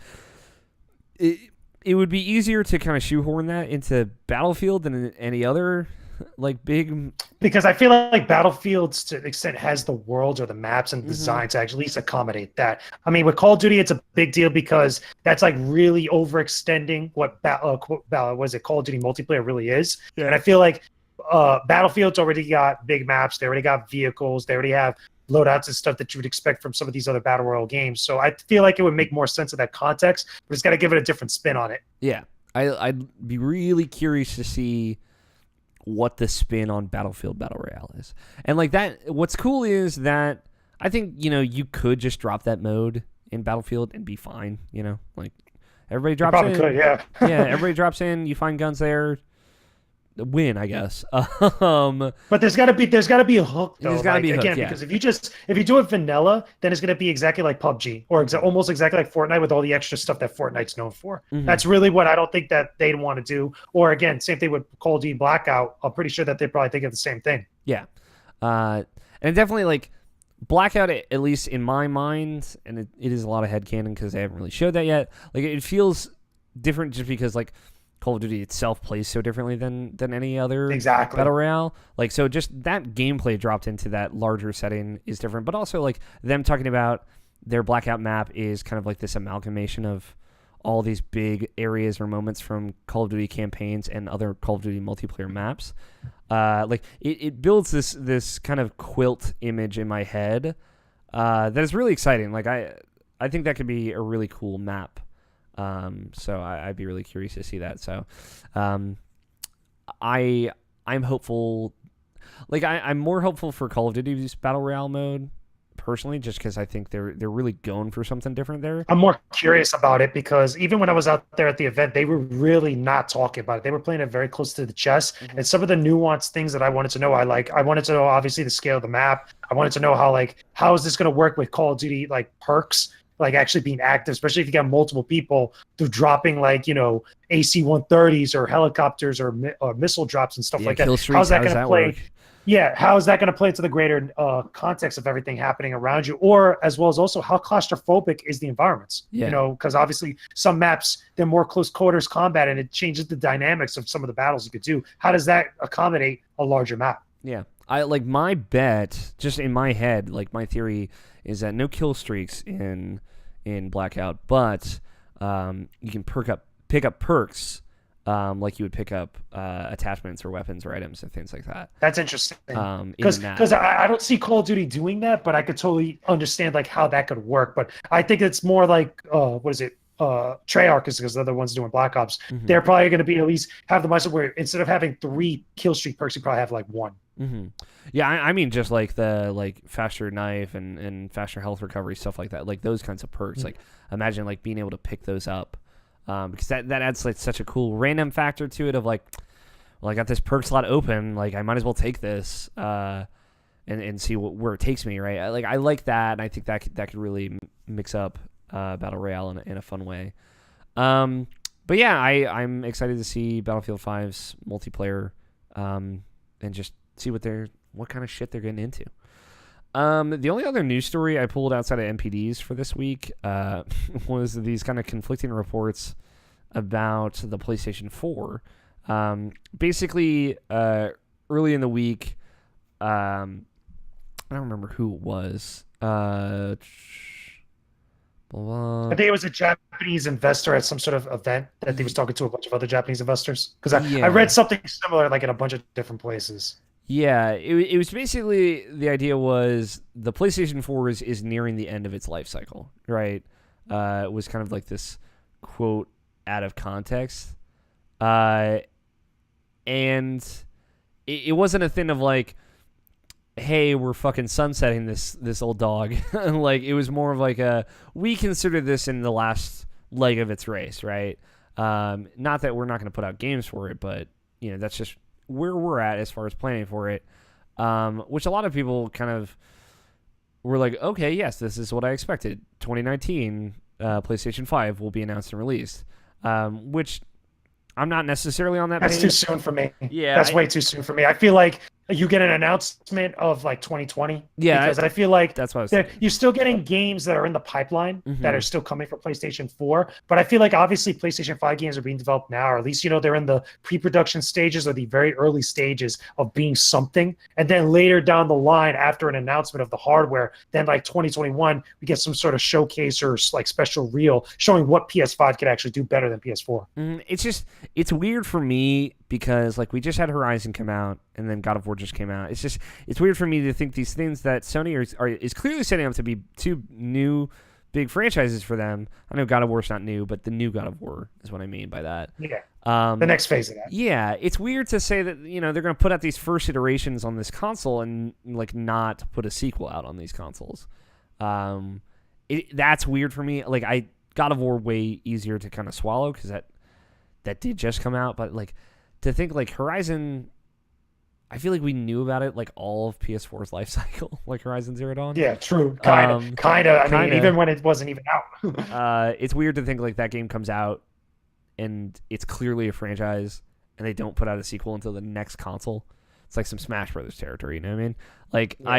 it would be easier to kind of shoehorn that into Battlefield than any other like big, because I feel like Battlefield's to an extent has the worlds or the maps and design to at least accommodate that. I mean, with Call of Duty, it's a big deal because that's like really overextending what Call of Duty multiplayer really is. Yeah. And I feel like Battlefield's already got big maps, they already got vehicles, they already have loadouts and stuff that you would expect from some of these other battle royale games. So I feel like it would make more sense in that context, but it's got to give it a different spin on it. Yeah, I'd be really curious to see what the spin on Battlefield Battle Royale is. And like that, what's cool is that I think, you could just drop that mode in Battlefield and be fine, like everybody drops in. Could, yeah. Yeah, everybody drops in, you find guns there, win, I guess. But there's got to be a hook, though. There's got to be a hook, again, yeah. Because if you do it vanilla, then it's going to be exactly like PUBG or almost exactly like Fortnite with all the extra stuff that Fortnite's known for. Mm-hmm. That's really what I don't think that they'd want to do. Or again, same thing with Call of Duty Blackout. I'm pretty sure that they probably think of the same thing. Yeah, and definitely like Blackout, at least in my mind, and it is a lot of headcanon because they haven't really showed that yet. Like it feels different just because like Call of Duty itself plays so differently than any other Battle Royale. Like, so just that gameplay dropped into that larger setting is different. But also, like, them talking about their Blackout map is kind of like this amalgamation of all these big areas or moments from Call of Duty campaigns and other Call of Duty multiplayer maps. Like, it builds this kind of quilt image in my head that is really exciting. Like, I think that could be a really cool map. So I'd be really curious to see that. So, I'm hopeful. Like I'm more hopeful for Call of Duty's Battle Royale mode, personally, just because I think they're really going for something different there. I'm more curious about it because even when I was out there at the event, they were really not talking about it. They were playing it very close to the chest. Mm-hmm. And some of the nuanced things that I wanted to know, I wanted to know obviously the scale of the map. I wanted to know how is this going to work with Call of Duty like perks, like actually being active, especially if you got multiple people through dropping AC-130s or helicopters or missile drops and stuff like that. Kill streaks, How's that going to play? work? Yeah, how is that going to play into the greater context of everything happening around you, or as well as also how claustrophobic is the environments? Yeah. Because obviously some maps they're more close quarters combat, and it changes the dynamics of some of the battles you could do. How does that accommodate a larger map? Yeah, I like my bet, just in my head, like my theory is that no kill streaks in Blackout, but you can pick up perks. Like you would pick up attachments or weapons or items and things like that. That's interesting. Because I don't see Call of Duty doing that, but I could totally understand like how that could work. But I think it's more like what is it? Treyarch is because they're the ones doing Black Ops. Mm-hmm. They're probably going to be at least have the mindset where instead of having 3 kill streak perks, you probably have like 1. Mm-hmm. Yeah, I mean just like the faster knife and faster health recovery, stuff like that. Like those kinds of perks. Mm-hmm. Like imagine like being able to pick those up. Because that adds like such a cool random factor to it of like, well, I got this perk slot open, like I might as well take this and see where it takes me, right? I like that, and I think that could really mix up Battle Royale in a fun way. But yeah, I'm excited to see Battlefield 5's multiplayer and just see what kind of shit they're getting into. The only other news story I pulled outside of MPDs for this week was these kind of conflicting reports about the PlayStation 4. Basically, early in the week, I don't remember who it was. I think it was a Japanese investor at some sort of event that he was talking to a bunch of other Japanese investors. Because I read something similar like in a bunch of different places. Yeah, it was basically the idea was the PlayStation 4 is nearing the end of its life cycle, right? It was kind of like this quote out of context. And it wasn't a thing of like, hey, we're fucking sunsetting this old dog. Like it was more of like we consider this in the last leg of its race, right? Not that we're not going to put out games for it, but that's just where we're at as far as planning for it, which a lot of people kind of were like, okay, yes, this is what I expected. 2019 PlayStation 5 will be announced and released, which I'm not necessarily on that page. That's too soon for me. Yeah, that's way too soon for me. I feel like you get an announcement of like 2020. Yeah, because I feel like that's what I was thinking. You're still getting games that are in the pipeline that are still coming for PlayStation 4. But I feel like obviously PlayStation 5 games are being developed now, or at least they're in the pre-production stages or the very early stages of being something. And then later down the line, after an announcement of the hardware, then like 2021, we get some sort of showcase or like special reel showing what PS5 could actually do better than PS4. It's weird for me because like we just had Horizon come out and then God of War just came out. It's weird for me to think these things that Sony is clearly setting up to be 2 new big franchises for them. I know God of War's not new, but the new God of War is what I mean by that. Yeah. The next phase of that. Yeah, it's weird to say that they're going to put out these first iterations on this console and like not put a sequel out on these consoles. That's weird for me. Like God of War way easier to kind of swallow because that did just come out, but like to think like Horizon, I feel like we knew about it like all of PS4's life cycle, like Horizon Zero Dawn. Yeah, true. Kind of. I mean, even when it wasn't even out. It's weird to think like that game comes out and it's clearly a franchise and they don't put out a sequel until the next console. It's like some Smash Brothers territory, you know what I mean? Like yeah.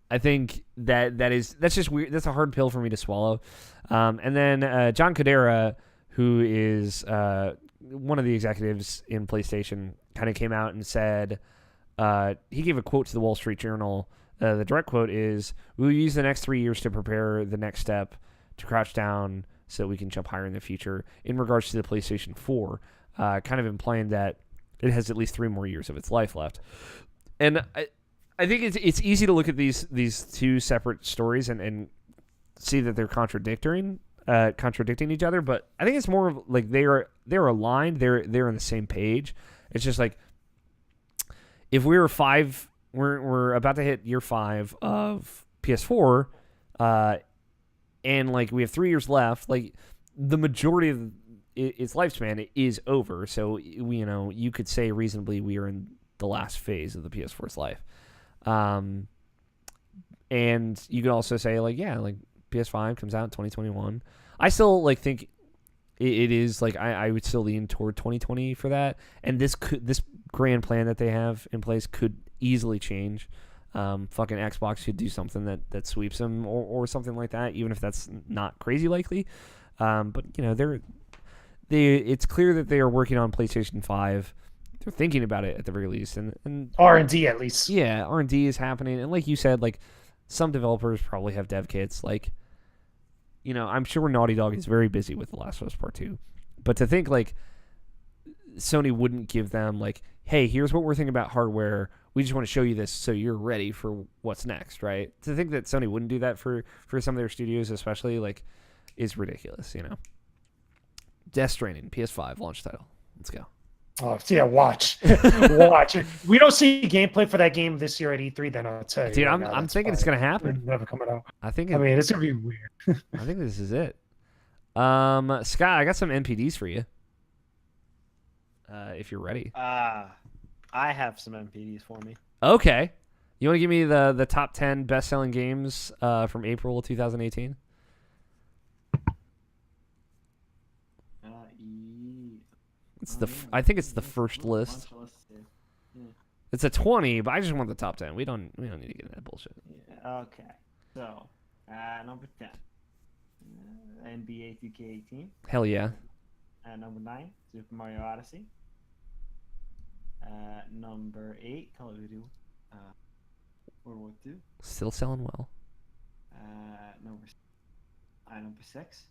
I think that's just weird. That's a hard pill for me to swallow. And then John Codera, who is one of the executives in PlayStation, kind of came out and said, he gave a quote to the Wall Street Journal. The direct quote is, "We'll use the next 3 years to prepare the next step to crouch down so that we can jump higher in the future," in regards to the PlayStation 4, kind of implying that it has at least 3 more years of its life left. And I think it's easy to look at these 2 separate stories and see that they're contradicting each other, but I think it's more of like they're aligned, they're on the same page. It's just like if we're about to hit year 5 of PS4, and like we have 3 years left. Like the majority of its lifespan is over. So you could say reasonably we are in the last phase of the PS4's life. And you could also say like PS5 comes out in 2021. I still like think it is like I would still lean toward 2020 for that. And this grand plan that they have in place could easily change. Fucking Xbox could do something that sweeps them or something like that, even if that's not crazy likely. But it's clear that they are working on PlayStation 5. They're thinking about it at the very least, and R&D at least. Yeah, R&D is happening, and like you said, like some developers probably have dev kits. Like, I'm sure Naughty Dog is very busy with The Last of Us Part 2, but to think like Sony wouldn't give them like, hey, here's what we're thinking about hardware. We just want to show you this so you're ready for what's next, right? To think that Sony wouldn't do that for some of their studios, especially, like, is ridiculous, Death Stranding, PS5 launch title. Let's go. Oh, yeah, watch. Watch. We don't see gameplay for that game this year at E3, then I'll tell you. Dude, right I'm thinking it's going to happen. Never coming out. I mean, it's going to be weird. I think this is it. Scott, I got some NPDs for you. If you're ready. I have some MPDs for me. Okay. You want to give me the top 10 best-selling games from April 2018? I think it's the first list. Yeah. It's a 20, but I just want the top 10. We don't need to get into that bullshit. Yeah, okay. So, number 10, NBA 2K18. Hell yeah. Number 9, Super Mario Odyssey. Number 8, Call of Duty World War II. Still selling well. Number 6.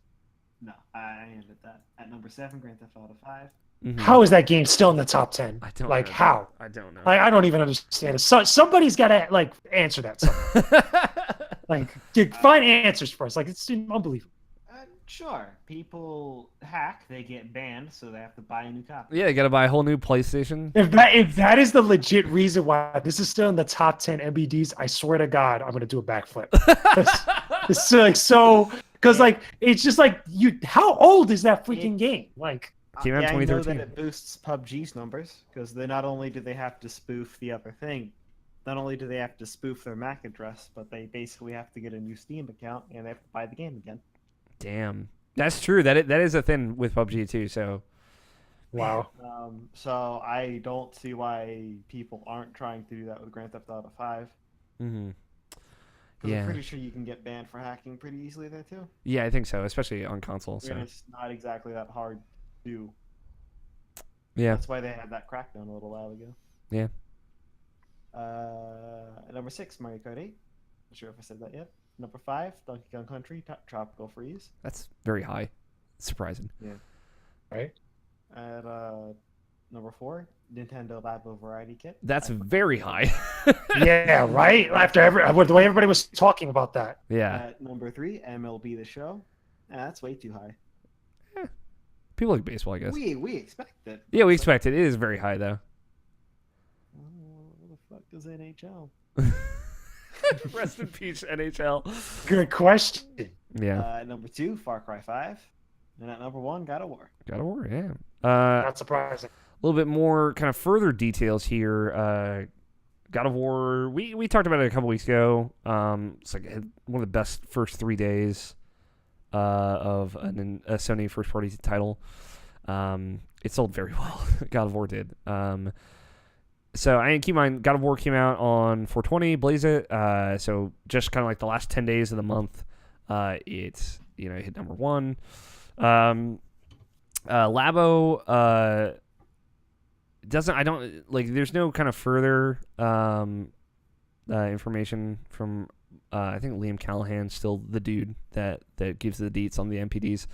No, I ended that. At number 7, Grand Theft Auto 5. Mm-hmm. How is that game still in the top 10? I don't like know. how? I don't know. I don't even understand it. Somebody's got to like answer that. Find answers for us. Like, it's unbelievable. Sure. People hack, they get banned, so they have to buy a new copy. Yeah, you got to buy a whole new PlayStation. If that is the legit reason why this is still in the top 10 MBDs, I swear to God, I'm gonna do a backflip. It's like so because like it's just like how old is that freaking game? Like, came out in I know 2013. that it boosts PUBG's numbers because not only do they have to spoof the other thing, not only do they have to spoof their MAC address, but they basically have to get a new Steam account and they have to buy the game again. Damn, that's true. That is a thing with PUBG too. So, wow. So I don't see why people aren't trying to do that with Grand Theft Auto 5. mm-hmm. I'm pretty sure you can get banned for hacking pretty easily there too. Yeah, I think so, especially on console. So. And it's not exactly that hard to do. Yeah. That's why they had that crackdown a little while ago. Yeah. Number 6, Mario Kart 8. Not sure if I said that yet. Number 5, Donkey Kong Country Tropical Freeze. That's very high. Surprising. Yeah. Right. At number 4, Nintendo Labo Variety Kit. That's very high. Yeah, right. After the way everybody was talking about that. Yeah. At number 3, MLB The Show. That's way too high. People like baseball, I guess. We expect it. Yeah, we expect it. It is very high, though. What the fuck is NHL? Rest in peace, NHL. Good question. Yeah. Number 2, Far Cry 5. And at number 1, God of War. God of War, yeah. Not surprising. A little bit more kind of further details here. God of War, we talked about it a couple weeks ago. It's like one of the best first 3 days of a Sony first-party title. It sold very well. God of War did. So I keep in mind, God of War came out on 420, Blaze it. So just kind of like the last 10 days of the month, it hit number 1. Labo there's no kind of further information from I think Liam Callahan's still the dude that gives the deets on the MPDs.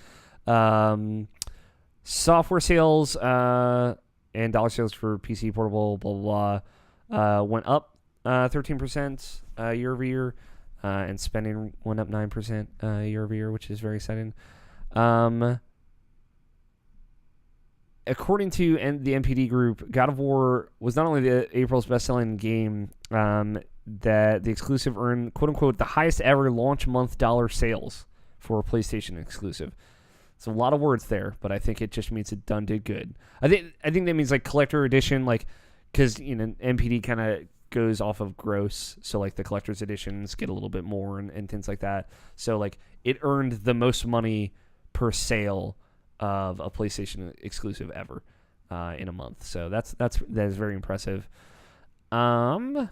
Software sales and dollar sales for PC portable blah blah went up 13% year over year, and spending went up 9% year over year, which is very exciting. According to the NPD group, God of War was not only April's best-selling game, that the exclusive earned quote unquote the highest ever launch month dollar sales for a PlayStation exclusive. It's a lot of words there, but I think it just means it did good. I think that means like collector edition, like because NPD kind of goes off of gross, so like the collector's editions get a little bit more and things like that. So like it earned the most money per sale of a PlayStation exclusive ever in a month. So that is very impressive. No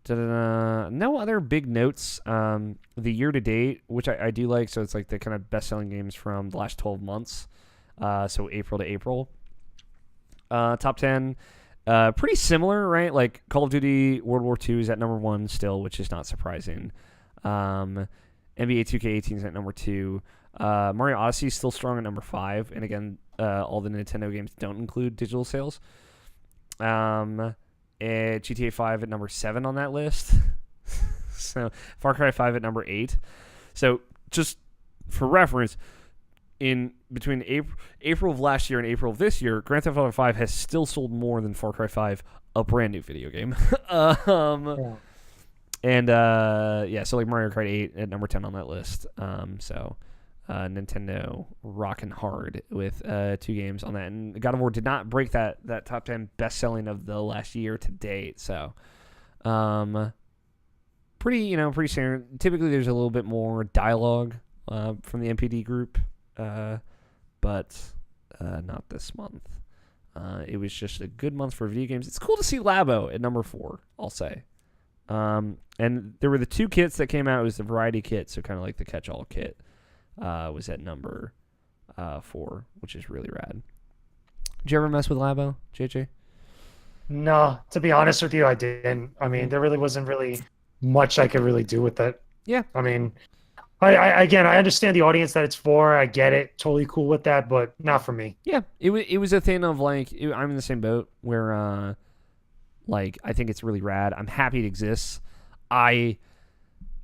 other big notes. The year to date, which I do like, so it's like the kind of best selling games from the last 12 months. So April to April. Top 10. Pretty similar, right? Like Call of Duty World War II is at number 1 still, which is not surprising. NBA 2K18 is at number 2. Mario Odyssey is still strong at number 5. And again, all the Nintendo games don't include digital sales. GTA 5 at number 7 on that list. So Far Cry 5 at number 8. So just for reference, in between April of last year and April of this year, Grand Theft Auto 5 has still sold more than Far Cry 5, a brand new video game. So like Mario Kart 8 at number 10 on that list. Nintendo rocking hard with 2 games on that, and God of War did not break that top 10 best selling of the last year to date. So, pretty standard. Typically, there's a little bit more dialogue from the MPD group, but not this month. It was just a good month for video games. It's cool to see Labo at number 4, I'll say. And there were the 2 kits that came out. It was the variety kit, so kind of like the catch-all kit. Was at number 4, which is really rad. Did you ever mess with Labo, JJ? No, to be honest with you, I didn't. I mean, there really wasn't much I could really do with it. Yeah. I mean, I understand the audience that it's for. I get it. Totally cool with that, but not for me. Yeah, it was a thing of like I'm in the same boat where like I think it's really rad. I'm happy it exists.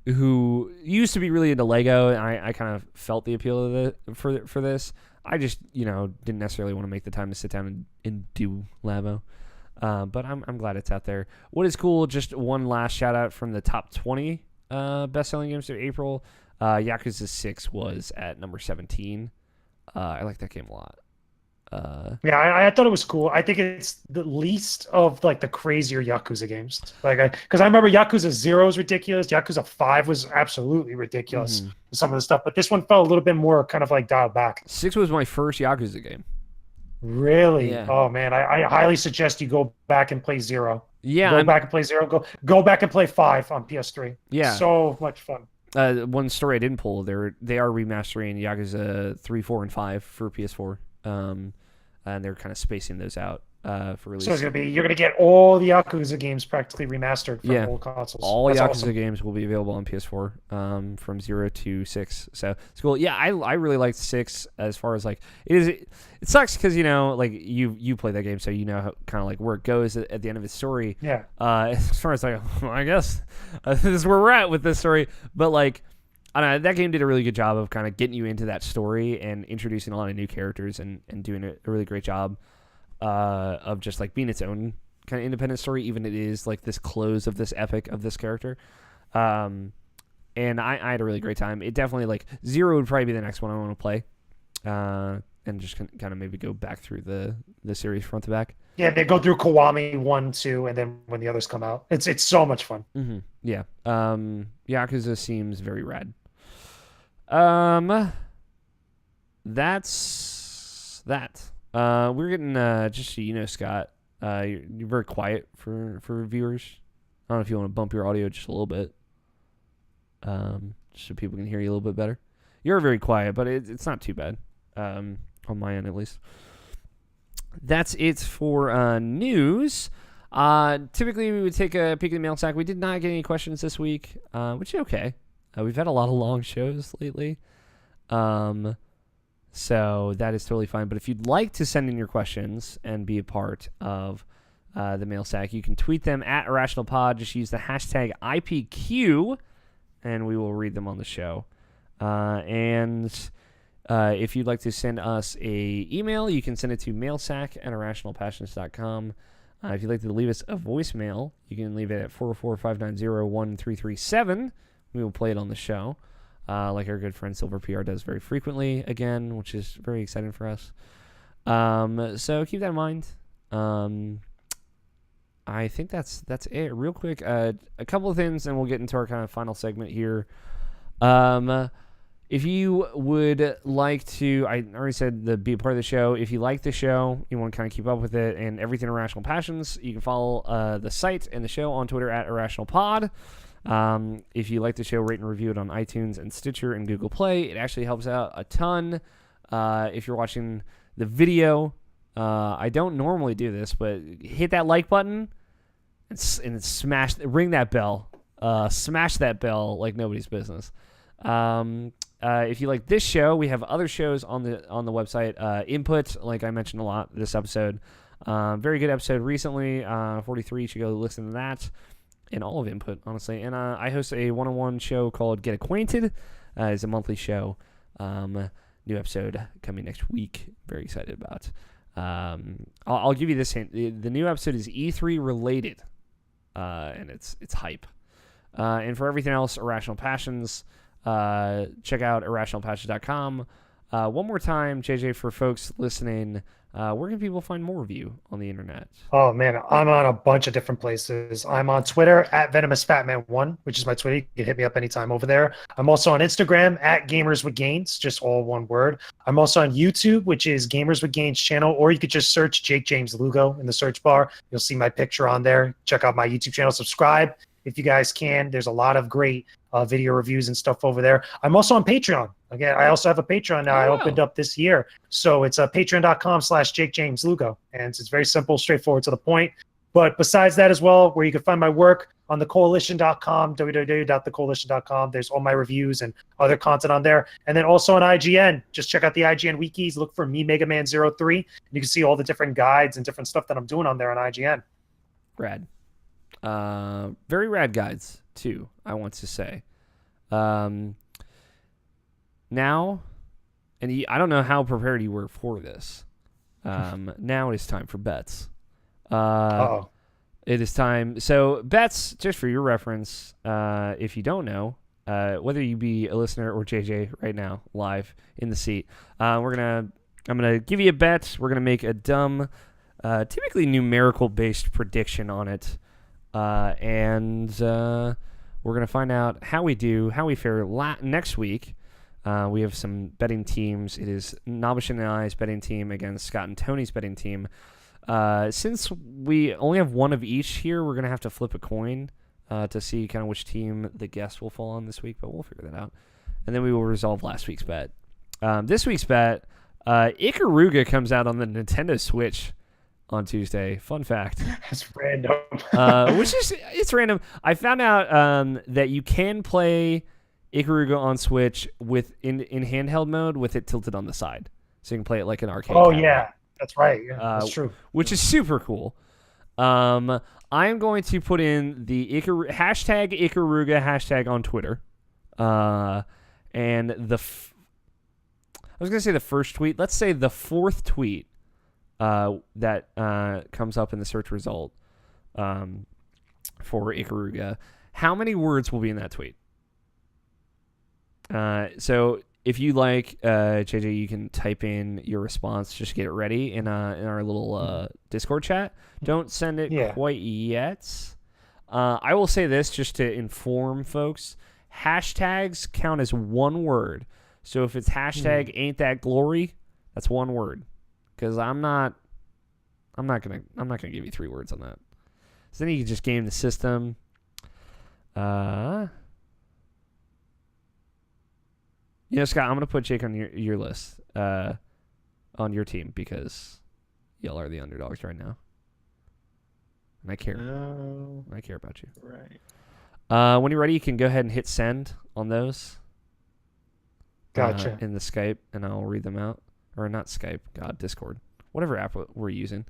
Who used to be really into Lego, and I kind of felt the appeal of it for this. I just didn't necessarily want to make the time to sit down and do Labo, but I'm glad it's out there. What is cool? Just one last shout out from the top 20 best selling games of April. Yakuza 6 was at number 17. I like that game a lot. I thought it was cool. I think it's the least of like the crazier Yakuza games. Because I remember Yakuza 0 is ridiculous. Yakuza 5 was absolutely ridiculous. Mm-hmm. Some of the stuff, but this one felt a little bit more kind of like dialed back. 6 was my first Yakuza game. Really? Yeah. Oh man, I highly suggest you go back and play 0. Yeah, go back and play 0. Go back and play 5 on PS3. Yeah, so much fun. One story I didn't pull. They are remastering Yakuza 3, 4, and 5 for PS4. And they're kind of spacing those out for release. So you're gonna get all the Yakuza games practically remastered from old consoles. All That's Yakuza awesome. games will be available on PS4 from 0 to 6. So it's cool. Yeah, I really liked 6 as far as like it sucks because like you play that game, so kind of like where it goes at the end of its story. Yeah. As far as like I guess this is where we're at with this story, but like. I don't know, that game did a really good job of kind of getting you into that story and introducing a lot of new characters and doing a really great job of just like being its own kind of independent story, even it is like this close of this epic of this character. And I had a really great time. It definitely like 0 would probably be the next one I want to play and just kind of maybe go back through the series front to back. Yeah, they go through Kiwami 1, 2, and then when the others come out, it's so much fun. Mm-hmm. Yeah. Yakuza seems very rad. That's that. We're getting just so Scott, you're very quiet for viewers. I don't know if you want to bump your audio just a little bit, just so people can hear you a little bit better. You're very quiet, but it's not too bad, on my end at least. That's it for news. Typically we would take a peek at the mail sack. We did not get any questions this week, which is okay. We've had a lot of long shows lately. So that is totally fine. But if you'd like to send in your questions and be a part of the mail sack, you can tweet them at IrrationalPod. Just use the hashtag IPQ, and we will read them on the show. If you'd like to send us a email, you can send it to mailsack@irrationalpassions.com. If you'd like to leave us a voicemail, you can leave it at 404-590-1337. We will play it on the show, like our good friend Silver PR does very frequently, again, which is very exciting for us. So keep that in mind. I think that's it. Real quick, a couple of things, and we'll get into our kind of final segment here. If you would like to, I already said be a part of the show. If you like the show, you want to kind of keep up with it and everything Irrational Passions, you can follow the site and the show on Twitter at IrrationalPod. If you like the show, rate and review it on iTunes and Stitcher and Google Play. It actually helps out a ton. If you're watching the video, I don't normally do this, but hit that like button and ring that bell. Smash that bell like nobody's business. If you like this show, we have other shows on the website. Input, like I mentioned a lot this episode. Very good episode recently. 43, you should go listen to that. And all of Input, honestly. And I host a one-on-one show called Get Acquainted. It's a monthly show. New episode coming next week. Very excited about. I'll give you this hint. The new episode is E3 related. And it's hype. And for everything else, Irrational Passions, check out irrationalpassions.com. One more time, JJ, for folks listening, where can people find more of you on the internet? Oh man, I'm on a bunch of different places. I'm on Twitter at VenomousFatman1, which is my Twitter. You can hit me up anytime over there. I'm also on Instagram at Gamers with Gains, just all one word. I'm also on YouTube, which is Gamers with Gains channel, or you could just search Jakejames Lugo in the search bar. You'll see my picture on there. Check out my YouTube channel. Subscribe if you guys can. There's a lot of great video reviews and stuff over there. I'm also on Patreon. Again, I also have a Patreon now. I opened up this year. So it's patreon.com/JakeJamesLugo. And it's very simple, straightforward, to the point. But besides that as well, where you can find my work on thecoalition.com, www.thecoalition.com. There's all my reviews and other content on there. And then also on IGN. Just check out the IGN wikis. Look for me, MegaMan03. And you can see all the different guides and different stuff that I'm doing on there on IGN. Rad. Very rad guides, too, I want to say. Now, and I don't know how prepared you were for this. Now it is time for bets. It is time. So bets, just for your reference, if you don't know, whether you be a listener or JJ right now, live in the seat, I'm gonna give you a bet. We're gonna make a dumb, typically numerical-based prediction on it, and we're gonna find out how we fare next week. We have some betting teams. It is Nabish and I's betting team against Scott and Tony's betting team. Since we only have one of each here, we're going to have to flip a coin to see kind of which team the guest will fall on this week, but we'll figure that out. And then we will resolve last week's bet. This week's bet, Ikaruga comes out on the Nintendo Switch on Tuesday. Fun fact. That's random. It's random. I found out that you can play Ikaruga on Switch in handheld mode with it tilted on the side. So you can play it like an arcade. Oh, yeah. That's right. Yeah, that's true. Which is super cool. I am going to put in the hashtag Ikaruga hashtag on Twitter. And I was going to say the first tweet. Let's say the fourth tweet that comes up in the search result for Ikaruga. How many words will be in that tweet? So if you like, JJ, you can type in your response. Just get it ready in our little Discord chat. Don't send it quite yet. I will say this just to inform folks. Hashtags count as one word. So if it's hashtag ain't that glory, that's one word. Because I'm not gonna give you 3 words on that. So then you can just game the system. Scott, I'm going to put Jake on your list, on your team, because y'all are the underdogs right now. And I care. Oh, I care about you. right. When you're ready, you can go ahead and hit send on those. Gotcha. In the Skype, and I'll read them out. Or not Skype, Discord. Whatever app we're using.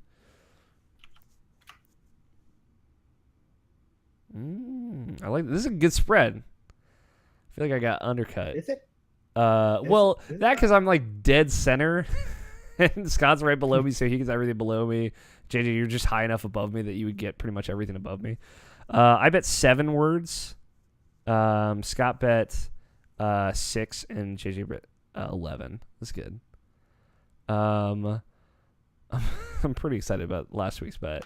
I like this. This is a good spread. I feel like I got undercut. Is it? Because I'm like dead center and Scott's right below me, so he gets everything below me. JJ, you're just high enough above me that you would get pretty much everything above me. I bet 7 words. Scott bet 6, and JJ bet 11. That's good. I'm pretty excited about last week's bet.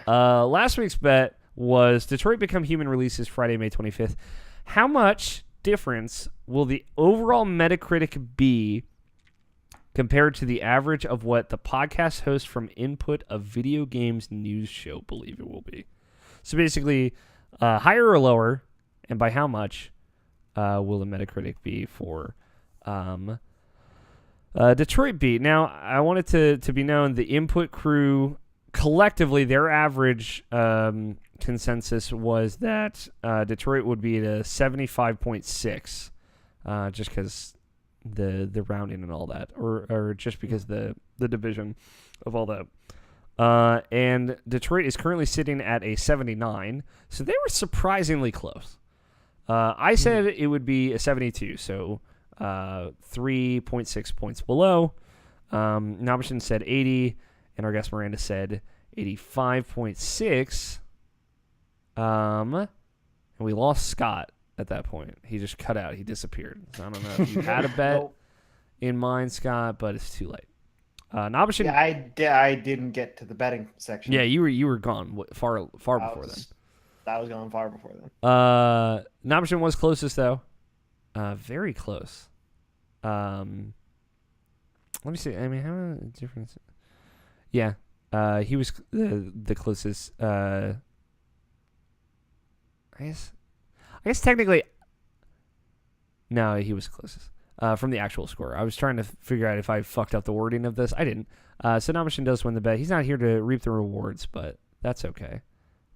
Last week's bet was Detroit Become Human releases Friday, May 25th. How much difference will the overall Metacritic be compared to the average of what the podcast host from Input, a video games news show, believe it will be? So basically, higher or lower, and by how much will the Metacritic be for Detroit Beat? Now, I want it to be known the Input crew, collectively, their average consensus was that Detroit would be at a 75.6, just because the rounding and all that, or just because the division of all that. And Detroit is currently sitting at a 79, so they were surprisingly close. I said it would be a 72, so 3.6 points below. Nabishin said 80, and our guest Miranda said 85.6. And we lost Scott at that point. He just cut out. He disappeared. So I don't know if you had a bet in mind, Scott, but it's too late. Nabishin, Yeah, I didn't get to the betting section. yeah, you were gone far before then. I was gone far before then. Nabishin was closest though, very close. Let me see. I mean, how much difference? Yeah, he was the closest. I guess technically, no, he was closest. From the actual score. I was trying to figure out if I fucked up the wording of this. I didn't. So Nabishin does win the bet. He's not here to reap the rewards, but that's okay.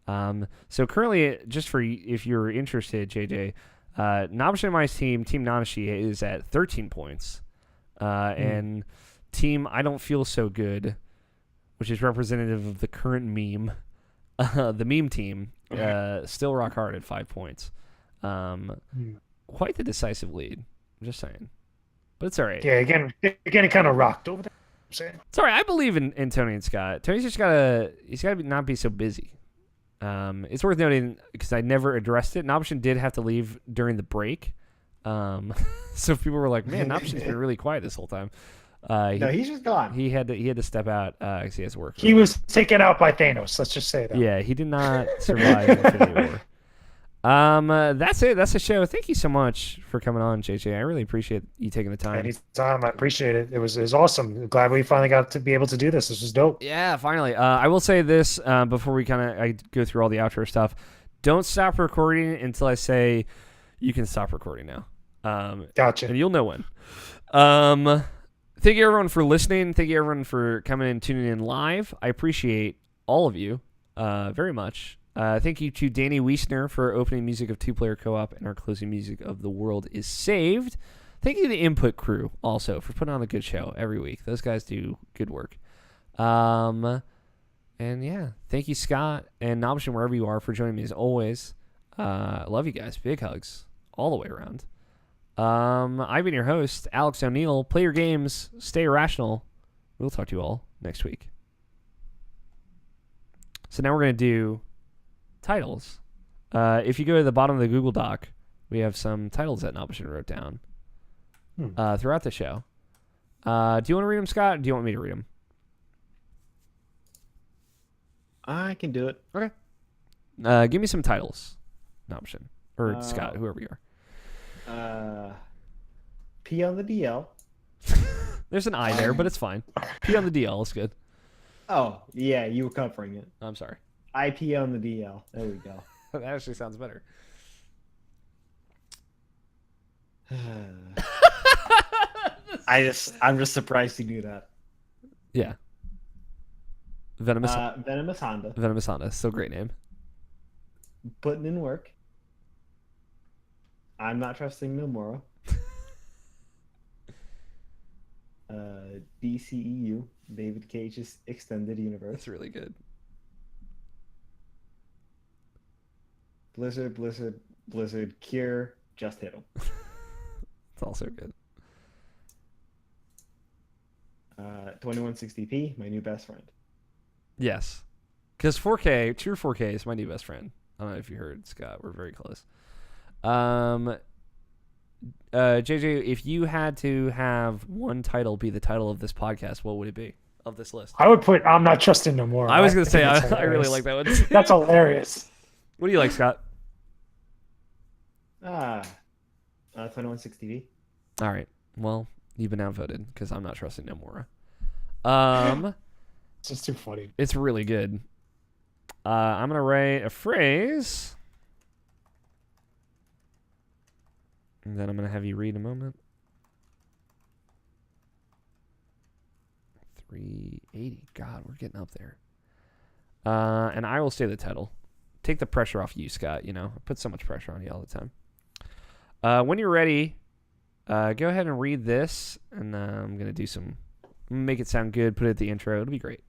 So currently, just for if you're interested, JJ, Nabishin and my team, Team Nanashi, is at 13 points. And Team I Don't Feel So Good, which is representative of the current meme, the meme team, still rock hard at 5 points. Quite the decisive lead. I'm just saying. But it's all right. Yeah, again, it kind of rocked over there. I'm saying. It's all right. I believe in Tony and Scott. Tony's just he's gotta not be so busy. It's worth noting because I never addressed it. Nabishin did have to leave during the break. So people were like, "Man, Nabishin's been really quiet this whole time." No, he's just gone. He had to step out because he has to work. He was taken out by Thanos. Let's just say that. Yeah, he did not survive Infinity War. That's it. That's the show. Thank you so much for coming on, JJ. I really appreciate you taking the time. Anytime. I appreciate it. It was awesome. Glad we finally got to be able to do this. This was dope. Yeah, finally. I will say this before we I go through all the outro stuff. Don't stop recording until I say you can stop recording now. Gotcha. And you'll know when. Thank you everyone for listening. Thank you everyone for coming and tuning in live. I appreciate all of you very much. Thank you to Danny Wiesner for opening music of Two Player Co-op and our closing music of The World is Saved. Thank you to the Input crew also for putting on a good show every week. Those guys do good work. And yeah, thank you Scott and Nabishin wherever you are for joining me as always. I love you guys. Big hugs all the way around. I've been your host, Alex O'Neill. Play your games. Stay irrational. We'll talk to you all next week. So now we're going to do titles. If you go to the bottom of the Google Doc, we have some titles that Nabishin wrote down throughout the show. Do you want to read them, Scott? Or do you want me to read them? I can do it. Okay. Give me some titles, Nabishin. Or Scott, whoever you are. P on the DL. There's an I there, but it's fine. P on the DL is good. Oh, yeah, you were covering it. I'm sorry. IP on the DL. There we go. That actually sounds better. I'm just surprised you knew that. Yeah. Venomous Honda. Venomous Honda. Still a great name. Putting in work. I'm not trusting Nomura. DCEU. David Cage's Extended Universe. That's really good. Blizzard, Cure, just hit him. It's also good. 2160p, my new best friend. Yes. Because 4K, true 4K is my new best friend. I don't know if you heard, Scott. We're very close. JJ, if you had to have one title be the title of this podcast, what would it be of this list? I would put I'm not trusting no more. I was going to say, think that's I really hilarious. like that one. Too. That's hilarious. What do you like, Scott? 2160p. All right. Well, you've been outvoted because I'm not trusting Nomura. It's just too funny. It's really good. I'm going to write a phrase. And then I'm going to have you read a moment. 380. God, we're getting up there. And I will say the title. Take the pressure off you, Scott. You know, I put so much pressure on you all the time. When you're ready, go ahead and read this. And I'm going to do some... Make it sound good. Put it at the intro. It'll be great.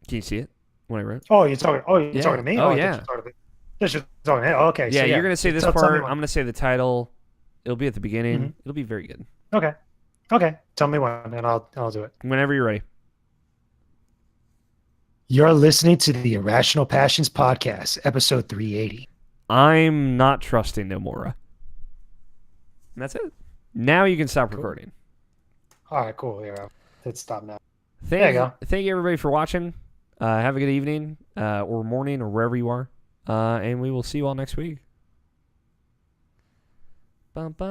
Can you see it? What I wrote? Oh, you're talking. Oh, you're Yeah. talking to me. Oh, I thought yeah. you were talking to- Just you're talking. To me. Oh, okay. Yeah, so, you're going to say this Tell me part. when. I'm going to say the title. It'll be at the beginning. Mhm. It'll be very good. Okay. Okay. Tell me when, and I'll do it. Whenever you're ready. You're listening to the Irrational Passions Podcast, episode 380. I'm not trusting Nomura. And that's it. Now you can stop Cool. recording. All right. Cool. Here, I'll hit stop now. Thank There you go. Thank you, everybody, for watching. Have a good evening or morning or wherever you are. And we will see you all next week. Bum, bum.